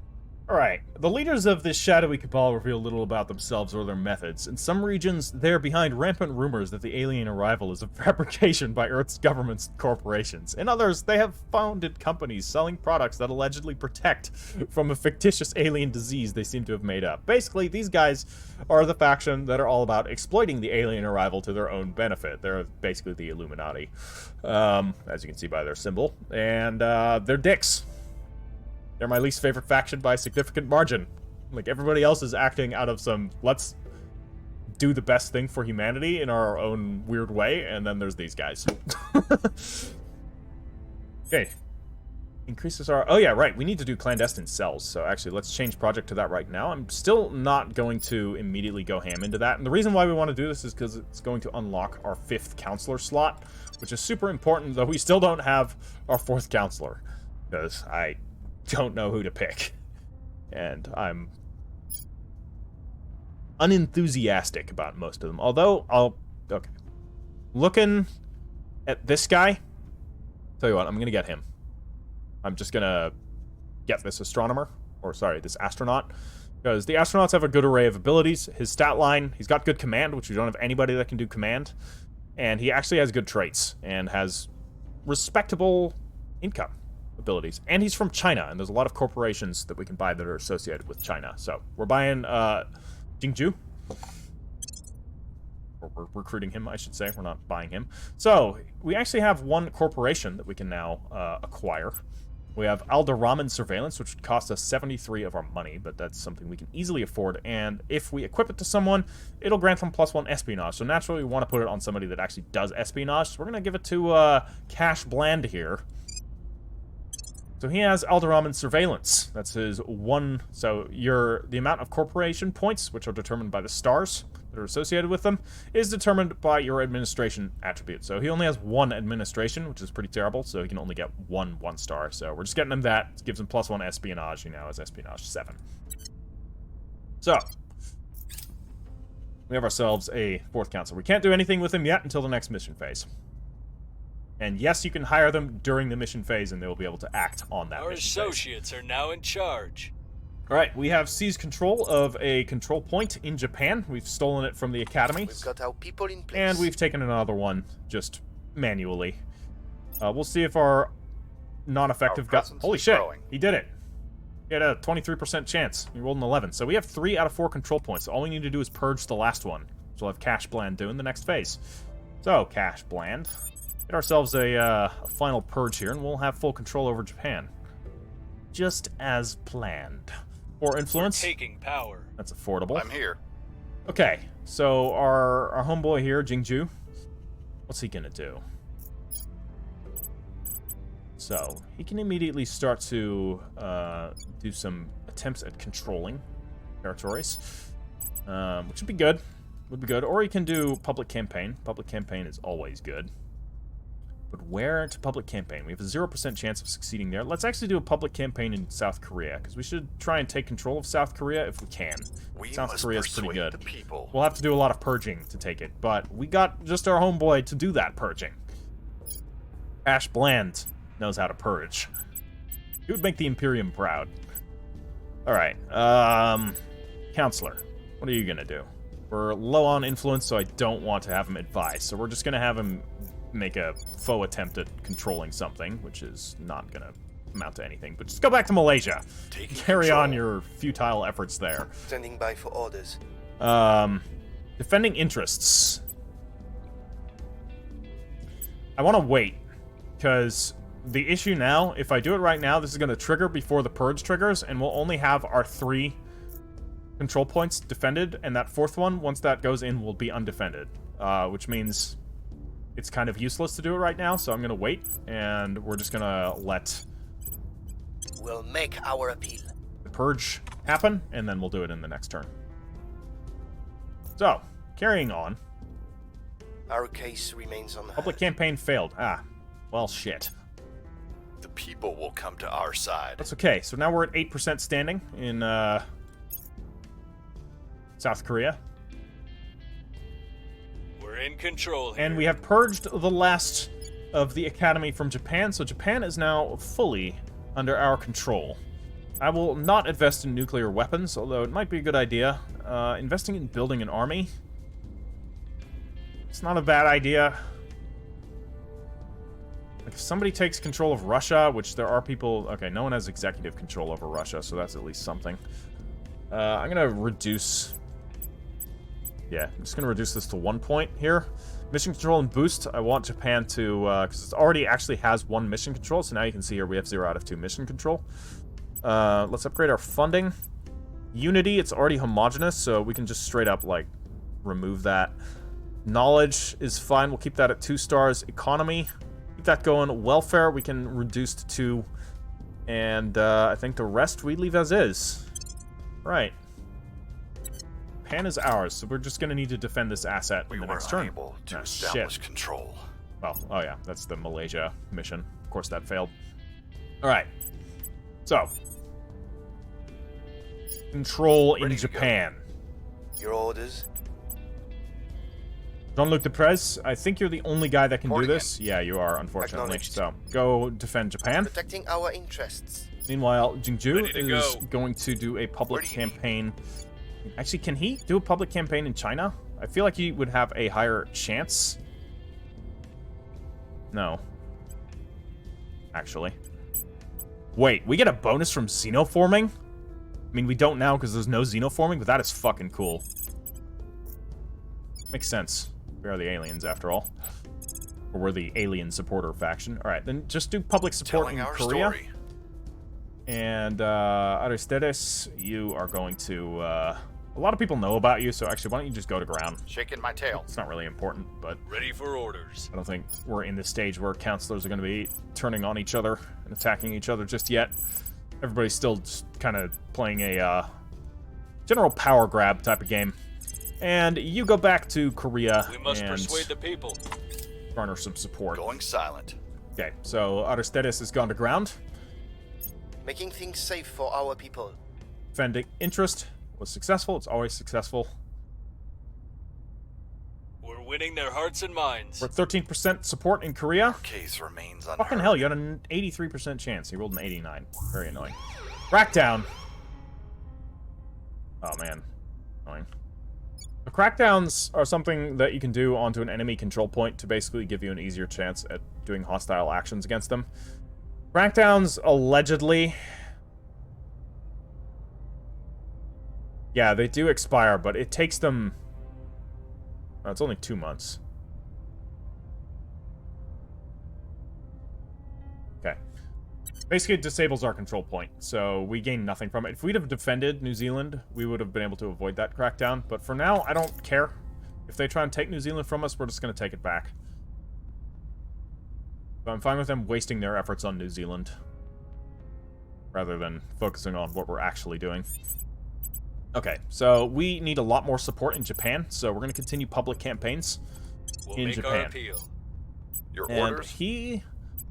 Alright, the leaders of this shadowy cabal reveal little about themselves or their methods. In some regions, they're behind rampant rumors that the alien arrival is a fabrication by Earth's governments and corporations. In others, they have founded companies selling products that allegedly protect from a fictitious alien disease they seem to have made up. Basically, these guys are the faction that are all about exploiting the alien arrival to their own benefit. They're basically the Illuminati, as you can see by their symbol. And they're dicks. They're my least favorite faction by a significant margin. Like, everybody else is acting out of some, let's do the best thing for humanity in our own weird way, and then there's these guys. Okay. Increases our... Oh yeah, right, we need to do clandestine cells, so actually, let's change project to that right now. I'm still not going to immediately go ham into that, and the reason why we want to do this is because it's going to unlock our 5th counselor slot, which is super important, though we still don't have our 4th counselor, because I don't know who to pick. And I'm unenthusiastic about most of them. Although, okay. Looking at this guy, tell you what, I'm gonna get him. I'm just gonna get this astronomer, or sorry, this astronaut, because the astronauts have a good array of abilities. His stat line, he's got good command, which we don't have anybody that can do command, and he actually has good traits, and has respectable income abilities. And he's from China, and there's a lot of corporations that we can buy that are associated with China. So, we're buying, Jingju. Or we're recruiting him, I should say. We're not buying him. So, we actually have one corporation that we can now, acquire. We have Alderaan Surveillance, which would cost us 73 of our money, but that's something we can easily afford, and if we equip it to someone, it'll grant them +1 espionage. So naturally, we want to put it on somebody that actually does espionage, so we're going to give it to, Cash Bland here. So he has Alderaan Surveillance. That's his one... So the amount of corporation points, which are determined by the stars that are associated with them, is determined by your administration attribute. So he only has 1 administration, which is pretty terrible, so he can only get 1 1-star. So we're just getting him that. It gives him +1 espionage. He now has espionage 7. So, we have ourselves a 4th counselor. We can't do anything with him yet until the next mission phase. And yes, you can hire them during the mission phase, and they will be able to act on that Our mission phase. associates are now in charge. Alright, we have seized control of a control point in Japan. We've stolen it from the Academy. We've got our people in place. And we've taken another one, just manually. We'll see if our non-effective got... Holy shit! growing. He did it! He had a 23% chance. He rolled an 11. So we have 3 out of 4 control points. All we need to do is purge the last one. So we'll have Cash Bland do in the next phase. So, Cash Bland. Get ourselves a final purge here, and we'll have full control over Japan. Just as planned. Or influence. We're taking power. That's affordable. I'm here. Okay, so our homeboy here, Jingju, what's he gonna do? So, he can immediately start to do some attempts at controlling territories, which would be good. Would be good. Or he can do public campaign. Public campaign is always good. But where to public campaign? We have a 0% chance of succeeding there. Let's actually do a public campaign in South Korea, because we should try and take control of South Korea if we can. South Korea's pretty good. The people. We'll have to do a lot of purging to take it, but we got just our homeboy to do that purging. Ash Bland knows how to purge. He would make the Imperium proud. Alright, Counselor, what are you gonna do? We're low on influence, so I don't want to have him advise, so we're just gonna have him make a faux attempt at controlling something, which is not gonna amount to anything, but just go back to Malaysia. Carry on your futile efforts there. Standing by for orders. Defending interests. I want to wait, because the issue now, if I do it right now, this is going to trigger before the purge triggers, and we'll only have our 3 control points defended, and that 4th one, once that goes in, will be undefended, which means it's kind of useless to do it right now, so I'm going to wait, and we're just going to let... We'll make our appeal. The purge happen, and then we'll do it in the next turn. So, carrying on. Our case remains on... Public campaign failed. Ah, well, shit. The people will come to our side. That's okay. So now we're at 8% standing in South Korea. We're in control here. And we have purged the last of the Academy from Japan, so Japan is now fully under our control. I will not invest in nuclear weapons, although it might be a good idea. Investing in building an army, it's not a bad idea. Like, if somebody takes control of Russia, which there are people... Okay, no one has executive control over Russia, so that's at least something. I'm gonna reduce... Yeah, I'm just gonna reduce this to 1 point here. Mission control and boost, I want Japan to... because it already actually has 1 mission control, so now you can see here we have 0 out of 2 mission control. Let's upgrade our funding. Unity, it's already homogenous, so we can just straight up, like, remove that. Knowledge is fine, we'll keep that at 2 stars. Economy, keep that going. Welfare, we can reduce to 2. And, I think the rest we leave as is. Right. Japan is ours, so we're just gonna need to defend this asset in the next turn. We were unable to establish control. Well, oh yeah, that's the Malaysia mission. Of course that failed. Alright. So. Control in Japan. Your orders? Jean-Luc Deprez, I think you're the only guy that can do this. Yeah, you are, unfortunately. So, go defend Japan. Protecting our interests. Meanwhile, Jingju is going to do a public campaign. Actually, can he do a public campaign in China? I feel like he would have a higher chance. No. Actually. Wait, we get a bonus from xenoforming? I mean, we don't now because there's no xenoforming, but that is fucking cool. Makes sense. We are the aliens, after all. Or we're the alien supporter faction. Alright, then just do public support in Korea. Story. And, Aristides, you are going to, a lot of people know about you, so actually, why don't you just go to ground? Shaking my tail. It's not really important, but... Ready for orders. I don't think we're in the stage where counselors are going to be turning on each other and attacking each other just yet. Everybody's still just kind of playing a, general power grab type of game. And you go back to Korea We must and persuade the people. garner some support. Going silent. Okay, so Aristides has gone to ground. Making things safe for our people. Defending interest was successful. It's always successful. We're winning their hearts and minds. We're at 13% support in Korea. Case remains unheard. Fucking hell, you had an 83% chance. He rolled an 89. Very annoying. Crackdown. Oh, man. Annoying. The crackdowns are something that you can do onto an enemy control point to basically give you an easier chance at doing hostile actions against them. Crackdowns, allegedly... Yeah, they do expire, but it takes them... Oh, it's only 2 months. Okay. Basically, it disables our control point, so we gain nothing from it. If we'd have defended New Zealand, we would have been able to avoid that crackdown. But for now, I don't care. If they try and take New Zealand from us, we're just going to take it back. So I'm fine with them wasting their efforts on New Zealand, rather than focusing on what we're actually doing. Okay, so we need a lot more support in Japan, so we're going to continue public campaigns in Japan. Our appeal. Your and orders?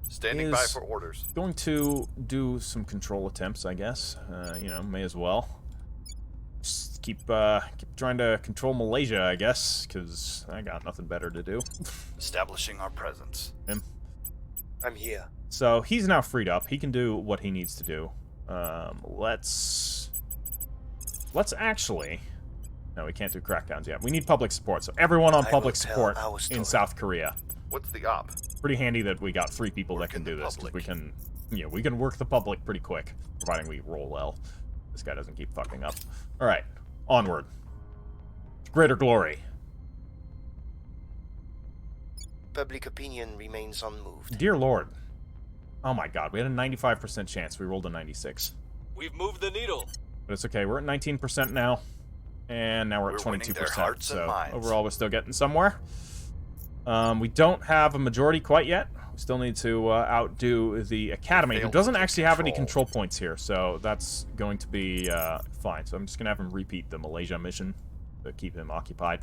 Standing by for orders. Going to do some control attempts, I guess. You know, may as well. Just keep trying to control Malaysia, I guess, because I got nothing better to do. Establishing our presence. I'm here. So he's now freed up. He can do what he needs to do. Let's actually... No, we can't do crackdowns yet. We need public support. So everyone on public support in South Korea. What's the op? Pretty handy that we got 3 people that can do this. We can, we can work the public pretty quick, providing we roll well. This guy doesn't keep fucking up. All right, onward. Greater glory. Public opinion remains unmoved. Dear Lord. Oh my god, we had a 95% chance. We rolled a 96. We've moved the needle. But it's okay, we're at 19% now. And now we're at 22%. So overall, we're still getting somewhere. We don't have a majority quite yet. We still need to outdo the Academy, who doesn't actually have any control points here. So that's going to be fine. So I'm just going to have him repeat the Malaysia mission to keep him occupied.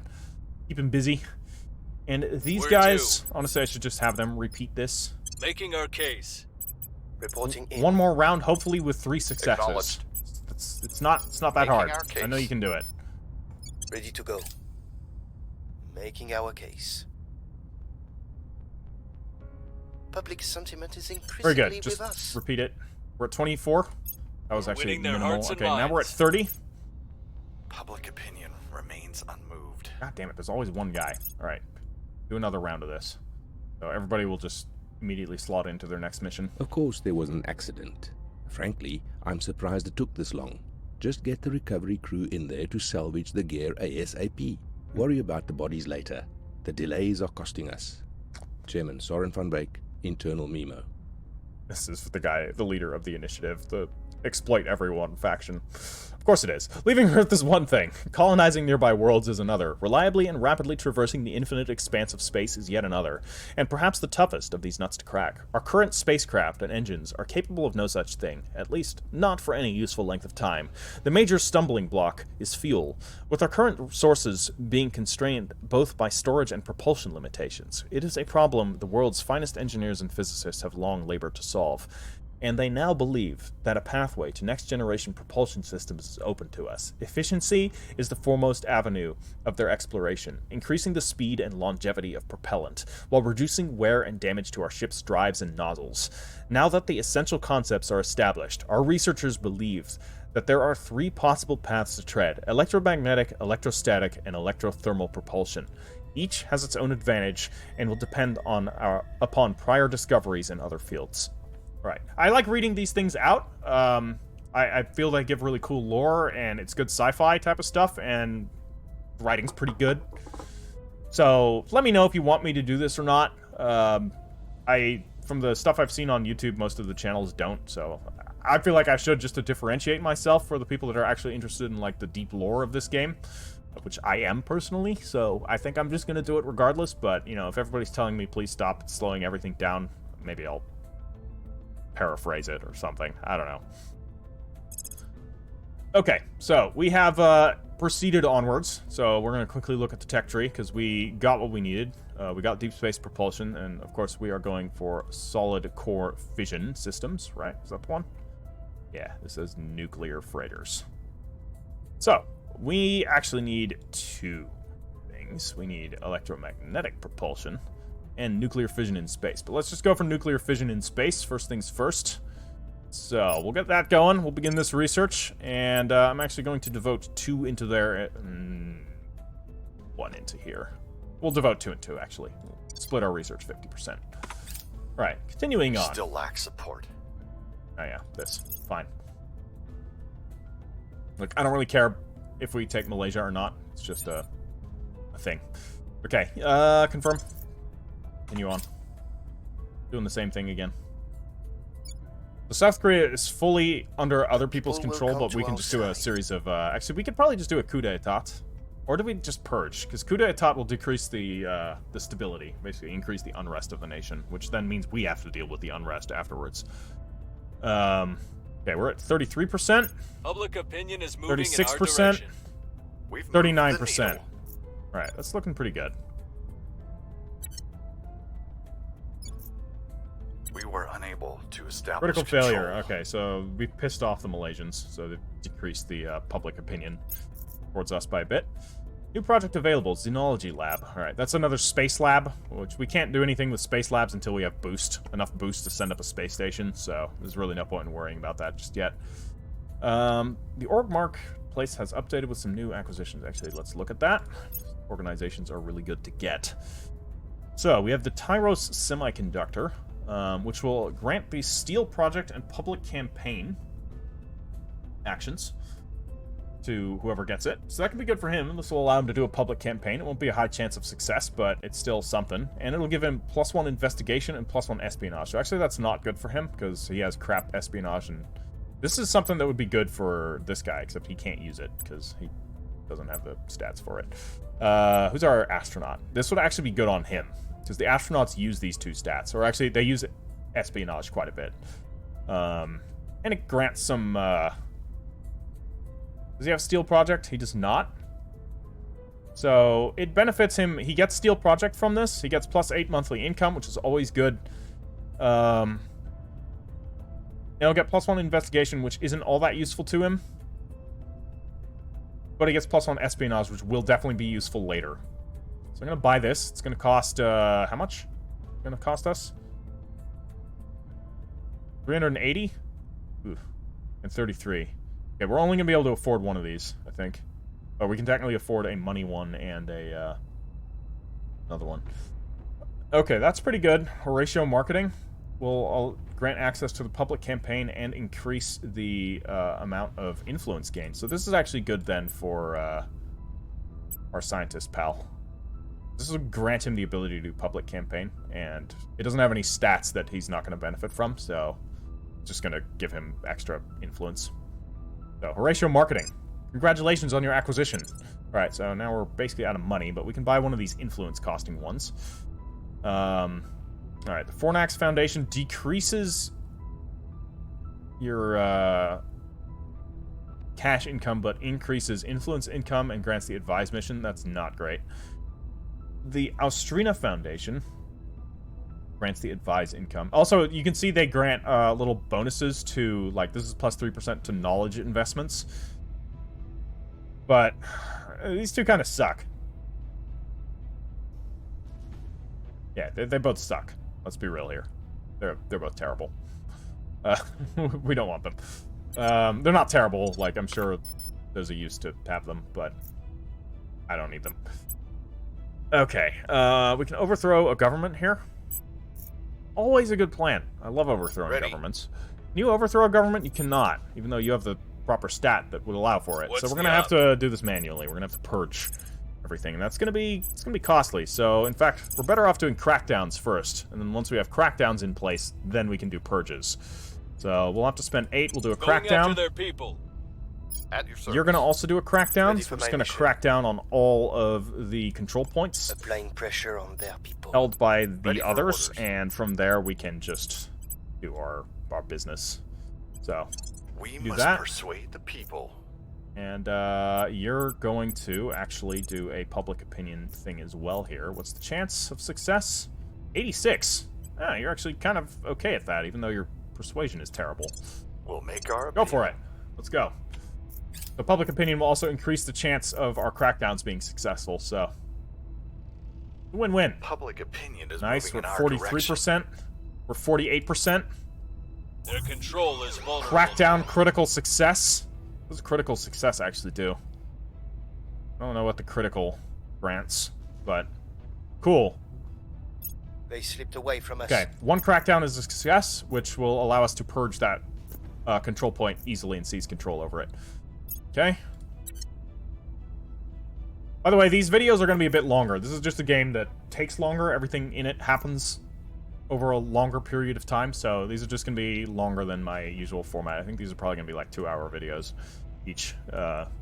Keep him busy. And these guys, honestly, I should just have them repeat this. Making our case. Reporting in. One more round, hopefully with 3 successes. It's not that hard. I know you can do it. Ready to go. Making our case. Public sentiment is increasingly Very good. Just with us. repeat it. We're at 24. That was actually minimal. Okay, now we're at 30. Public opinion remains unmoved. God damn it, there's always one guy. Alright. Do another round of this. So everybody will just immediately slot into their next mission. Of course there was an accident. Frankly, I'm surprised it took this long. Just get the recovery crew in there to salvage the gear ASAP. Worry about the bodies later. The delays are costing us. Chairman Soren van Beek, Internal Memo. This is the guy, the leader of the initiative, the exploit everyone faction. Of course it is. Leaving Earth is one thing. Colonizing nearby worlds is another. Reliably and rapidly traversing the infinite expanse of space is yet another. And perhaps the toughest of these nuts to crack. Our current spacecraft and engines are capable of no such thing, at least not for any useful length of time. The major stumbling block is fuel. With our current sources being constrained both by storage and propulsion limitations, it is a problem the world's finest engineers and physicists have long labored to solve. And they now believe that a pathway to next-generation propulsion systems is open to us. Efficiency is the foremost avenue of their exploration, increasing the speed and longevity of propellant, while reducing wear and damage to our ship's drives and nozzles. Now that the essential concepts are established, our researchers believe that there are 3 possible paths to tread: electromagnetic, electrostatic, and electrothermal propulsion. Each has its own advantage and will depend upon prior discoveries in other fields. Right. I like reading these things out. I feel they give really cool lore, and it's good sci-fi type of stuff, and the writing's pretty good. So let me know if you want me to do this or not. From the stuff I've seen on YouTube, most of the channels don't, so I feel like I should, just to differentiate myself for the people that are actually interested in like the deep lore of this game, which I am personally. So I think I'm just gonna do it regardless. But you know, if everybody's telling me please stop slowing everything down, maybe I'll paraphrase it or something. I don't know. Okay, so we have proceeded onwards. So we're going to quickly look at the tech tree because we got what we needed. We got deep space propulsion, and of course we are going for solid core fission systems, right? Is that the one? Yeah, this is nuclear freighters. So we actually need 2 things. We need electromagnetic propulsion and nuclear fission in space. But let's just go for nuclear fission in space, first things first. So, we'll get that going. We'll begin this research, and I'm actually going to devote 2 into there, 1 into here. We'll devote 2 and 2, actually. We'll split our research 50%. Right, continuing on. Still lack support. Oh yeah, this. Fine. Look, I don't really care if we take Malaysia or not. It's just a thing. Okay, confirm. Continue on. Doing the same thing again. So South Korea is fully under other people's control, but we can just do a series of... actually, we could probably just do a coup d'etat. Or do we just purge? Because coup d'etat will decrease the stability, basically increase the unrest of the nation, which then means we have to deal with the unrest afterwards. Okay, we're at 33%. Public opinion is moving 36%. in our direction. 39%. Right, that's looking pretty good. We were unable to establish Critical control. failure. Okay, so we pissed off the Malaysians, so they decreased the public opinion towards us by a bit. New project available, Xenology Lab. Alright, that's another space lab, which we can't do anything with space labs until we have enough boost to send up a space station, so there's really no point in worrying about that just yet. The org marketplace has updated with some new acquisitions. Actually, let's look at that. Organizations are really good to get. So, we have the Tyros Semiconductor, which will grant the Steel Project and Public Campaign actions to whoever gets it. So that can be good for him. This will allow him to do a public campaign. It won't be a high chance of success, but it's still something. And it'll give him +1 investigation and +1 espionage. So actually that's not good for him, because he has crap espionage, and this is something that would be good for this guy, except he can't use it, because he doesn't have the stats for it. Who's our astronaut? This would actually be good on him, because the astronauts use these 2 stats, or actually they use espionage quite a bit. And it grants some... Does he have Steel Project? He does not. So, it benefits him. He gets Steel Project from this. He gets +8 monthly income, which is always good. And he'll get +1 investigation, which isn't all that useful to him. But he gets +1 espionage, which will definitely be useful later. So I'm going to buy this. It's going to cost, how much? It's going to cost us? 380? Ooh. And 33. Okay, we're only going to be able to afford one of these, I think. But we can technically afford a money one and a, another one. Okay, that's pretty good. Horatio Marketing will grant access to the public campaign and increase the amount of influence gained. So this is actually good then for our scientist pal. This will grant him the ability to do public campaign, and it doesn't have any stats that he's not going to benefit from, so it's just going to give him extra influence. So, Horatio Marketing, congratulations on your acquisition. Alright, so now we're basically out of money, but we can buy one of these influence-costing ones. Alright, the Fornax Foundation decreases your cash income, but increases influence income and grants the advised mission. That's not great. The Austrina Foundation grants the advised income. Also, you can see they grant little bonuses to, like, this is +3% to knowledge investments. But these 2 kind of suck. Yeah, they both suck. Let's be real here. They're both terrible. We don't want them. They're not terrible. Like, I'm sure there's a use to have them, but I don't need them. Okay, we can overthrow a government here. Always a good plan. I love overthrowing governments. Can you overthrow a government? You cannot, even though you have the proper stat that would allow for it. So we're gonna have to do this manually. We're gonna have to purge everything, and that's gonna be costly. So in fact, we're better off doing crackdowns first, and then once we have crackdowns in place, then we can do purges. So we'll have to spend 8. We'll do a crackdown. After their people. At your service. You're gonna also do a crackdown. Ready So for we're just my gonna mission. crack down on all of the control points Applying pressure on their people. held by Ready the for others, orders. and from there we can just do our business. So, We do must that. persuade the people. And you're going to actually do a public opinion thing as well here. What's the chance of success? 86. Ah, you're actually kind of okay at that, even though your persuasion is terrible. We'll make our Go for it. Let's go. The public opinion will also increase the chance of our crackdowns being successful, so... Win-win. Public opinion is Nice, moving we're in our direction. 43%. We're 48%. Their control is vulnerable. Crackdown critical success. What does critical success actually do? I don't know what the critical grants, but cool. They slipped away from us. Okay, 1 crackdown is a success, which will allow us to purge that control point easily and seize control over it. Okay. By the way, these videos are going to be a bit longer. This is just a game that takes longer. Everything in it happens over a longer period of time, so these are just going to be longer than my usual format. I think these are probably going to be like 2-hour videos each.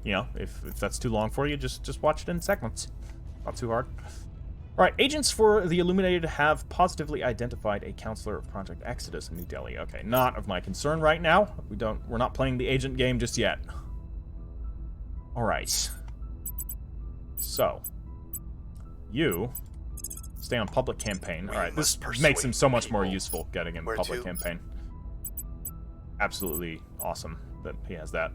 You know, if that's too long for you, just watch it in segments. Not too hard. Alright, agents for the Illuminated have positively identified a counselor of Project Exodus in New Delhi. Okay, not of my concern right now. We're not playing the agent game just yet. Alright. So, you stay on public campaign. Alright, this makes him so much more useful getting him public campaign. Absolutely awesome that he has that.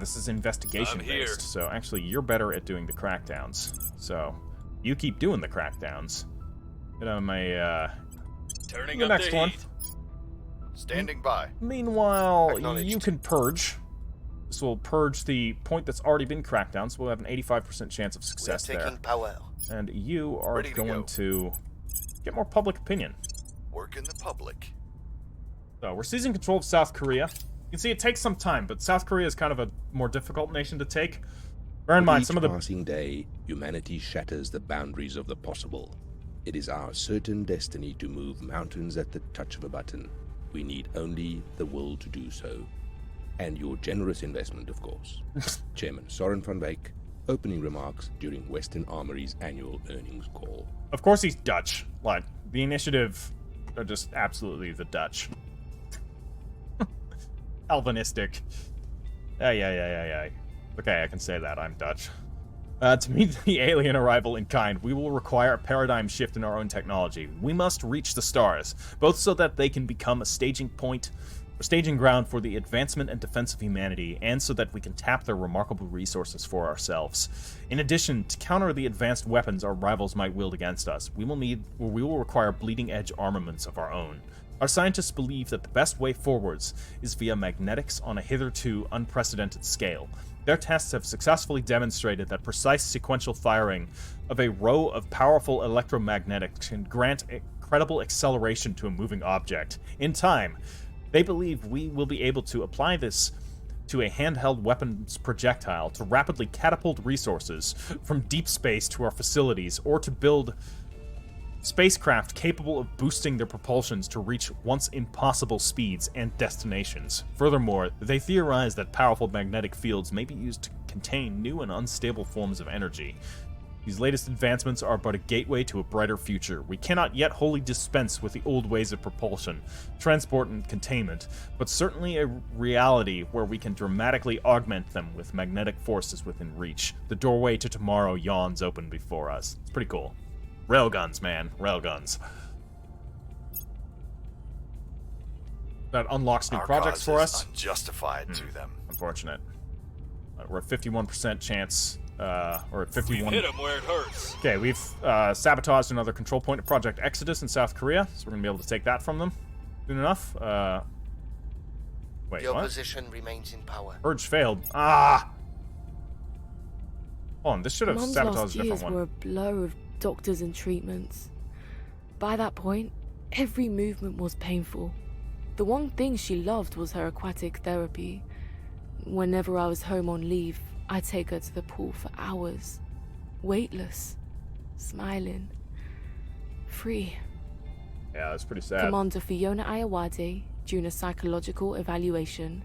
This is investigation based. So actually, you're better at doing the crackdowns. So you keep doing the crackdowns. Get on my Turning the up next the one. heat. Standing by. Meanwhile, you can purge. This will purge the point that's already been cracked down, so we'll have an 85% chance of success We're taking power. And you are Ready to going go. to get more public opinion. Work in the public. So we're seizing control of South Korea. You can see it takes some time, but South Korea is kind of a more difficult nation to take. Bear in mind, some of the passing day, humanity shatters the boundaries of the possible. It is our certain destiny to move mountains at the touch of a button. We need only the will to do so. And your generous investment, of course. Chairman Soren van Wyk, opening remarks during Western Armory's annual earnings call. Of course he's Dutch. Like, the initiative are just absolutely the Dutch. Alvinistic. Yeah. Okay, I can say that. I'm Dutch. To meet the alien arrival in kind, we will require a paradigm shift in our own technology. We must reach the stars, both so that they can become a staging point, or staging ground for the advancement and defense of humanity, and so that we can tap their remarkable resources for ourselves. In addition, to counter the advanced weapons our rivals might wield against us, we will require bleeding-edge armaments of our own. Our scientists believe that the best way forwards is via magnetics on a hitherto unprecedented scale. Their tests have successfully demonstrated that precise sequential firing of a row of powerful electromagnetics can grant incredible acceleration to a moving object. In time, they believe we will be able to apply this to a handheld weapons projectile to rapidly catapult resources from deep space to our facilities, or to build spacecraft capable of boosting their propulsions to reach once impossible speeds and destinations. Furthermore, they theorize that powerful magnetic fields may be used to contain new and unstable forms of energy. These latest advancements are but a gateway to a brighter future. We cannot yet wholly dispense with the old ways of propulsion, transport, and containment, but certainly a reality where we can dramatically augment them with magnetic forces within reach. The doorway to tomorrow yawns open before us. It's pretty cool. Railguns, man. Railguns. That unlocks new Our projects cause for is us. unjustified to them. Unfortunate. We're at 51% chance, or at 51... We've hit him where it hurts. Okay, we've sabotaged another control point at Project Exodus in South Korea, so we're going to be able to take that from them soon enough. Wait, The what? opposition remains in power. Purge failed. Ah! Hold on, this should have Mum's sabotaged last a different years one. were a blur of doctors and treatments. By that point, every movement was painful. The one thing she loved was her aquatic therapy. Whenever I was home on leave, I'd take her to the pool for hours. Weightless. Smiling. Free. Yeah, that's pretty sad. Commander Fiona Ayawade, during a psychological evaluation.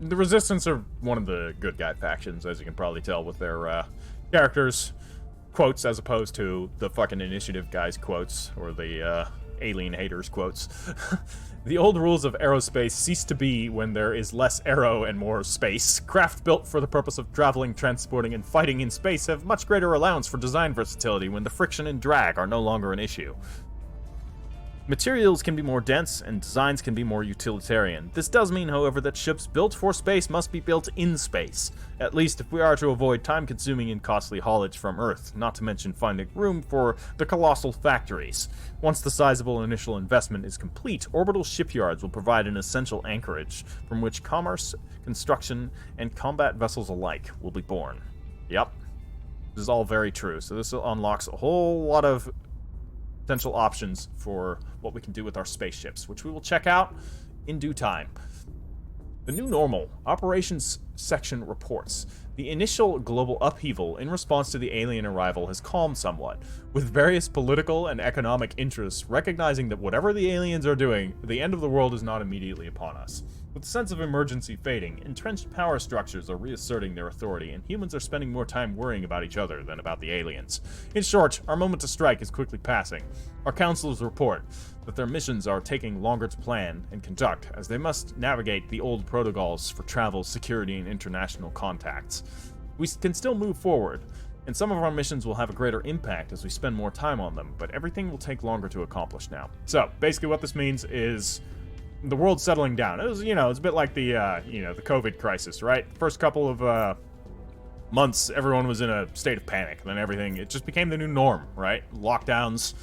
The Resistance are one of the good guy factions, as you can probably tell with their characters' quotes, as opposed to the fucking Initiative guys' quotes, or the alien haters' quotes. The old rules of aerospace cease to be when there is less aero and more space. Craft built for the purpose of traveling, transporting, and fighting in space have much greater allowance for design versatility when the friction and drag are no longer an issue. Materials can be more dense, and designs can be more utilitarian. This does mean, however, that ships built for space must be built in space, at least if we are to avoid time-consuming and costly haulage from Earth, not to mention finding room for the colossal factories. Once the sizable initial investment is complete, orbital shipyards will provide an essential anchorage from which commerce, construction, and combat vessels alike will be born. Yep. This is all very true, so this unlocks a whole lot of potential options for what we can do with our spaceships, which we will check out in due time. The new normal. Operations section reports. The initial global upheaval in response to the alien arrival has calmed somewhat, with various political and economic interests recognizing that whatever the aliens are doing, the end of the world is not immediately upon us. With the sense of emergency fading, entrenched power structures are reasserting their authority, and humans are spending more time worrying about each other than about the aliens. In short, our moment to strike is quickly passing. Our councils report that their missions are taking longer to plan and conduct, as they must navigate the old protocols for travel, security, and international contacts. We can still move forward, and some of our missions will have a greater impact as we spend more time on them, but everything will take longer to accomplish now. So, basically what this means is the world's settling down. It was, it's a bit like the COVID crisis, right? First couple of months, everyone was in a state of panic, and then it just became the new norm, right? Lockdowns,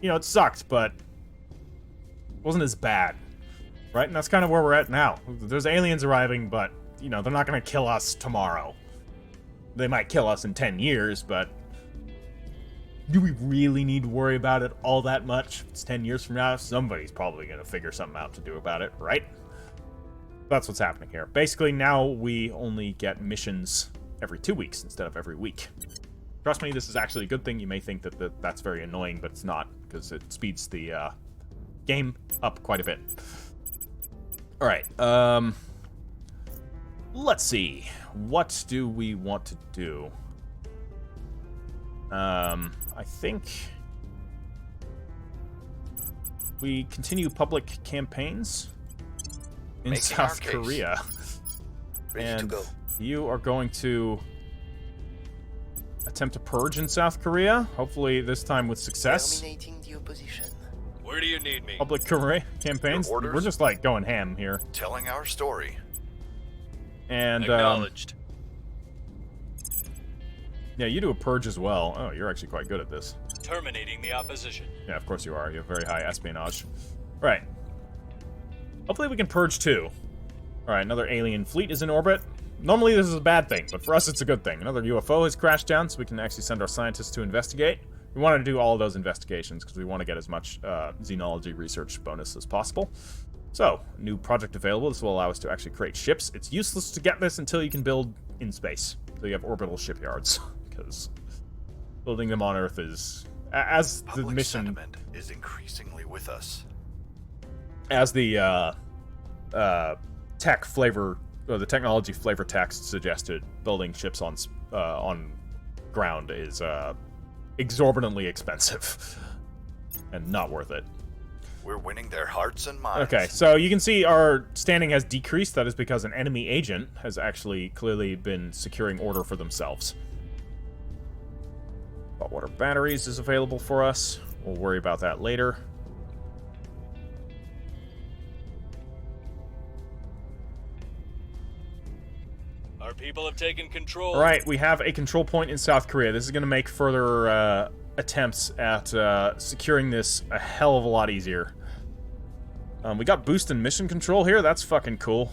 it sucked, but it wasn't as bad, right? And that's kind of where we're at now. There's aliens arriving, but, they're not going to kill us tomorrow. They might kill us in 10 years, but do we really need to worry about it all that much? If it's 10 years from now, somebody's probably going to figure something out to do about it, right? That's what's happening here. Basically, now we only get missions every 2 weeks instead of every week. Trust me, this is actually a good thing. You may think that that's very annoying, but it's not, because it speeds the game up quite a bit. Alright, let's see. What do we want to do? I think we continue public campaigns in South Korea. Ready to go. You are going to attempt to purge in South Korea, hopefully this time with success. Terminating the opposition. Where do you need me? Public campaigns. Your orders? We're just like going ham here. Telling our story. And Acknowledged. Yeah, you do a purge as well. Oh, you're actually quite good at this. Terminating the opposition. Yeah, of course you are. You have very high espionage. Right. Hopefully we can purge too. Alright, another alien fleet is in orbit. Normally this is a bad thing, but for us it's a good thing. Another UFO has crashed down, so we can actually send our scientists to investigate. We want to do all of those investigations because we want to get as much xenology research bonus as possible. So, new project available. This will allow us to actually create ships. It's useless to get this until you can build in space. So you have orbital shipyards, because building them on Earth is, as the Public mission sentiment is increasingly with us. as the tech flavor, or the technology flavor text suggested, building ships on ground is exorbitantly expensive and not worth it. We're winning their hearts and minds. Okay, so you can see our standing has decreased. That is because an enemy agent has actually clearly been securing order for themselves. Saltwater batteries is available for us. We'll worry about that later. Our people have taken control. All right, we have a control point in South Korea. This is going to make further attempts at securing this a hell of a lot easier. We got boost in mission control here. That's fucking cool.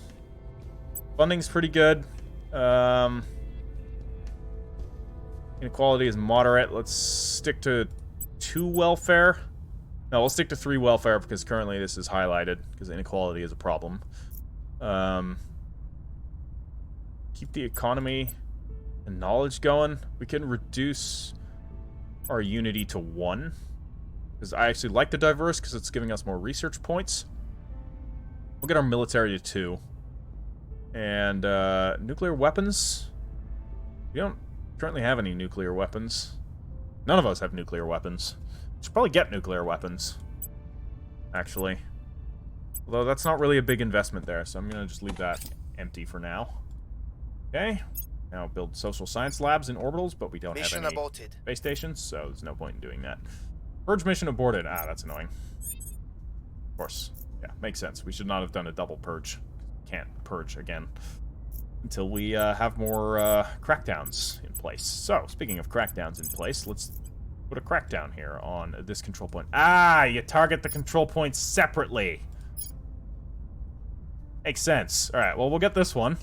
Funding's pretty good. Inequality is moderate. Let's stick to 2 welfare. No, we'll stick to 3 welfare because currently this is highlighted because inequality is a problem. Keep the economy and knowledge going. We can reduce our unity to 1 because I actually like the diverse because it's giving us more research points. We'll get our military to 2. And nuclear weapons. We don't currently have any nuclear weapons. None of us have nuclear weapons. We should probably get nuclear weapons, actually. Although that's not really a big investment there, so I'm going to just leave that empty for now. Okay. Now build social science labs in orbitals, but we don't Mission have any aborted. space stations, so there's no point in doing that. Purge mission aborted. Ah, that's annoying. course. Yeah, makes sense. We should not have done a double purge. Can't purge again until we have more crackdowns in place. So, speaking of crackdowns in place, let's put a crackdown here on this control point. Ah, you target the control points separately. Makes sense. All right, well, we'll get this one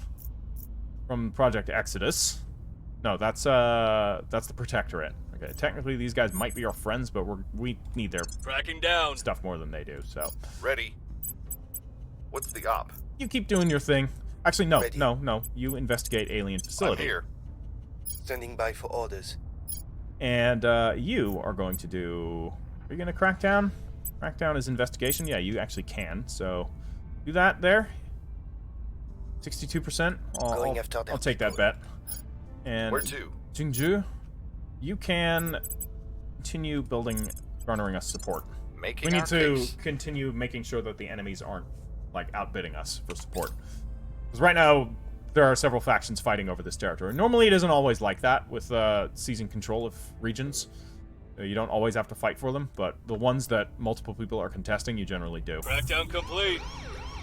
from Project Exodus. No, that's the Protectorate. Okay, technically these guys might be our friends, but we need their tracking down stuff more than they do. So ready. What's the op? You keep doing your thing. Actually, no, Ready. no. You investigate alien facility. I'm here. Standing by for orders. And you are going to do. Are you going to crack down? Crackdown is investigation. Yeah, you actually can. So do that there. 62%. I'll take that bet. And where to? Jingju, you can continue garnering us support. We need to continue making sure that the enemies aren't, like, outbidding us for support. Because right now, there are several factions fighting over this territory. Normally, it isn't always like that with seizing control of regions. You don't always have to fight for them, but the ones that multiple people are contesting, you generally do. Crackdown complete.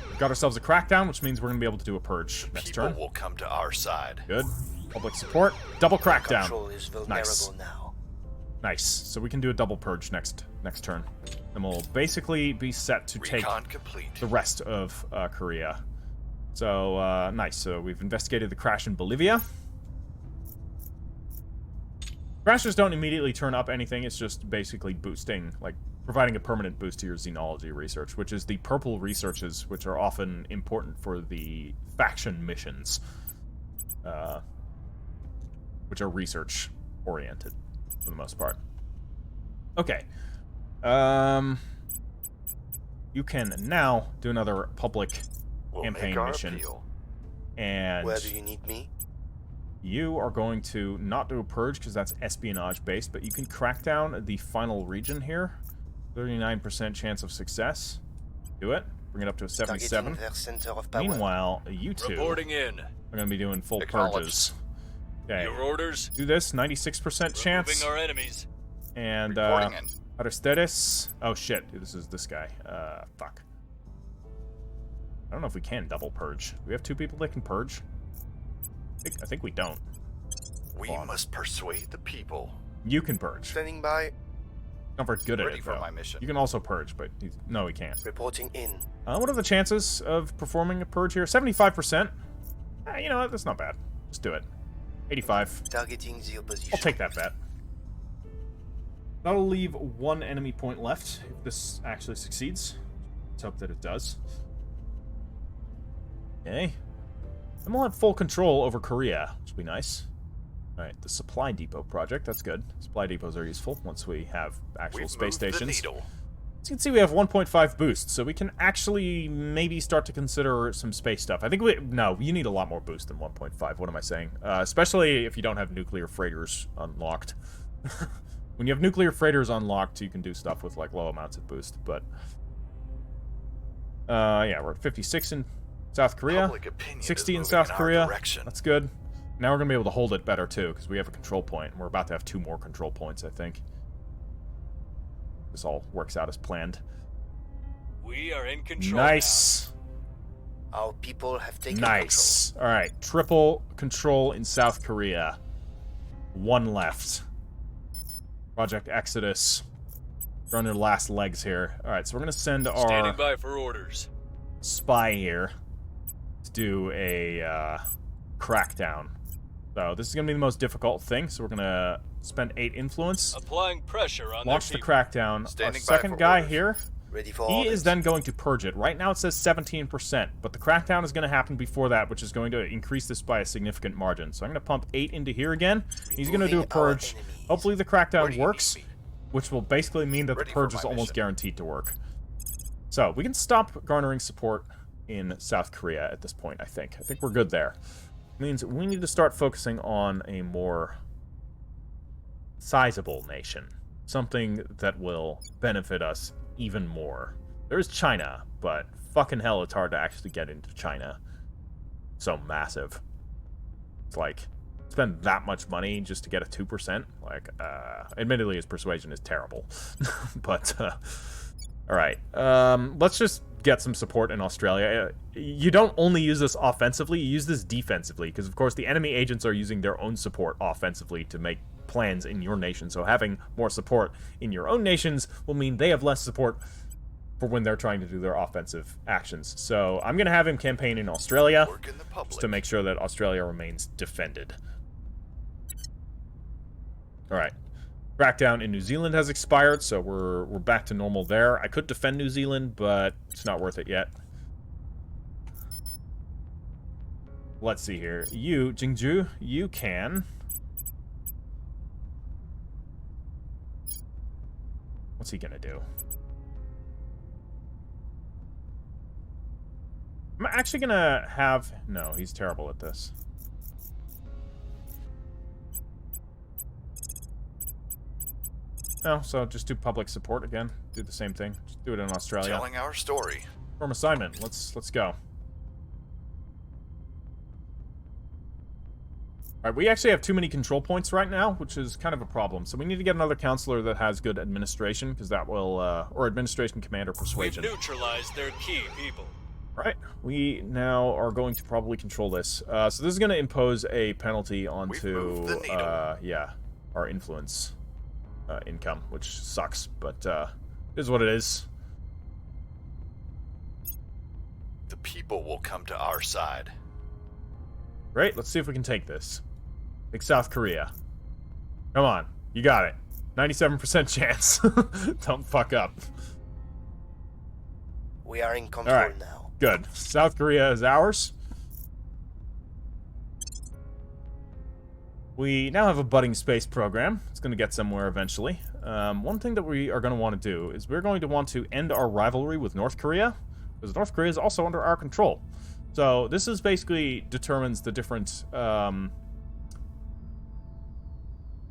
We've got ourselves a crackdown, which means we're going to be able to do a purge next turn. People will come to our side. Good. Public support. Double crackdown. Control is vulnerable now. Nice. So we can do a double purge next turn. And we'll basically be set to take the rest of Korea. So, nice. So we've investigated the crash in Bolivia. Crashes don't immediately turn up anything. It's just basically boosting, like, providing a permanent boost to your xenology research, which is the purple researches, which are often important for the faction missions, which are research-oriented, for the most part. Okay. You can now do another public campaign mission. And where do you need me? you are going to not do a purge because that's espionage-based, but you can crack down the final region here. 39% chance of success. Do it. Bring it up to a 77. Meanwhile, you two reporting in. are going to be doing full purges. Okay. Your orders. Do this. 96% chance. Removing our enemies. And Aristides. Oh shit, this is this guy. Fuck. I don't know if we can double purge. Do we have two people that can purge? I think we don't. We must persuade the people. You can purge. Standing by. Not very good at Ready it, for though. my mission. You can also purge, but no, he can't. Reporting in. What are the chances of performing a purge here? 75%. You know what? That's not bad. Let's do it. 85. Targeting the opposition. I'll take that bet. That'll leave one enemy point left if this actually succeeds. Let's hope that it does. Okay. And we'll have full control over Korea, which will be nice. Alright, the supply depot project, that's good. Supply depots are useful once we have actual space stations. As you can see, we have 1.5 boost, so we can actually maybe start to consider some space stuff. I think no, you need a lot more boost than 1.5, what am I saying? Especially if you don't have nuclear freighters unlocked. When you have nuclear freighters unlocked, you can do stuff with, like, low amounts of boost, but... yeah, we're at 56 in South Korea, 60 in South Korea, that's good. Now we're going to be able to hold it better, too, because we have a control point, and we're about to have 2 more control points, I think. This all works out as planned. We are in control. Nice. Now. Our people have taken control. All right, triple control in South Korea. 1 left. Project Exodus. You're on your last legs here. All right, so we're going to send our standing by for orders. Spy here to do a crackdown. So this is going to be the most difficult thing, so we're going to spend 8 influence. Applying pressure on launch the crackdown. Standing our second guy orders. here, ready for he orders. is then going to purge it. Right now it says 17%, but the crackdown is going to happen before that, which is going to increase this by a significant margin. So I'm going to pump 8 into here again. He's going to do a purge. Hopefully the crackdown works, which will basically mean that the purge is almost guaranteed to work. So we can stop garnering support in South Korea at this point, I think. I think we're good there. Means we need to start focusing on a more sizable nation. Something that will benefit us even more. There's China, but fucking hell, it's hard to actually get into China. So massive. It's like, spend that much money just to get a 2%? Like, admittedly, his persuasion is terrible. But, All right. Let's just get some support in Australia. You don't only use this offensively, you use this defensively, because of course the enemy agents are using their own support offensively to make plans in your nation. So having more support in your own nations will mean they have less support for when they're trying to do their offensive actions. So I'm going to have him campaign in Australia just to make sure that Australia remains defended. All right. Crackdown in New Zealand has expired, so we're back to normal there. I could defend New Zealand, but it's not worth it yet. Let's see here. You, Jingju, you can... What's he gonna do? I'm actually gonna have... No, he's terrible at this. No, so just do public support again. Do the same thing. Just do it in Australia. Telling our story. Firm assignment. Let's go. Alright, we actually have too many control points right now, which is kind of a problem. So we need to get another counselor that has good administration, because that will, or administration command or persuasion. We've neutralized their key people. Right. We now are going to probably control this. So this is going to impose a penalty onto, yeah, our influence. Income, which sucks, but it is what it is. The people will come to our side. Great, let's see if we can take this. Take South Korea. Come on, you got it. 97% chance. Don't fuck up. We are in control now. Good. South Korea is ours. We now have a budding space program. It's going to get somewhere eventually. One thing that we are going to want to do is we're going to want to end our rivalry with North Korea, because North Korea is also under our control. So this is basically determines the different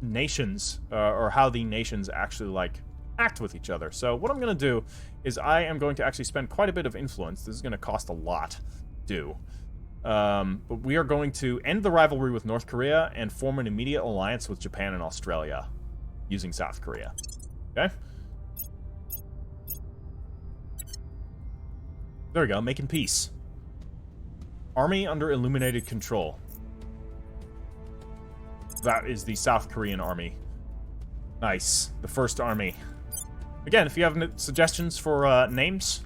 nations, or how the nations actually, like, act with each other. So what I'm going to do is I am going to actually spend quite a bit of influence. This is going to cost a lot to do. But we are going to end the rivalry with North Korea and form an immediate alliance with Japan and Australia using South Korea. Okay? There we go, making peace. Army under illuminated control. That is the South Korean army. Nice. The first army. Again, if you have suggestions for names,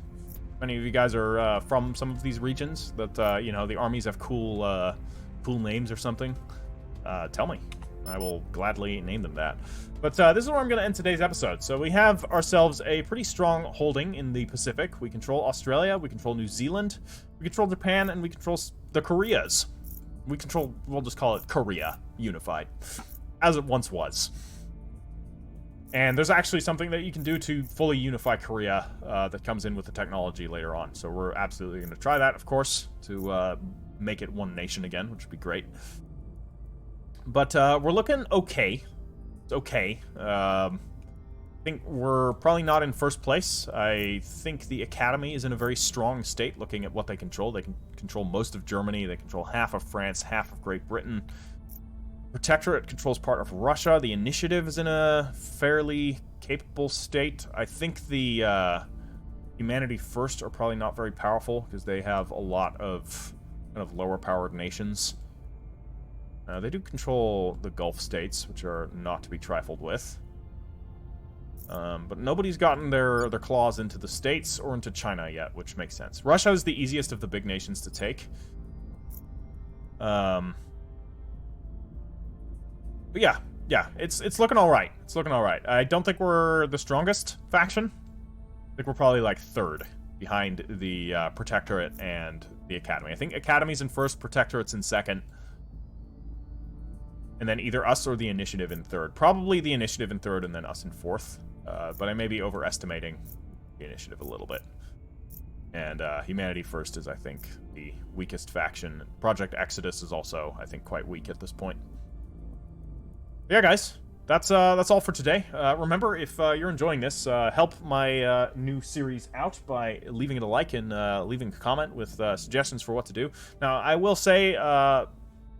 if any of you guys are from some of these regions that, you know, the armies have cool names or something, tell me. I will gladly name them that. But this is where I'm going to end today's episode. So we have ourselves a pretty strong holding in the Pacific. We control Australia, we control New Zealand, we control Japan, and we control the Koreas. We control, we'll just call it Korea Unified, as it once was. And there's actually something that you can do to fully unify Korea that comes in with the technology later on. So we're absolutely going to try that, of course, to make it one nation again, which would be great. But we're looking okay. It's okay. I think we're probably not in first place. I think the Academy is in a very strong state looking at what they control. They can control most of Germany. They control half of France, half of Great Britain. Protectorate controls part of Russia. The Initiative is in a fairly capable state. I think the Humanity First are probably not very powerful because they have a lot of kind of lower-powered nations. They do control the Gulf states, which are not to be trifled with. But nobody's gotten their claws into the states or into China yet, which makes sense. Russia is the easiest of the big nations to take. But yeah, it's looking all right. It's looking all right. I don't think we're the strongest faction. I think we're probably like third behind the Protectorate and the Academy. I think Academy's in first, Protectorate's in second. And then either us or the Initiative in third. Probably the Initiative in third and then us in fourth. But I may be overestimating the Initiative a little bit. And Humanity First is, I think, the weakest faction. Project Exodus is also, I think, quite weak at this point. Yeah, guys. That's all for today. Remember, if you're enjoying this, help my new series out by leaving it a like and leaving a comment with suggestions for what to do. Now, I will say...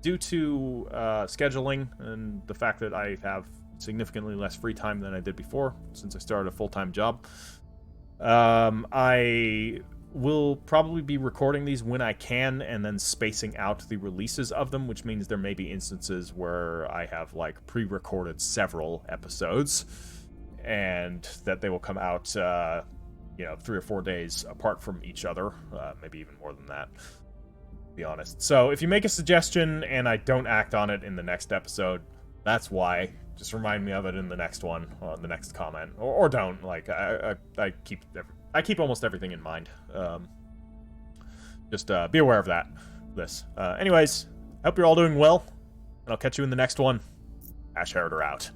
due to scheduling and the fact that I have significantly less free time than I did before, since I started a full-time job, I will probably be recording these when I can and then spacing out the releases of them, which means there may be instances where I have, like, pre-recorded several episodes and that they will come out, 3 or 4 days apart from each other, maybe even more than that, to be honest. So if you make a suggestion and I don't act on it in the next episode, that's why. Just remind me of it in the next one, the next comment, or don't. Like, I keep almost everything in mind. Just be aware of that. Anyways, I hope you're all doing well, and I'll catch you in the next one. Ash Heriter out.